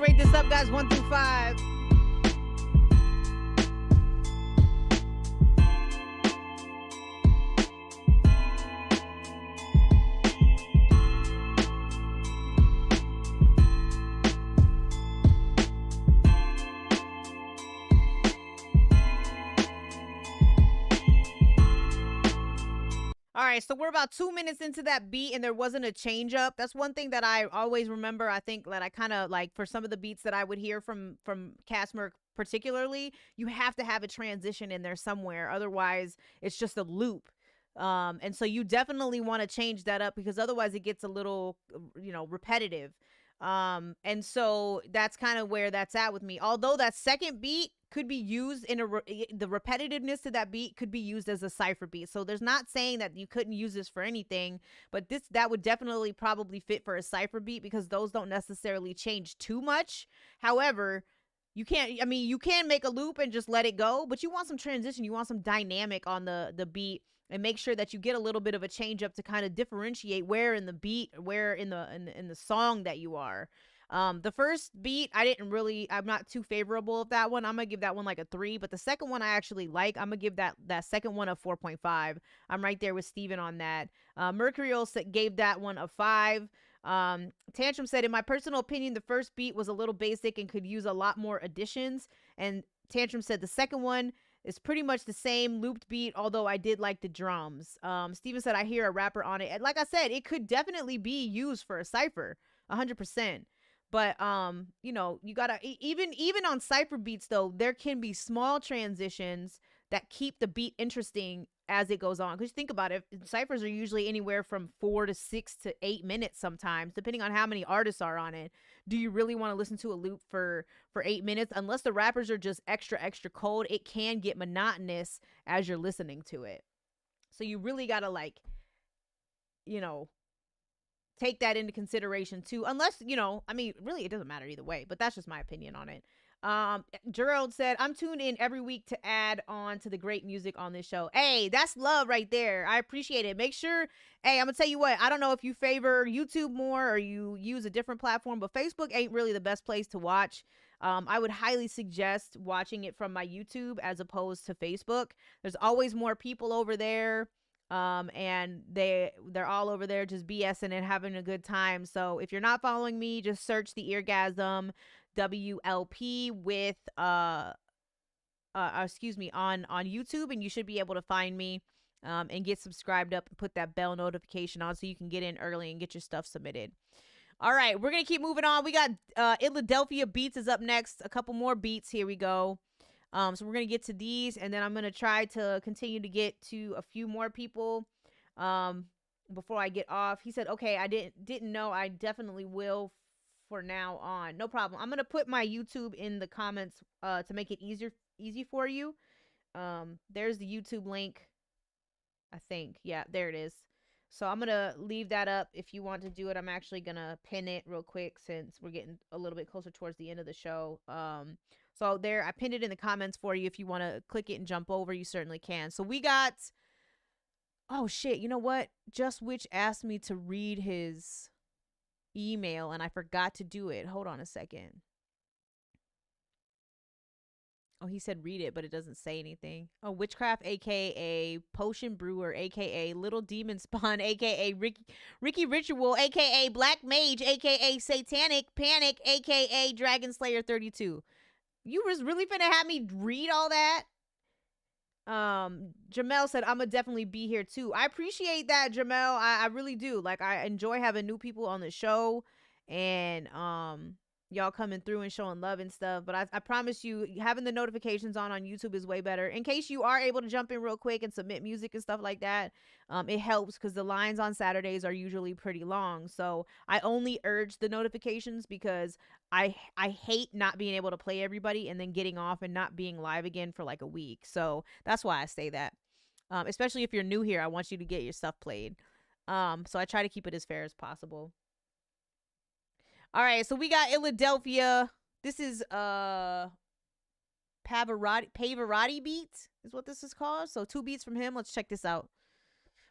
rate this up, guys, 1 through 5. All right, so we're about 2 minutes into that beat and there wasn't a change up. That's one thing that I always remember. I think that I kind of like for some of the beats that I would hear from Casmer particularly, you have to have a transition in there somewhere. Otherwise, it's just a loop. And so you definitely want to change that up because otherwise it gets a little, repetitive. And so that's kind of where that's at with me. Although that second beat could be used in the repetitiveness to that beat could be used as a cypher beat. So there's not saying that you couldn't use this for anything, but that would definitely probably fit for a cypher beat because those don't necessarily change too much. However, you can make a loop and just let it go, but you want some transition. You want some dynamic on the beat and make sure that you get a little bit of a change up to kind of differentiate where in the beat, where in the song that you are. The first beat, I'm not too favorable of that one. I'm gonna give that one like a 3, but the second one I actually like. I'm gonna give that second one a 4.5. I'm right there with Steven on that. Mercurial gave that one a 5. Tantrum said, in my personal opinion, the first beat was a little basic and could use a lot more additions. And Tantrum said the second one is pretty much the same looped beat, although I did like the drums. Steven said, I hear a rapper on it. And like I said, it could definitely be used for a cypher, 100%. But you gotta even on cypher beats though, there can be small transitions that keep the beat interesting as it goes on. Because think about it, ciphers are usually anywhere from 4 to 6 to 8 minutes sometimes, depending on how many artists are on it. Do you really want to listen to a loop for 8 minutes? Unless the rappers are just extra cold, it can get monotonous as you're listening to it. So you really gotta take that into consideration too, unless really it doesn't matter either way, but that's just my opinion on it. Gerald said, I'm tuned in every week to add on to the great music on this show. Hey, that's love right there. I appreciate it. Make sure, I'm gonna tell you what, I don't know if you favor YouTube more or you use a different platform, but Facebook ain't really the best place to watch. I would highly suggest watching it from my YouTube as opposed to Facebook. There's always more people over there. And they're all over there just BSing and having a good time. So if you're not following me, just search the Eargasm WLP with on YouTube, and you should be able to find me and get subscribed up and put that bell notification on so you can get in early and get your stuff submitted. All right, we're gonna keep moving on. We got Philadelphia Beats is up next. A couple more beats. Here we go. So we're going to get to these, and then I'm going to try to continue to get to a few more people before I get off. He said, okay, I didn't know. I definitely will for now on. No problem. I'm going to put my YouTube in the comments to make it easy for you. There's the YouTube link, I think. Yeah, there it is. So I'm going to leave that up if you want to do it. I'm actually going to pin it real quick since we're getting a little bit closer towards the end of the show. So there, I pinned it in the comments for you. If you want to click it and jump over, you certainly can. So we got, oh shit, you know what? Just Witch asked me to read his email and I forgot to do it. Hold on a second. Oh, he said read it, but it doesn't say anything. Oh, Witchcraft, aka Potion Brewer, aka Little Demon Spawn, aka Ricky Ritual, aka Black Mage, aka Satanic Panic, aka Dragon Slayer 32. You was really finna have me read all that? Jamel said, I'ma definitely be here too. I appreciate that, Jamel. I really do. Like, I enjoy having new people on the show and y'all coming through and showing love and stuff. But I promise you, having the notifications on YouTube is way better. In case you are able to jump in real quick and submit music and stuff like that, it helps because the lines on Saturdays are usually pretty long. So I only urge the notifications because I hate not being able to play everybody and then getting off and not being live again for like a week. So that's why I say that. Especially if you're new here, I want you to get your stuff played. So I try to keep it as fair as possible. All right, so we got Philadelphia. This is Pavarotti beat is what this is called. So 2 beats from him. Let's check this out.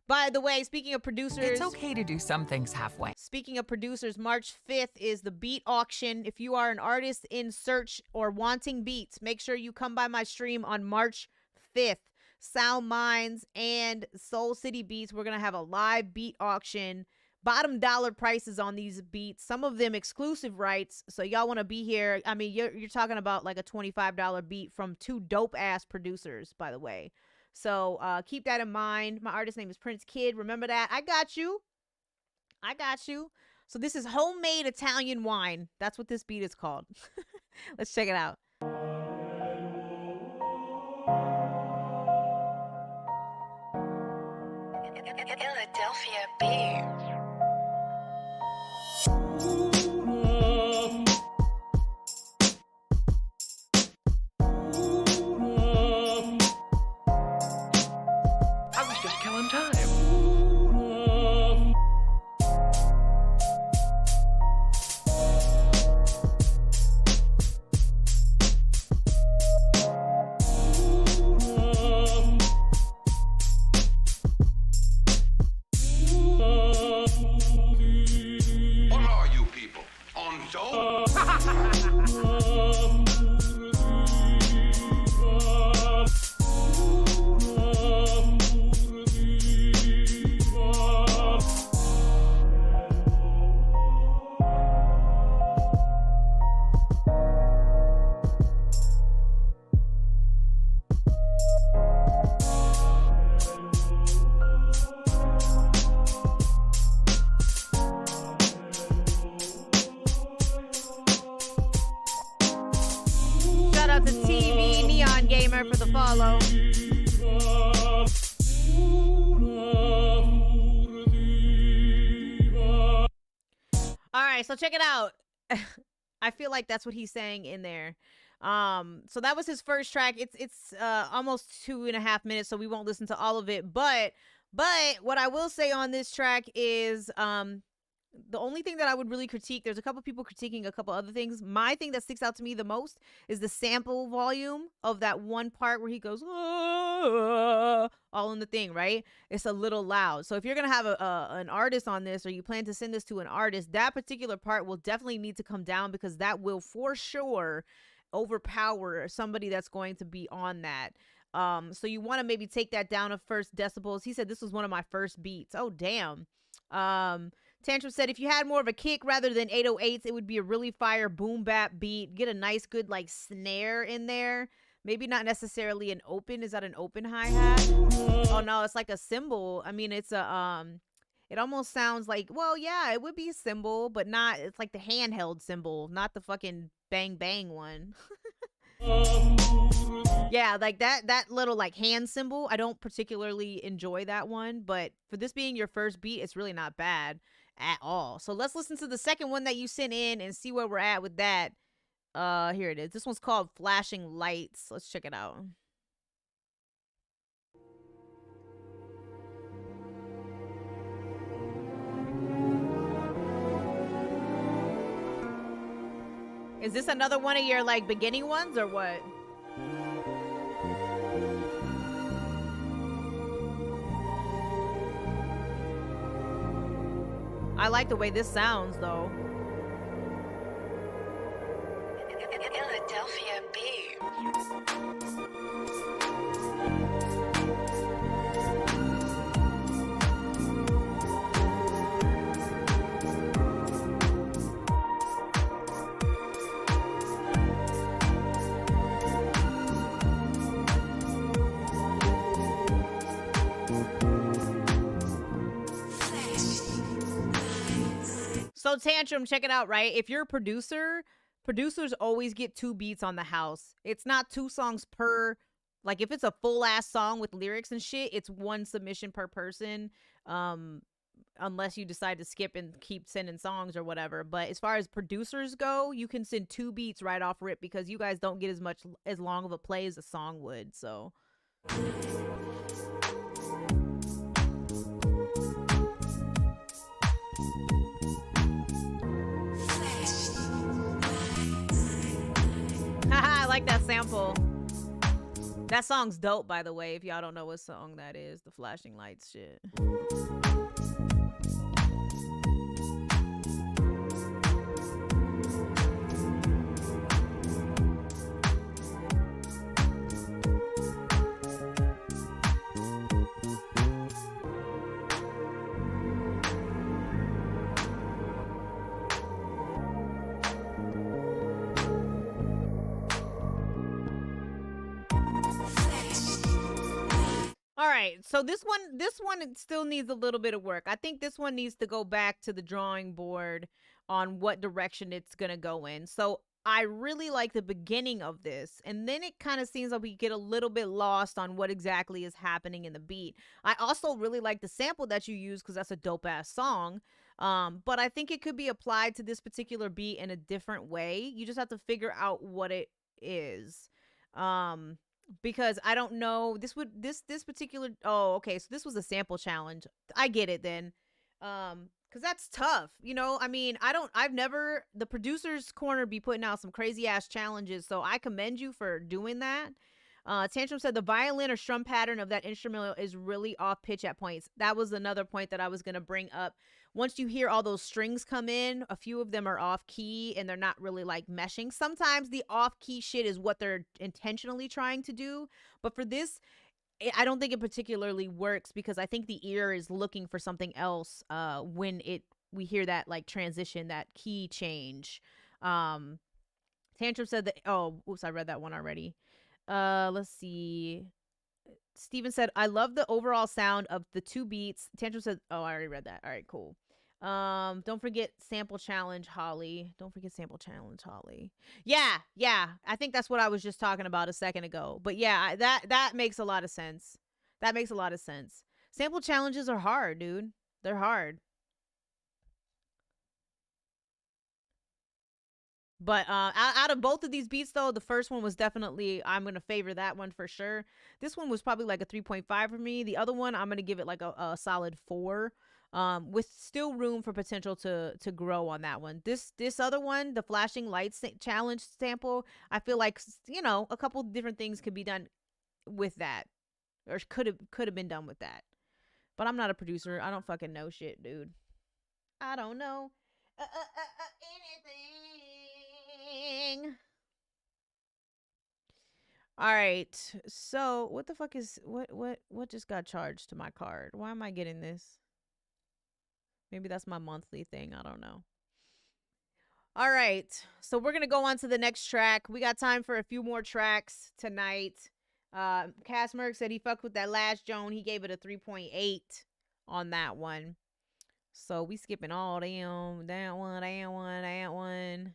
By the way, speaking of producers, It's okay to do some things halfway. Speaking of producers, March 5th is the beat auction. If you are an artist in search or wanting beats, make sure you come by my stream on March 5th. Sound Minds and Soul City Beats. We're going to have a live beat auction. Bottom dollar prices on these beats. Some of them exclusive rights. So y'all want to be here. I mean, you're talking about like a $25 beat from 2 dope ass producers, by the way. So keep that in mind. My artist name is Prince Kid. Remember that. I got you. So this is homemade Italian wine. That's what this beat is called. Let's check it out. Philadelphia beer. I was just killing time. What are you people? On dope? Shout out to TV Neon Gamer for the follow. All right, so check it out. I feel like that's what he's saying in there. So that was his first track. It's almost 2.5 minutes, so we won't listen to all of it. But what I will say on this track is the only thing that I would really critique, there's a couple people critiquing a couple other things. My thing that sticks out to me the most is the sample volume of that one part where he goes, "Ah," all in the thing, right? It's a little loud. So if you're going to have an artist on this, or you plan to send this to an artist, that particular part will definitely need to come down, because that will for sure overpower somebody that's going to be on that. So you want to maybe take that down a first decibels. He said this was one of my first beats. Oh, damn. Tantrum said, if you had more of a kick rather than 808s, it would be a really fire boom bap beat. Get a nice good like snare in there. Maybe not necessarily an open. Is that an open hi-hat? Oh no, it's like a cymbal. I mean, it's a it almost sounds like, well, yeah, it would be a cymbal, but not, it's like the handheld cymbal, not the fucking bang bang one. Yeah, like that little like hand cymbal, I don't particularly enjoy that one, but for this being your first beat, it's really not bad at all. So let's listen to the second one that you sent in and see where we're at with that. Here it is. This one's called Flashing Lights. Let's check it out. Is this another one of your like beginning ones or what? I like the way this sounds though. Philadelphia beer. So Tantrum, check it out, right? If you're a producer, producers always get 2 beats on the house. It's not 2 songs per, like if it's a full ass song with lyrics and shit, it's 1 submission per person. Unless you decide to skip and keep sending songs or whatever. But as far as producers go, you can send 2 beats right off rip, because you guys don't get as long of a play as a song would. So I like that sample. That song's dope, by the way, if y'all don't know what song that is. The flashing lights shit. All right, so this one still needs a little bit of work. I think this one needs to go back to the drawing board on what direction it's gonna go in. So I really like the beginning of this, and then it kind of seems like we get a little bit lost on what exactly is happening in the beat. I also really like the sample that you use because that's a dope ass song. But I think it could be applied to this particular beat in a different way. You just have to figure out what it is. Because I don't know, this particular, oh, okay, so this was a sample challenge. I get it then. Because that's tough, you know. I mean, the producer's corner be putting out some crazy ass challenges, so I commend you for doing that. Tantrum said the violin or strum pattern of that instrumental is really off pitch at points. That was another point that I was going to bring up. Once you hear all those strings come in, a few of them are off key and they're not really like meshing. Sometimes the off key shit is what they're intentionally trying to do. But for this, I don't think it particularly works because I think the ear is looking for something else when we hear that like transition, that key change. Tantrum said that, oh, oops, I read that one already. Let's see. Steven said, I love the overall sound of the two beats. Tantrum said, oh, I already read that. All right, cool. Don't forget sample challenge, Holly. Don't forget sample challenge, Holly. Yeah. I think that's what I was just talking about a second ago. But yeah, that makes a lot of sense. That makes a lot of sense. Sample challenges are hard, dude. They're hard. But out of both of these beats, though, the first one was definitely, I'm going to favor that one for sure. This one was probably like a 3.5 for me. The other one, I'm going to give it like a solid 4, with still room for potential to grow on that one. This other one, the flashing lights challenge sample, I feel like, you know, a couple different things could be done with that, or could have been done with that. But I'm not a producer. I don't fucking know shit, dude. I don't know anything. All right, so what the fuck is what just got charged to my card? Why am I getting this? Maybe that's my monthly thing. I don't know. All right, so we're gonna go on to the next track. We got time for a few more tracks tonight. Cass Merck said he fucked with that last Joan. He gave it a 3.8 on that one. So we skipping all them. That one.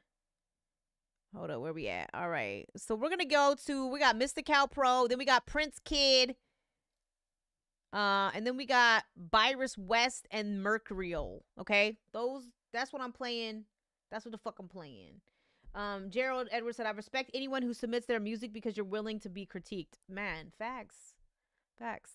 Hold up, where we at? All right. So we're going to go to, we got Mr. Cal Pro, then we got Prince Kid, and then we got Byrus West and Mercurial. Okay? That's what I'm playing. That's what the fuck I'm playing. Gerald Edwards said, I respect anyone who submits their music because you're willing to be critiqued. Man, facts.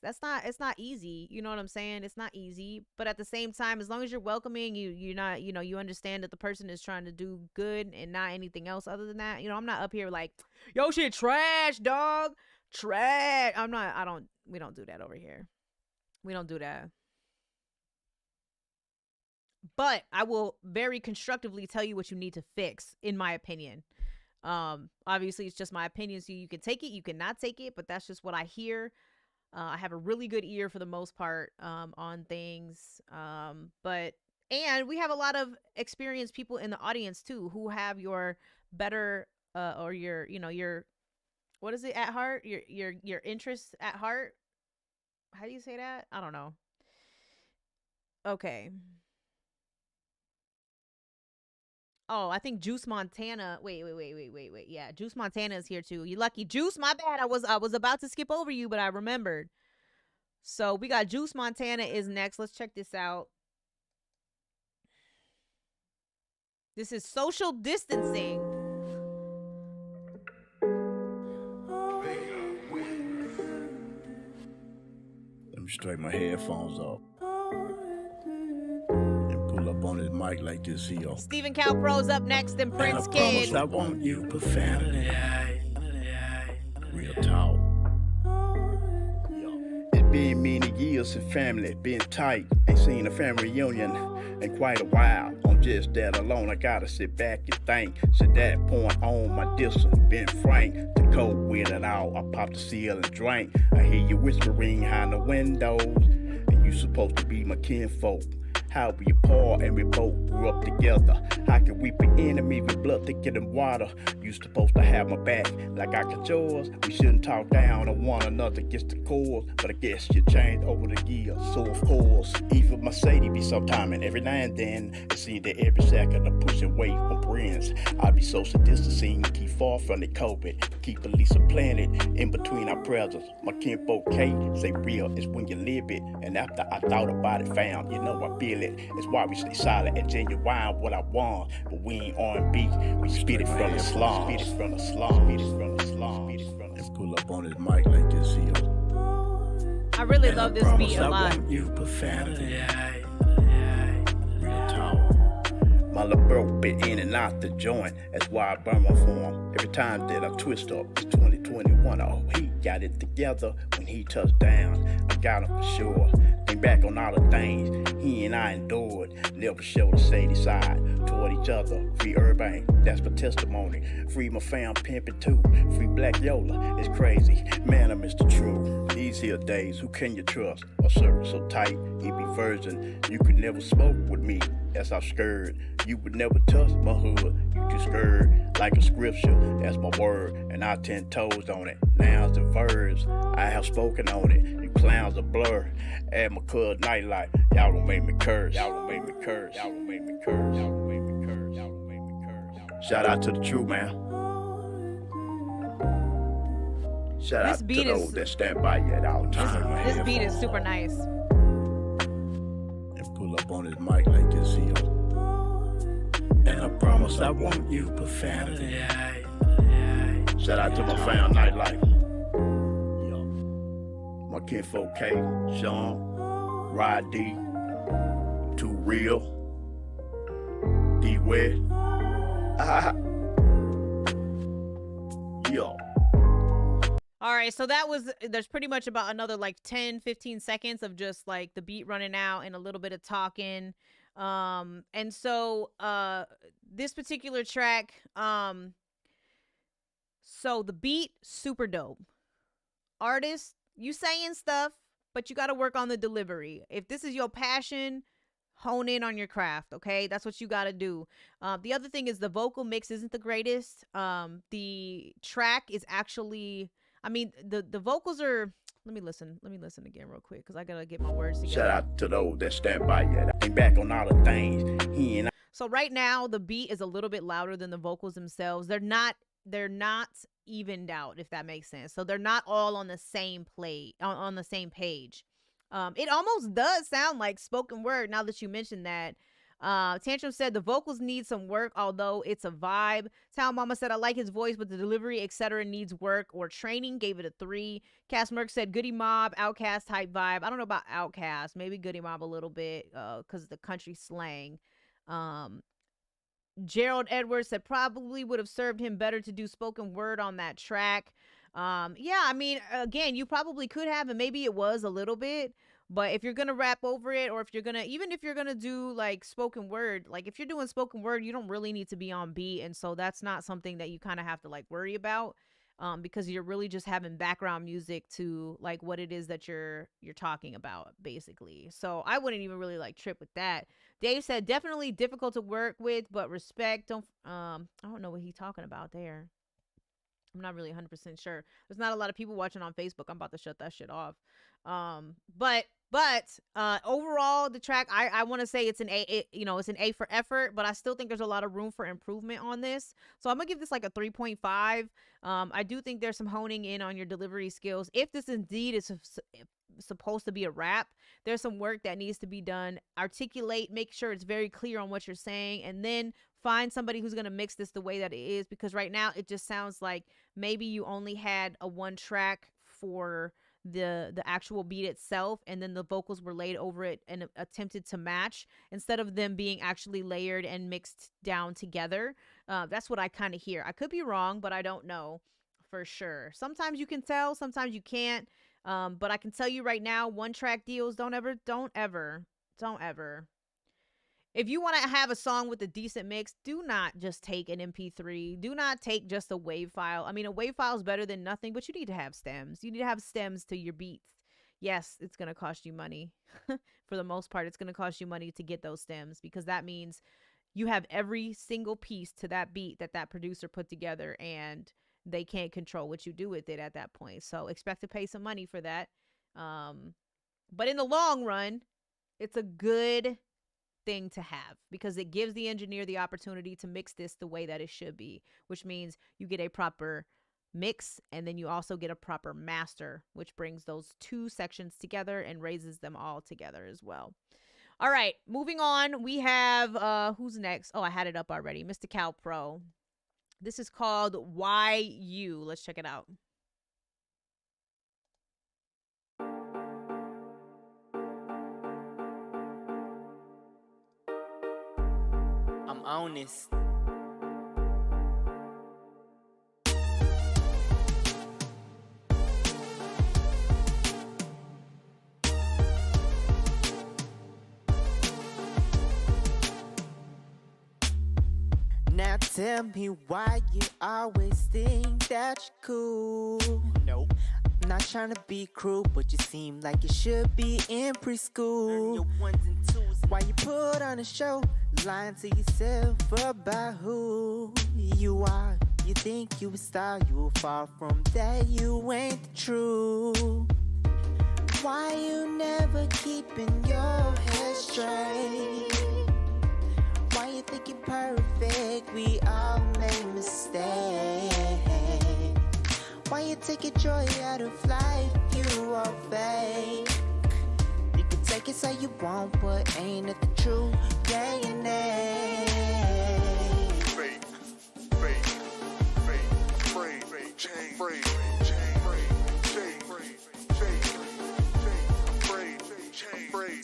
It's not easy. You know what I'm saying? It's not easy. But at the same time, as long as you're welcoming, you're not, you know, you understand that the person is trying to do good and not anything else other than that. You know, I'm not up here like, yo, shit, trash, dog. Trash. We don't do that over here. We don't do that. But I will very constructively tell you what you need to fix, in my opinion. Obviously, it's just my opinion, so you can take it, you cannot take it, but that's just what I hear. I have a really good ear for the most part on things. And we have a lot of experienced people in the audience too who have your better or your, you know, your, what is it at heart? Your interests at heart. How do you say that? I don't know. Okay. Oh, I think Juice Montana. Wait. Yeah, Juice Montana is here too. You lucky. Juice, my bad. I was about to skip over you, but I remembered. So we got Juice Montana is next. Let's check this out. This is Social Distancing. Let me straighten my headphones up. Pull up on his mic like this here. Stephen Calpro's up next and Prince Kid. I want you profanity. Real talk. missing family, being tight. Ain't seen a family reunion in quite a while. On just that alone, I gotta sit back and think. So that point on my distance, being frank. To cope with it all, I pop the seal and drink. I hear you whispering behind the windows, and you supposed to be my kinfolk. How we apart and we both grew up together. How can we be enemies with blood thicker than water? You supposed to have my back like I got yours. We shouldn't talk down on one another against the cause. But I guess you changed over the years. So of course, even Mercedes be sometime, and every now and then it seems that every second I'm pushing away from friends. I be social distancing, keep far from the COVID. Keep at least a planet in between our presence. My kinfolk K say real is when you live it. And after I thought about it, found, you know I feel it. It's why we stay silent and genuine what I want. But we ain't R&B, we spit it from the slum. Spit it from the slum. Spit it from the slum. And pull up on his mic like this here. I really love this beat a lot. You profanity. Real talk. My little bro been in and out the joint. That's why I burn my form. Every time that I twist up, it's 2021. Oh, he got it together when he touched down. I got him for sure. Think back on all the things he and I endured. Never showed a shady side toward each other. Free Urban, that's my testimony. Free my fam pimpin' too. Free Black Yola, it's crazy. Man, I miss the truth. These here days, who can you trust? A circle so tight, he be virgin. You could never smoke with me, that's I'm scared. You would never touch my hood, you just scared. Like a scripture, that's my word, and I 10 toes on it. Nouns and verbs, I have spoken on it. You clowns are blur. Add my cuz nightlight, y'all gon' make me curse. Y'all gon' make me curse. Y'all gon' make me curse. Y'all gon' make me curse. Y'all gon' make me curse. Shout out to the true man. Shout out to those that stand by you at all times. This beat is super nice. And pull up on his mic like this here. And I promise I won't use profanity. Shout out to my fam Nightlife. My kinfolk K, Sean, Rod D, Too Real, D Wet. Yo. All right, so there's pretty much about another like 10-15 seconds of just like the beat running out and a little bit of talking. And so this particular track, so the beat, super dope. Artist, you saying stuff, but you got to work on the delivery. If this is your passion, hone in on your craft, okay? That's what you got to do. The other thing is the vocal mix isn't the greatest. The track is actually, I mean, the vocals are, let me listen again real quick because I got to get my words together. Shout out to those that stand by you. Think back on all the things he and I. So right now, the beat is a little bit louder than the vocals themselves. They're not evened out, if that makes sense. So they're not all on the same on the same page. It almost does sound like spoken word now that you mentioned that. Tantrum said the vocals need some work, although it's a vibe. Town Mama said I like his voice, but the delivery, etc., needs work or training. Gave it a 3. Cass Merck said Goody Mob, Outcast type vibe. I don't know about Outcast, maybe Goody Mob a little bit, because of the country slang. Gerald Edwards said probably would have served him better to do spoken word on that track. Yeah, I mean, again, you probably could have, and maybe it was a little bit, but if you're gonna rap over it, or if you're gonna do like spoken word, like if you're doing spoken word, you don't really need to be on beat, and so that's not something that you kind of have to like worry about, because you're really just having background music to like what it is that you're talking about, basically. So I wouldn't even really like trip with that. Dave said definitely difficult to work with, but respect. I don't know what he's talking about there. I'm not really 100% sure. There's not a lot of people watching on Facebook. I'm about to shut that shit off. But overall, the track, I want to say it's an A. It's an A for effort, but I still think there's a lot of room for improvement on this. So I'm gonna give this like a 3.5. I do think there's some honing in on your delivery skills. If this indeed is supposed to be a rap, there's some work that needs to be done. Articulate, make sure it's very clear on what you're saying, and then find somebody who's going to mix this the way that it is, because right now it just sounds like maybe you only had a one track for the actual beat itself, and then the vocals were laid over it and attempted to match instead of them being actually layered and mixed down together. That's what I kind of hear. I could be wrong, but I don't know for sure. Sometimes you can tell, sometimes you can't. But I can tell you right now, one track deals, don't ever. If you want to have a song with a decent mix, do not just take an MP3. Do not take just a WAV file. I mean, a WAV file is better than nothing, but you need to have stems. You need to have stems to your beats. Yes, it's going to cost you money. For the most part, it's going to cost you money to get those stems, because that means you have every single piece to that beat that producer put together, and they can't control what you do with it at that point. So expect to pay some money for that. But in the long run, it's a good thing to have, because it gives the engineer the opportunity to mix this the way that it should be, which means you get a proper mix, and then you also get a proper master, which brings those two sections together and raises them all together as well. All right, moving on. We have who's next? Oh, I had it up already. Mr. Cal Pro. This is called Why You. Let's check it out. I'm honest. Now tell me why you always think that you're cool. Nope. I'm not trying to be cruel, but you seem like you should be in preschool. Your ones and twos. Why you put on a show, lying to yourself about who you are. You think you a star, you far from that, you ain't the truth. Why you never keeping your head straight? Why you think you're perfect? We all make mistakes. Why you take your joy out of life? You are fake. You can take it so you want, but ain't it the truth? Yeah, you name. Fake, fake, fake, fake, fake, change, fake, change, fake, change, fake,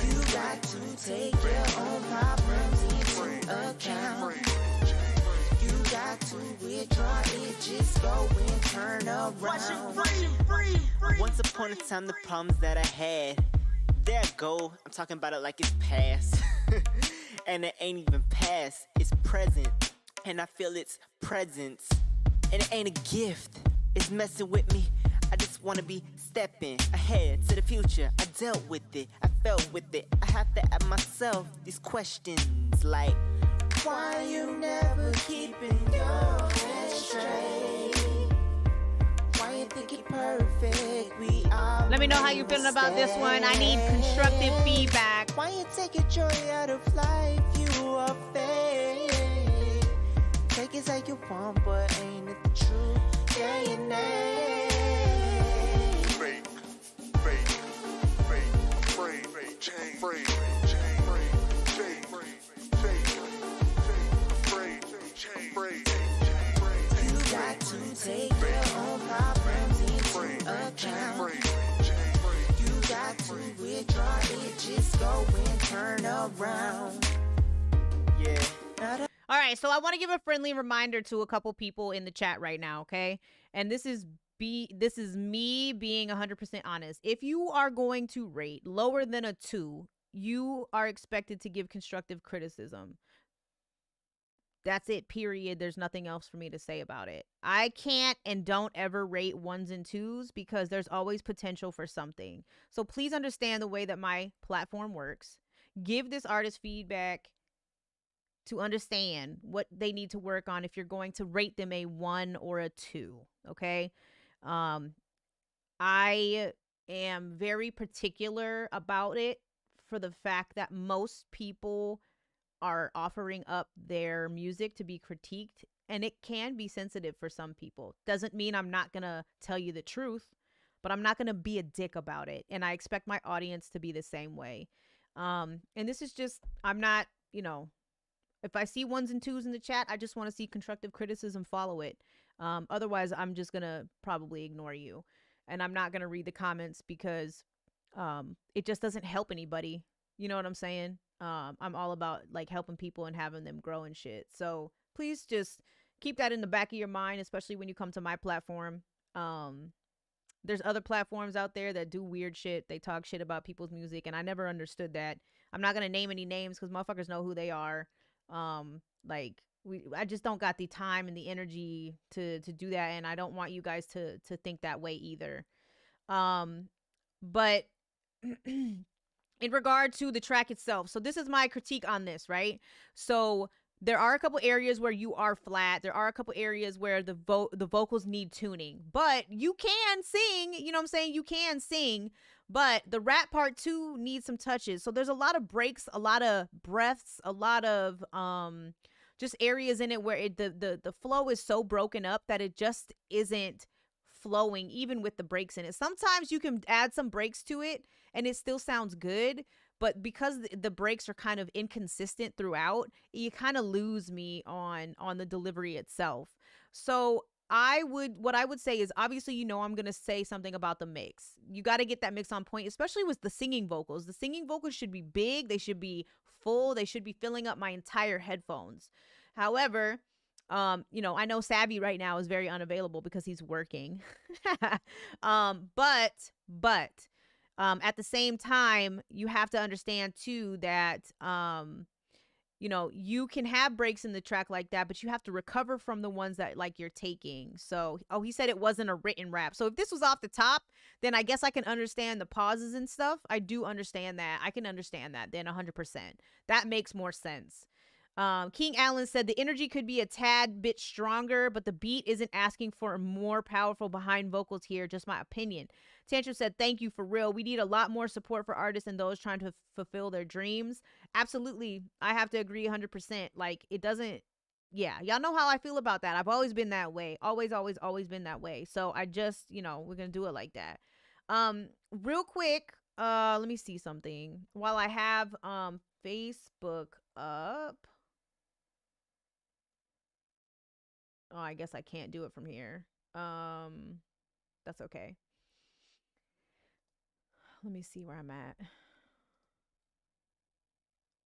you got to take your own problems into account. You got to withdraw it, just go and turn around. Once upon a time, the problems that I had, there go. I'm talking about it like it's past. And it ain't even past, it's present. And I feel its presence. And it ain't a gift, it's messing with me. I just wanna be stepping ahead to the future. I dealt with it, I felt with it. I have to ask myself these questions like, why you never keeping your head straight? Why you think you're perfect? We all Let me know how you're feeling about this one. I need constructive feedback. Why you take your joy out of life? You are fake. Take it like you want, but ain't it the truth? Yeah, you name. fake, fake, fake, fake, fake, change, fake, change, fake, fake, fake, change, fake. You got to take your own problems into account. You got to withdraw it, just go and turn around. Yeah. All right, so I want to give a friendly reminder to a couple people in the chat right now, okay? And this is me being 100% honest. If you are going to rate lower than a 2, you are expected to give constructive criticism. That's it, period. There's nothing else for me to say about it. I can't and don't ever rate 1s and 2s because there's always potential for something. So please understand the way that my platform works. Give this artist feedback to understand what they need to work on if you're going to rate them a 1 or a 2, okay? I am very particular about it for the fact that most people are offering up their music to be critiqued, and it can be sensitive for some people. Doesn't mean I'm not gonna tell you the truth, but I'm not gonna be a dick about it, and I expect my audience to be the same way. And this is just, I'm not, if I see 1s and 2s in the chat, I just want to see constructive criticism, follow it. Otherwise, I'm just gonna probably ignore you, and I'm not gonna read the comments because it just doesn't help anybody. You know what I'm saying? I'm all about like helping people and having them grow and shit. So please just keep that in the back of your mind, especially when you come to my platform. There's other platforms out there that do weird shit. They talk shit about people's music, and I never understood that. I'm not gonna name any names because motherfuckers know who they are. I just don't got the time and the energy to do that, and I don't want you guys to think that way either. But in regard to the track itself, so this is my critique on this, right? So there are a couple areas where you are flat. There are a couple areas where the vocals need tuning, but you can sing, you know what I'm saying? You can sing, but the rap part too needs some touches. So there's a lot of breaks, a lot of breaths, a lot of just areas in it where the flow is so broken up that it just isn't flowing, even with the breaks in it. Sometimes you can add some breaks to it and it still sounds good, but because the breaks are kind of inconsistent throughout, you kind of lose me on the delivery itself. So what I would say is, obviously, you know, I'm going to say something about the mix. You got to get that mix on point, especially with the singing vocals. The singing vocals should be big. They should be full. They should be filling up my entire headphones. However, you know, I know Savvy right now is very unavailable because he's working. But at the same time, you have to understand too that, you know, you can have breaks in the track like that, but you have to recover from the ones that like you're taking. So, he said it wasn't a written rap. So if this was off the top, then I guess I can understand the pauses and stuff. I do understand that. I can understand that then 100%. That makes more sense. King Allen said the energy could be a tad bit stronger, but the beat isn't asking for more powerful behind vocals here. Just my opinion. Tantrum said, thank you, for real. We need a lot more support for artists and those trying to fulfill their dreams. Absolutely. I have to agree 100%. Like, it doesn't, yeah, y'all know how I feel about that. I've always been that way. Always been that way. So I just, you know, we're going to do it like that. Real quick, let me see something. While I have Facebook up. Oh, I guess I can't do it from here. That's okay. Let me see where I'm at.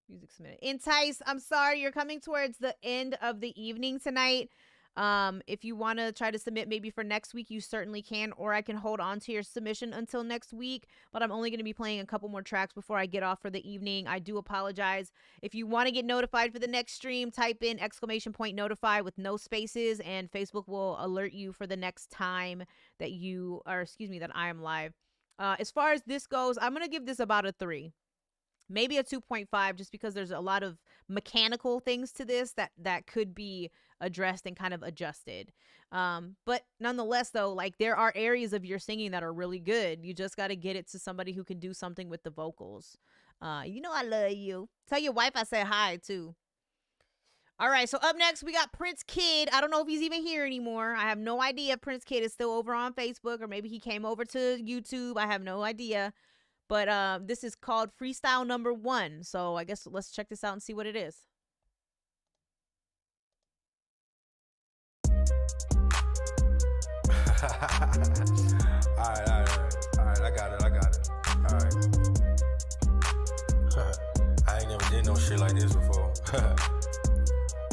Music submitted. Entice, I'm sorry, you're coming towards the end of the evening tonight. If you want to try to submit maybe for next week, you certainly can, or I can hold on to your submission until next week, but I'm only going to be playing a couple more tracks before I get off for the evening. I do apologize. If you want to get notified for the next stream, type in !notify with no spaces, and Facebook will alert you for the next time that that I am live. As far as this goes, I'm going to give this about a 3. Maybe a 2.5, just because there's a lot of mechanical things to this that could be addressed and kind of adjusted. But nonetheless, though, like, there are areas of your singing that are really good. You just got to get it to somebody who can do something with the vocals. You know I love you. Tell your wife I said hi, too. All right, so up next, we got Prince Kid. I don't know if he's even here anymore. I have no idea if Prince Kid is still over on Facebook, or maybe he came over to YouTube. I have no idea. But this is called Freestyle Number 1. So I guess let's check this out and see what it is. All right, I got it. All right. I ain't never did no shit like this before.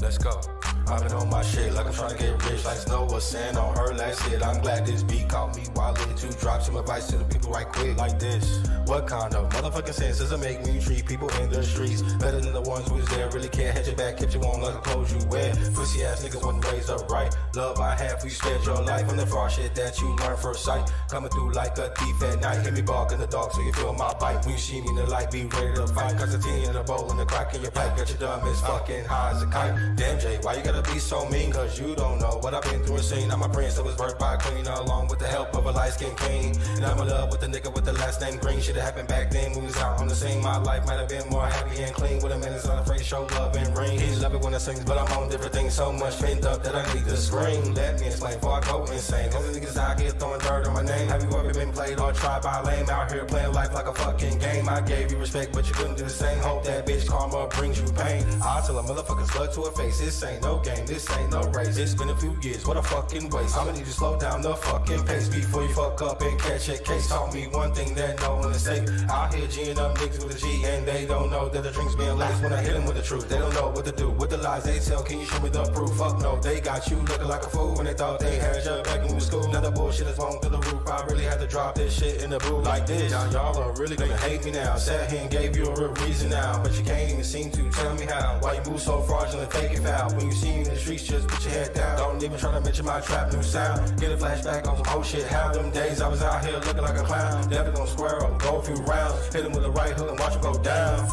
Let's go. I've been on my shit like I'm trying to get rich. Like Snow was saying on her last hit. I'm glad this beat caught me while it to drop some advice to the people right quick. Like this. What kind of motherfucking sense does it make when you treat people in the streets better than the ones who's there? Really can't hedge your back, kept you on like the clothes you wear. Pussy ass niggas wasn't raised up right. Love I have, we spared your life. I'm the far shit that you learn first sight. Coming through like a thief at night. Hit me bark in the dark so you feel my bite. When you see me in the light, be ready to fight. Cause the tea in the bowl and the crack in your pipe. Got you dumb as fucking high as a kite. Damn Jay, why you gotta be so mean? Cause you don't know what I've been through and seen. I'm a prince that was birthed by a queen, along with the help of a light-skinned king. And I'm in love with the nigga with the last name Green. Should've happened back then when we was out on the scene. My life might have been more happy and clean. With a man that's unafraid to show love and ring. He love it when I sing, but I'm on different things. So much pinned up that I need to scream. Let me explain before I go insane. All the niggas out here throwing dirt on my name. Have you ever been played or tried by lame? Out here playing life like a fucking game. I gave you respect, but you couldn't do the same. Hope that bitch karma brings you pain. I'll tell a motherfucker's blood to her face. This ain't no game. game, this ain't no race. It's been a few years, what a fucking waste. I'ma need to slow down the fucking pace before you fuck up and catch a case. Taught me one thing that no one is safe. Out here G'ing up niggas with a G and they don't know that the drink's being laced. When I hit them with the truth, they don't know what to do with the lies they tell. Can you show me the proof? Fuck no, they got you looking like a fool when they thought they had you back when we was school. Now the bullshit is wrong to the roof. I really had to drop this shit in the booth like this. Y'all are really gonna hate me now. Sat here and gave you a real reason now, but you can't even seem to tell me how. Why you move so fraudulent, fake it foul? When you see me in the streets, just put your head down. Don't even try to mention my trap new sound. Get a flashback on some old shit. How them days I was out here looking like a clown. Never gonna square up, go a few rounds. Hit him with the right hook and watch him go down.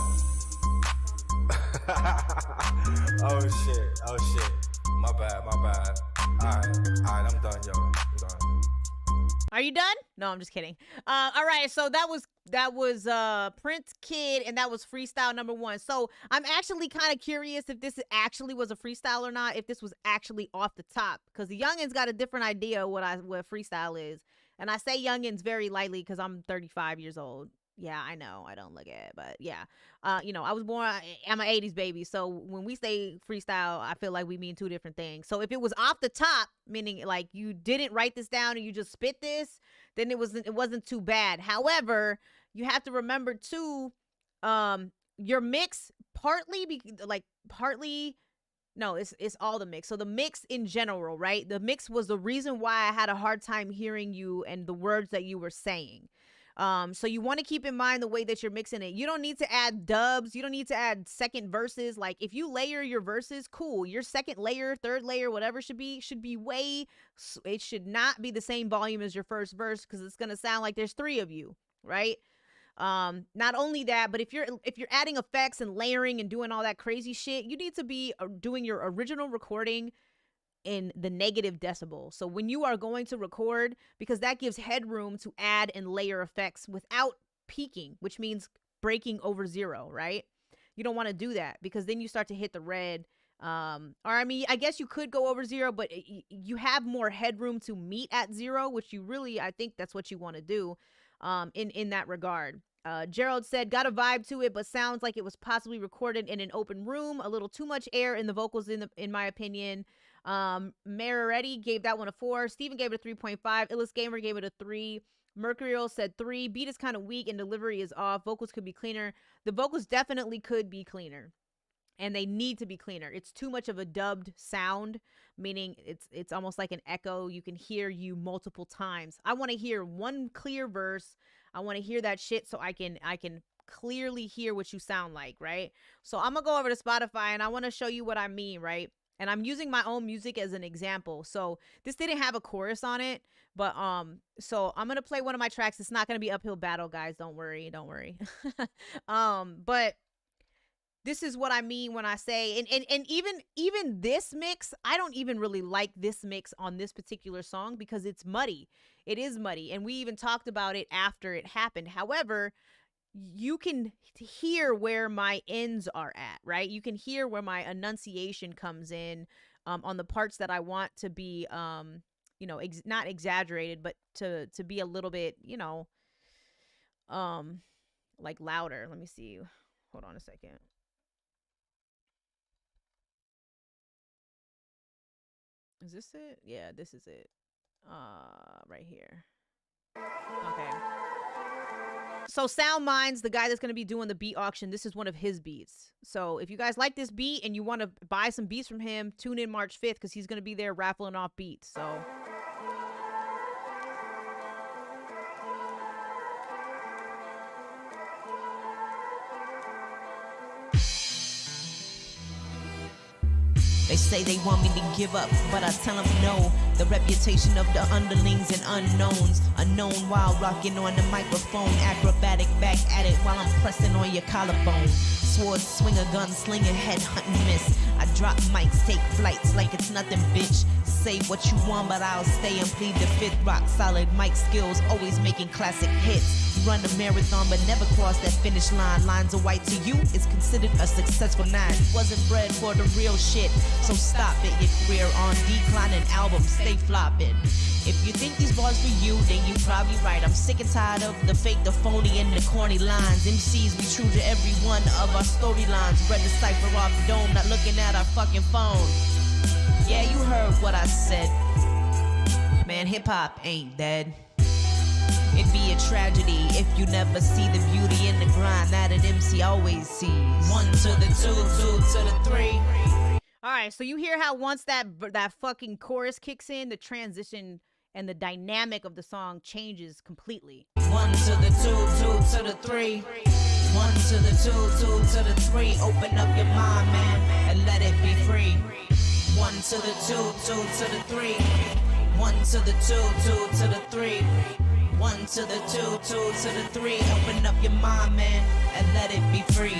Oh shit. My bad. Alright, I'm done, yo. I'm done. Are you done? No, I'm just kidding. All right, so that was Prince Kid, and that was freestyle number 1. So I'm actually kind of curious if this actually was a freestyle or not, if this was actually off the top, because the youngins got a different idea what freestyle is. And I say youngins very lightly because I'm 35 years old. Yeah, I know. I don't look at it, but yeah. I was born, I'm an 80s baby. So when we say freestyle, I feel like we mean two different things. So if it was off the top, meaning like you didn't write this down and you just spit this, then it wasn't too bad. However, you have to remember too, your mix no, it's all the mix. So the mix in general, right? The mix was the reason why I had a hard time hearing you and the words that you were saying. So you want to keep in mind the way that you're mixing it. You don't need to add dubs. You don't need to add second verses. Like if you layer your verses, cool. Your second layer, third layer, whatever should be it should not be the same volume as your first verse because it's going to sound like there's 3 of you, right? Not only that, but if you're adding effects and layering and doing all that crazy shit, you need to be doing your original recording in the negative decibel. So when you are going to record, because that gives headroom to add and layer effects without peaking, which means breaking over 0, right? You don't want to do that because then you start to hit the red. Or I mean, I guess you could go over 0, but you have more headroom to meet at 0, which you really, I think that's what you want to do in that regard. Gerald said, got a vibe to it, but sounds like it was possibly recorded in an open room. A little too much air in the vocals, in my opinion. Mararetti gave that one a 4. Steven gave it a 3.5. Illis Gamer gave it a 3. Mercurial said 3. Beat is kind of weak and delivery is off. Vocals could be cleaner. The vocals definitely could be cleaner. And they need to be cleaner. It's too much of a dubbed sound, meaning it's almost like an echo. You can hear you multiple times. I want to hear one clear verse. I want to hear that shit so I can clearly hear what you sound like, right? So I'm going to go over to Spotify and I want to show you what I mean, right? And I'm using my own music as an example. So this didn't have a chorus on it, but so I'm going to play one of my tracks. It's not going to be uphill battle, guys. Don't worry. But this is what I mean when I say, and even this mix, I don't even really like this mix on this particular song because it's muddy. It is muddy. And we even talked about it after it happened. However, you can hear where my ends are at, right? You can hear where my enunciation comes in on the parts that I want to be, not exaggerated, but to be a little bit, like louder. Let me see. Hold on a second. Is this it? Yeah, this is it. Right here. Okay. So Sound Minds, the guy that's going to be doing the beat auction, this is one of his beats. So if you guys like this beat and you want to buy some beats from him, tune in March 5th because he's going to be there raffling off beats. So they say they want me to give up, but I tell them no. The reputation of the underlings and unknowns. Unknown while rocking on the microphone. Acrobatic back at it while I'm pressing on your collarbone. Sword swinger, gun slinger, head hunting miss. I drop mics, take flights like it's nothing, bitch. Say what you want, but I'll stay and plead the 5th. Rock solid mic skills, always making classic hits. Run a marathon, but never cross that finish line. Lines of white to you is considered a successful 9. Wasn't bred for the real shit, so stop it. Your career on decline and albums stay flopping. If you think these bars for you, then you probably right. I'm sick and tired of the fake, the phony, and the corny lines. MCs, we true to every one of our storylines. Read the cipher off the dome, not looking at our fucking phone. Yeah, you heard what I said. Man, hip-hop ain't dead. It'd be a tragedy if you never see the beauty in the grind that an MC always sees. 1 to the 2, 2 to the 3. All right, so you hear how once that fucking chorus kicks in, the transition and the dynamic of the song changes completely. 1 to the 2, 2 to the 3. 1 to the 2, 2 to the 3. Open up your mind, man, and let it be free. 1 to the 2, 2 to the 3. 1 to the 2, 2 to the 3. 1 to the 2, 2 to the 3. Open up your mind, man, and let it be free.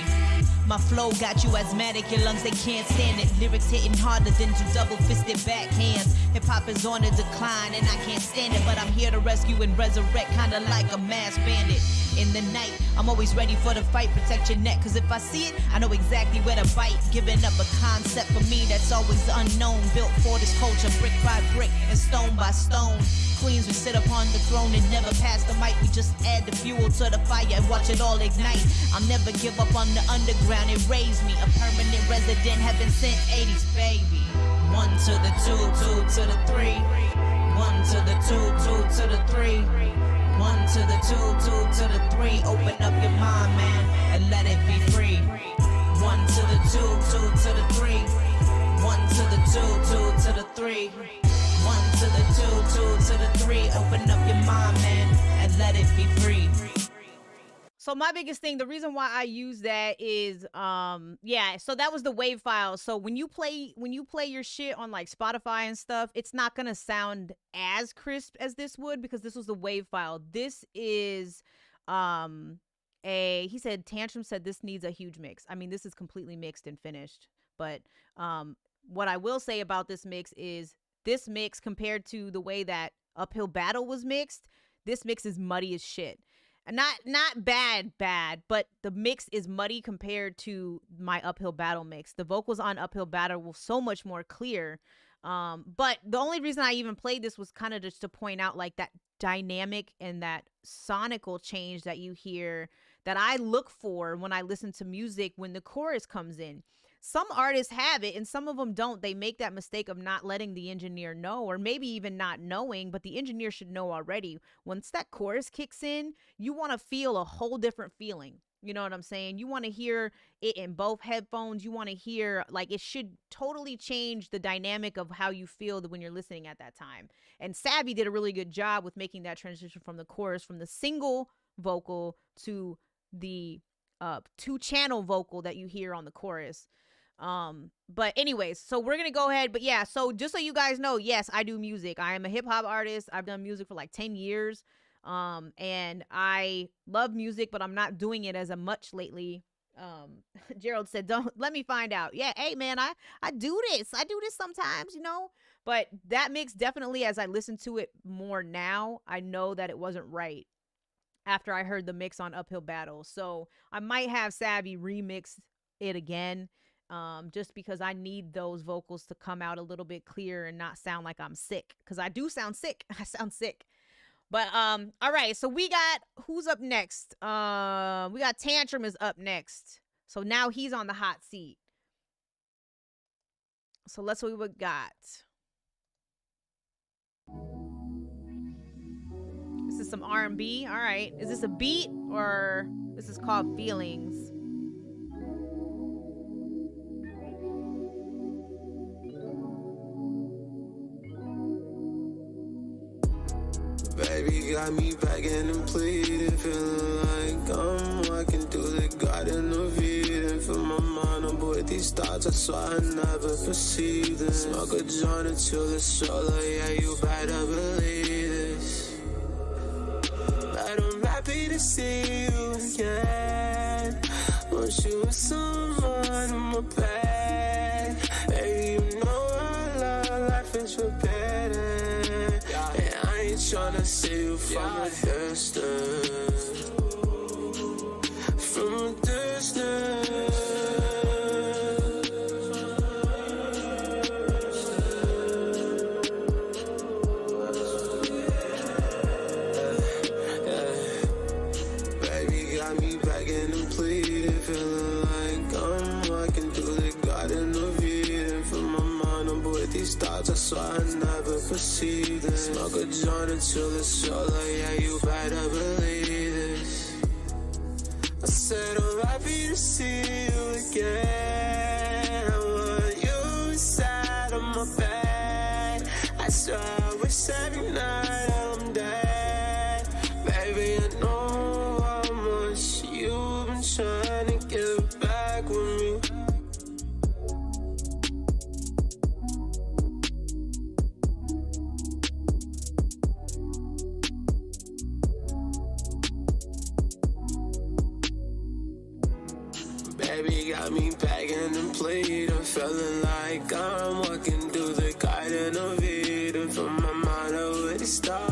My flow got you asthmatic, your lungs, they can't stand it. Lyrics hitting harder than two double-fisted backhands. Hip-hop is on a decline and I can't stand it, but I'm here to rescue and resurrect, kinda like a masked bandit. In the night, I'm always ready for the fight, protect your neck, cause if I see it, I know exactly where to bite. Giving up a concept for me that's always unknown, built for this culture, brick by brick and stone by stone. Queens, we sit upon the throne and never pass the mic. We just add the fuel to the fire and watch it all ignite. I'll never give up on the underground, it raised me. A permanent resident, heaven sent 80s, baby. 1 to the 2, 2 to the 3. 1 to the 2, 2 to the 3. 1 to the 2, 2 to the 3. Open up your mind, man, and let it be free. 1 to the 2, 2 to the 3. 1 to the 2, 2 to the 3. 1 to the 2, 2 to the 3. Open up your mind, man, and let it be free. So my biggest thing, the reason why I use that is, yeah, so that was the wave file. So when you play your shit on like Spotify and stuff, it's not gonna sound as crisp as this would because this was the wave file. This is, he said, Tantrum said this needs a huge mix. I mean, this is completely mixed and finished. But what I will say about this mix is this mix compared to the way that Uphill Battle was mixed, this mix is muddy as shit. Not bad, but the mix is muddy compared to my Uphill Battle mix. The vocals on Uphill Battle were so much more clear. But the only reason I even played this was kind of just to point out like that dynamic and that sonical change that you hear that I look for when I listen to music when the chorus comes in. Some artists have it and some of them don't. They make that mistake of not letting the engineer know, or maybe even not knowing, but the engineer should know already. Once that chorus kicks in, you want to feel a whole different feeling. You know what I'm saying? You want to hear it in both headphones. You want to hear, like, it should totally change the dynamic of how you feel when you're listening at that time. And Savvy did a really good job with making that transition from the chorus, from the single vocal to the 2-channel vocal that you hear on the chorus. But anyways, so we're gonna go ahead. But yeah, so just so you guys know, yes, I do music. I am a hip-hop artist. I've done music for like 10 years. And I love music, but I'm not doing it as much lately. Gerald said, don't let me find out. Yeah, hey man, I do this. I do this sometimes, you know. But that mix definitely, as I listen to it more now, I know that it wasn't right after I heard the mix on Uphill Battle. So I might have Savvy remix it again. Just because I need those vocals to come out a little bit clearer and not sound like I'm sick. Because I do sound sick. I sound sick. But, all right. So we got, who's up next? We got Tantrum is up next. So now he's on the hot seat. So let's see what we got. This is some R&B. All right. Is this a beat or this is called Feelings? Baby got me begging and pleading, feeling like I'm walking through the garden of Eden. Feel my mind on board these thoughts, I swear I never perceived them. Smoke a joint until the solar, yeah, you better believe this. But I'm happy to see you again. Want you with someone in my bed. Baby, you know our love life is forbidden. Tryna see you from a distance. From a distance. Baby got me begging and pleading, feeling like I'm walking through the garden of Eden. Feel my mind on board these thoughts. so I never perceived it. Smoke a joint until it's solo, yeah, you better believe this. I said I'm happy to see you again. I want you inside of my bed. I swear I wish every night I'm dead. Baby, I know how much you've been trying to get back with me. Baby got me begging and pleading, feeling like I'm walking through the garden of Eden. From my mind over the stars.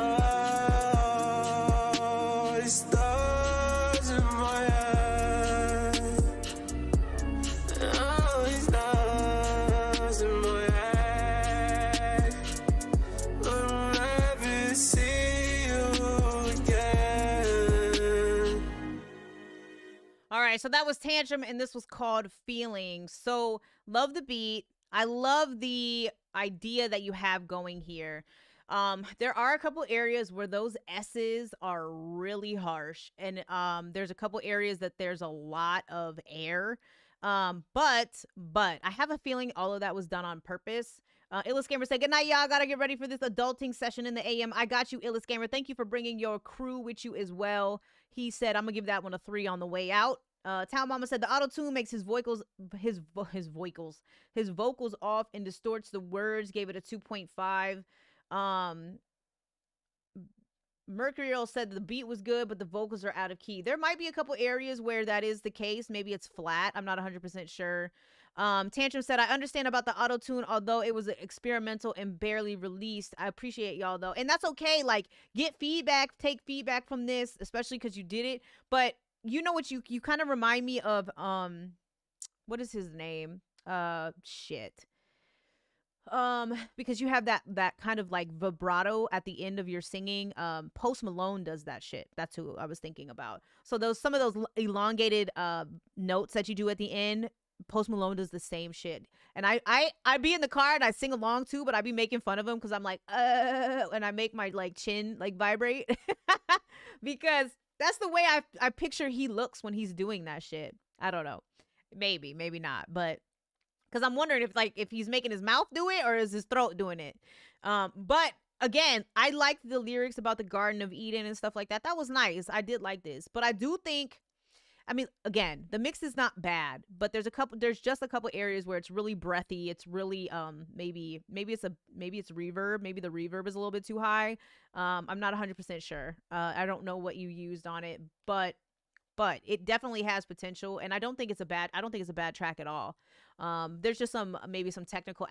Oh, the stars in my head. Oh, the stars in my head. I'll never see you again. All right, so that was Tantrum, and this was called Feelings. So, love the beat. I love the idea that you have going here. There are a couple areas where those S's are really harsh, and there's a couple areas that there's a lot of air. But I have a feeling all of that was done on purpose. Illis Gamer said, good night, y'all. Gotta get ready for this adulting session in the AM. I got you, Illis Gamer. Thank you for bringing your crew with you as well. He said, I'm gonna give that one a 3 on the way out. Town Mama said the auto-tune makes his vocals off and distorts the words. Gave it a 2.5. Mercurial said the beat was good, but the vocals are out of key. There might be a couple areas where that is the case. Maybe it's flat. I'm not 100% sure. Tantrum said, I understand about the auto-tune, although it was experimental and barely released. I appreciate y'all, though. And that's okay. Like, get feedback, take feedback from this, especially because you did it. But you know what? You kind of remind me of, what is his name? Shit. Because you have that kind of like vibrato at the end of your singing. Post Malone does that shit. That's who I was thinking about. So some of those elongated notes that you do at the end, Post Malone does the same shit. And I be in the car and I sing along too, but I be making fun of him because I'm like, and I make my like chin like vibrate because that's the way I picture he looks when he's doing that shit. I don't know. Maybe not, but because I'm wondering if he's making his mouth do it or is his throat doing it. But again, I liked the lyrics about the Garden of Eden and stuff like that. That was nice. I did like this, but I do think, I mean, again, the mix is not bad, but there's just a couple areas where it's really breathy. It's really maybe it's reverb. Maybe the reverb is a little bit too high. I'm not 100% sure. I don't know what you used on it, but it definitely has potential, and I don't think it's a bad track at all. There's just maybe some technical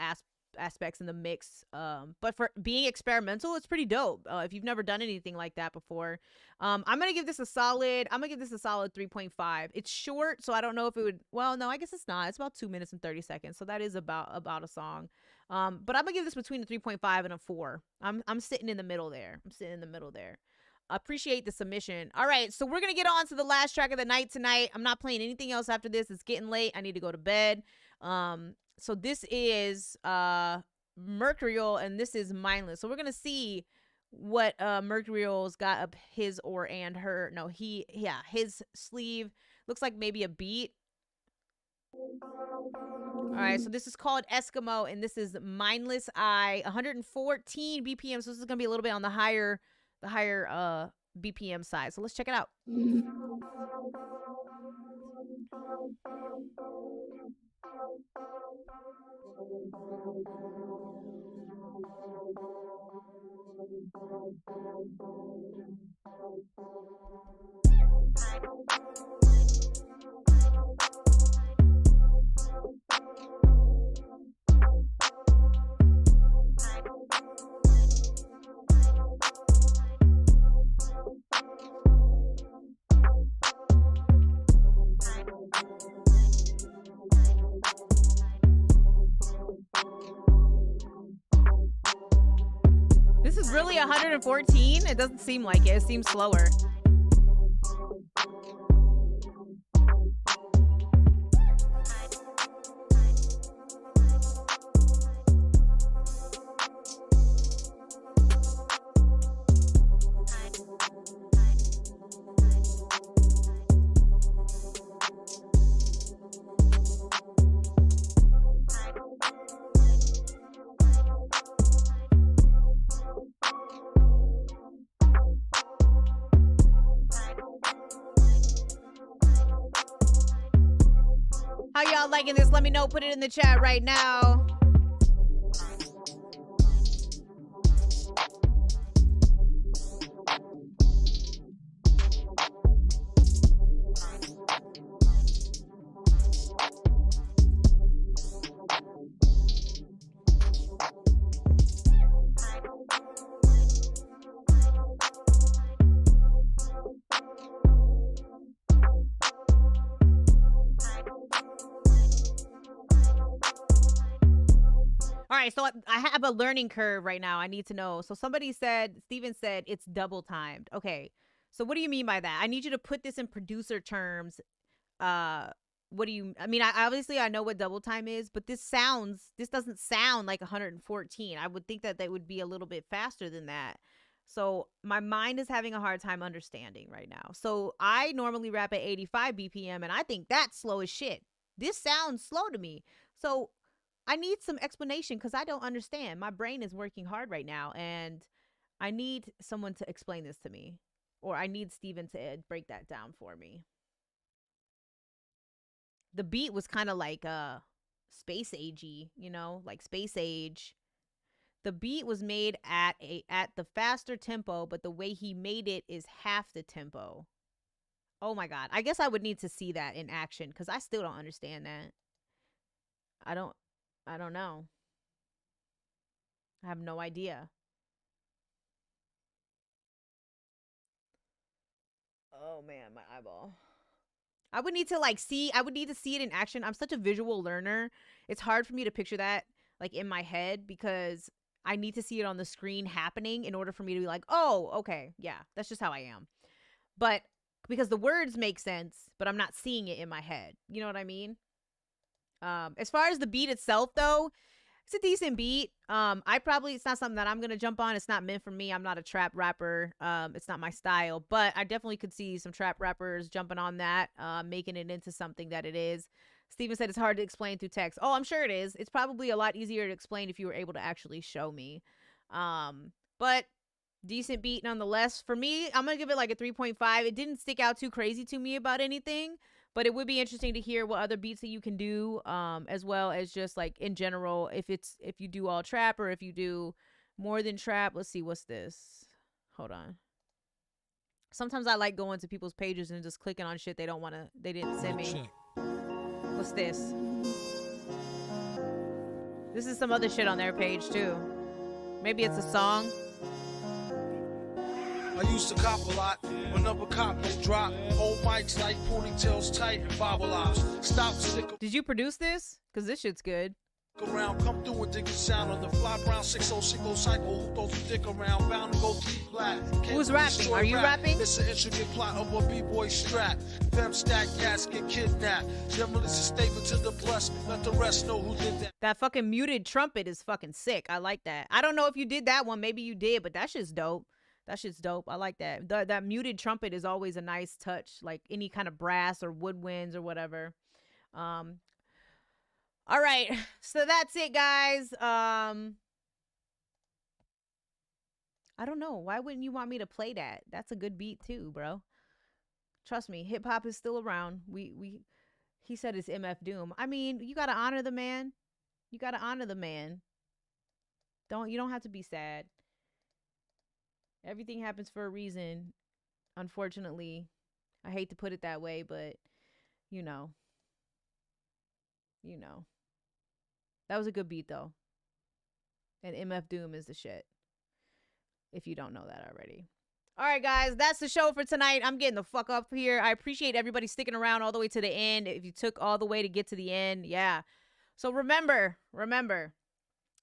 aspects in the mix, but for being experimental, it's pretty dope. If you've never done anything like that before, I'm gonna give this a solid 3.5. It's short, so I don't know if it would, well, no, I guess it's not. It's about 2 minutes and 30 seconds, so that is about a song. But I'm gonna give this between a 3.5 and a 4. I'm sitting in the middle there. Appreciate the submission. All right, so we're gonna get on to the last track of the night tonight. I'm not playing anything else after this. It's getting late. I need to go to bed. So this is Mercurial, and this is Mindless. So we're gonna see what Mercurial's got up his his sleeve. Looks like maybe a beat. All right, so this is called Eskimo, and this is Mindless Eye, 114 BPM. So this is gonna be a little bit on the higher BPM side. So let's check it out. This is really 114? It doesn't seem like it. It seems slower. How y'all liking this? Let me know. Put it in the chat right now. All right, so I have a learning curve right now. I need to know. So somebody said, Steven said it's double timed. Okay. So what do you mean by that? I need you to put this in producer terms. What do you, I mean, obviously I know what double time is, but this doesn't sound like 114. I would think that they would be a little bit faster than that. So my mind is having a hard time understanding right now. So I normally rap at 85 BPM and I think that's slow as shit. This sounds slow to me. So I need some explanation because I don't understand. My brain is working hard right now and I need someone to explain this to me, or I need Steven to break that down for me. The beat was kind of like space agey, you know, like space age. The beat was made at the faster tempo, but the way he made it is half the tempo. Oh my god. I guess I would need to see that in action cuz I still don't understand that. I don't know. I have no idea. Oh man, my eyeball. I would need to see it in action. I'm such a visual learner. It's hard for me to picture that like in my head because I need to see it on the screen happening in order for me to be like, "Oh, okay. Yeah, that's just how I am." But because the words make sense, but I'm not seeing it in my head. You know what I mean? As far as the beat itself though, it's a decent beat. It's not something that I'm gonna jump on. It's not meant for me. I'm not a trap rapper. It's not my style. But I definitely could see some trap rappers jumping on that, making it into something that it is. Steven said it's hard to explain through text. Oh, I'm sure it is. It's probably a lot easier to explain if you were able to actually show me. But decent beat nonetheless. For me, I'm gonna give it like a 3.5. It didn't stick out too crazy to me about anything. But it would be interesting to hear what other beats that you can do, as well as just like in general, if you do all trap or if you do more than trap. Let's see, what's this? Hold on. Sometimes I like going to people's pages and just clicking on shit they didn't send me. What's this? This is some other shit on their page too. Maybe it's a song. I used to cop a lot. Whenever coppers drop, old mics like ponytails tight and bobble ops. Stop, stick. Did you produce this? Cause this shit's good. Around, come through and dig a sound on the fly brown 6060 cycle. Who those who dick around, bound to go deep flat. Who's rapping? Are you rapping? It's an intricate plot of a b-boy strap. Fem stack cats get kidnapped. Generally, it's a statement to the blessed. Let the rest know who did that. That fucking muted trumpet is fucking sick. I like that. I don't know if you did that one. Maybe you did, but that shit's dope. That shit's dope. I like that. That muted trumpet is always a nice touch, like any kind of brass or woodwinds or whatever. All right, so that's it, guys. I don't know. Why wouldn't you want me to play that? That's a good beat too, bro. Trust me, hip hop is still around. He said it's MF Doom. I mean, you gotta honor the man. You gotta honor the man. You don't have to be sad. Everything happens for a reason. Unfortunately, I hate to put it that way, but you know. That was a good beat though. And MF Doom is the shit. If you don't know that already. All right, guys, that's the show for tonight. I'm getting the fuck up here. I appreciate everybody sticking around all the way to the end. If you took all the way to get to the end, yeah. So remember,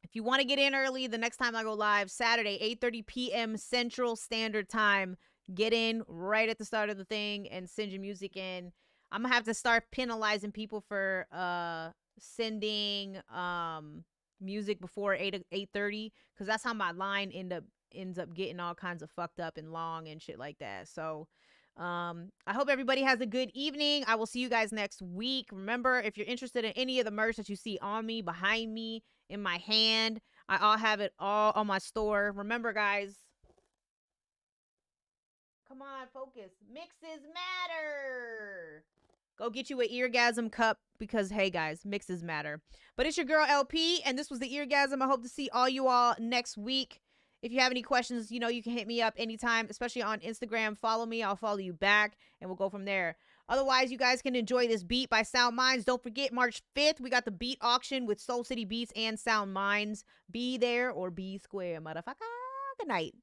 if you want to get in early, the next time I go live, Saturday, 8:30 p.m. Central Standard Time. Get in right at the start of the thing and send your music in. I'm going to have to start penalizing people for sending music before 8:30 because that's how my line ends up getting all kinds of fucked up and long and shit like that. So I hope everybody has a good evening. I will see you guys next week. Remember, if you're interested in any of the merch that you see on me, behind me, in my hand, I'll have it all on my store. Remember, guys, come on, focus. Mixes matter. Go get you an Eargasm cup because, hey, guys, mixes matter. But it's your girl LP, and this was the Eargasm. I hope to see all you all next week. If you have any questions, you know, you can hit me up anytime, especially on Instagram. Follow me. I'll follow you back, and we'll go from there. Otherwise, you guys can enjoy this beat by Sound Minds. Don't forget, March 5th, we got the beat auction with Soul City Beats and Sound Minds. Be there or be square, motherfucker. Good night.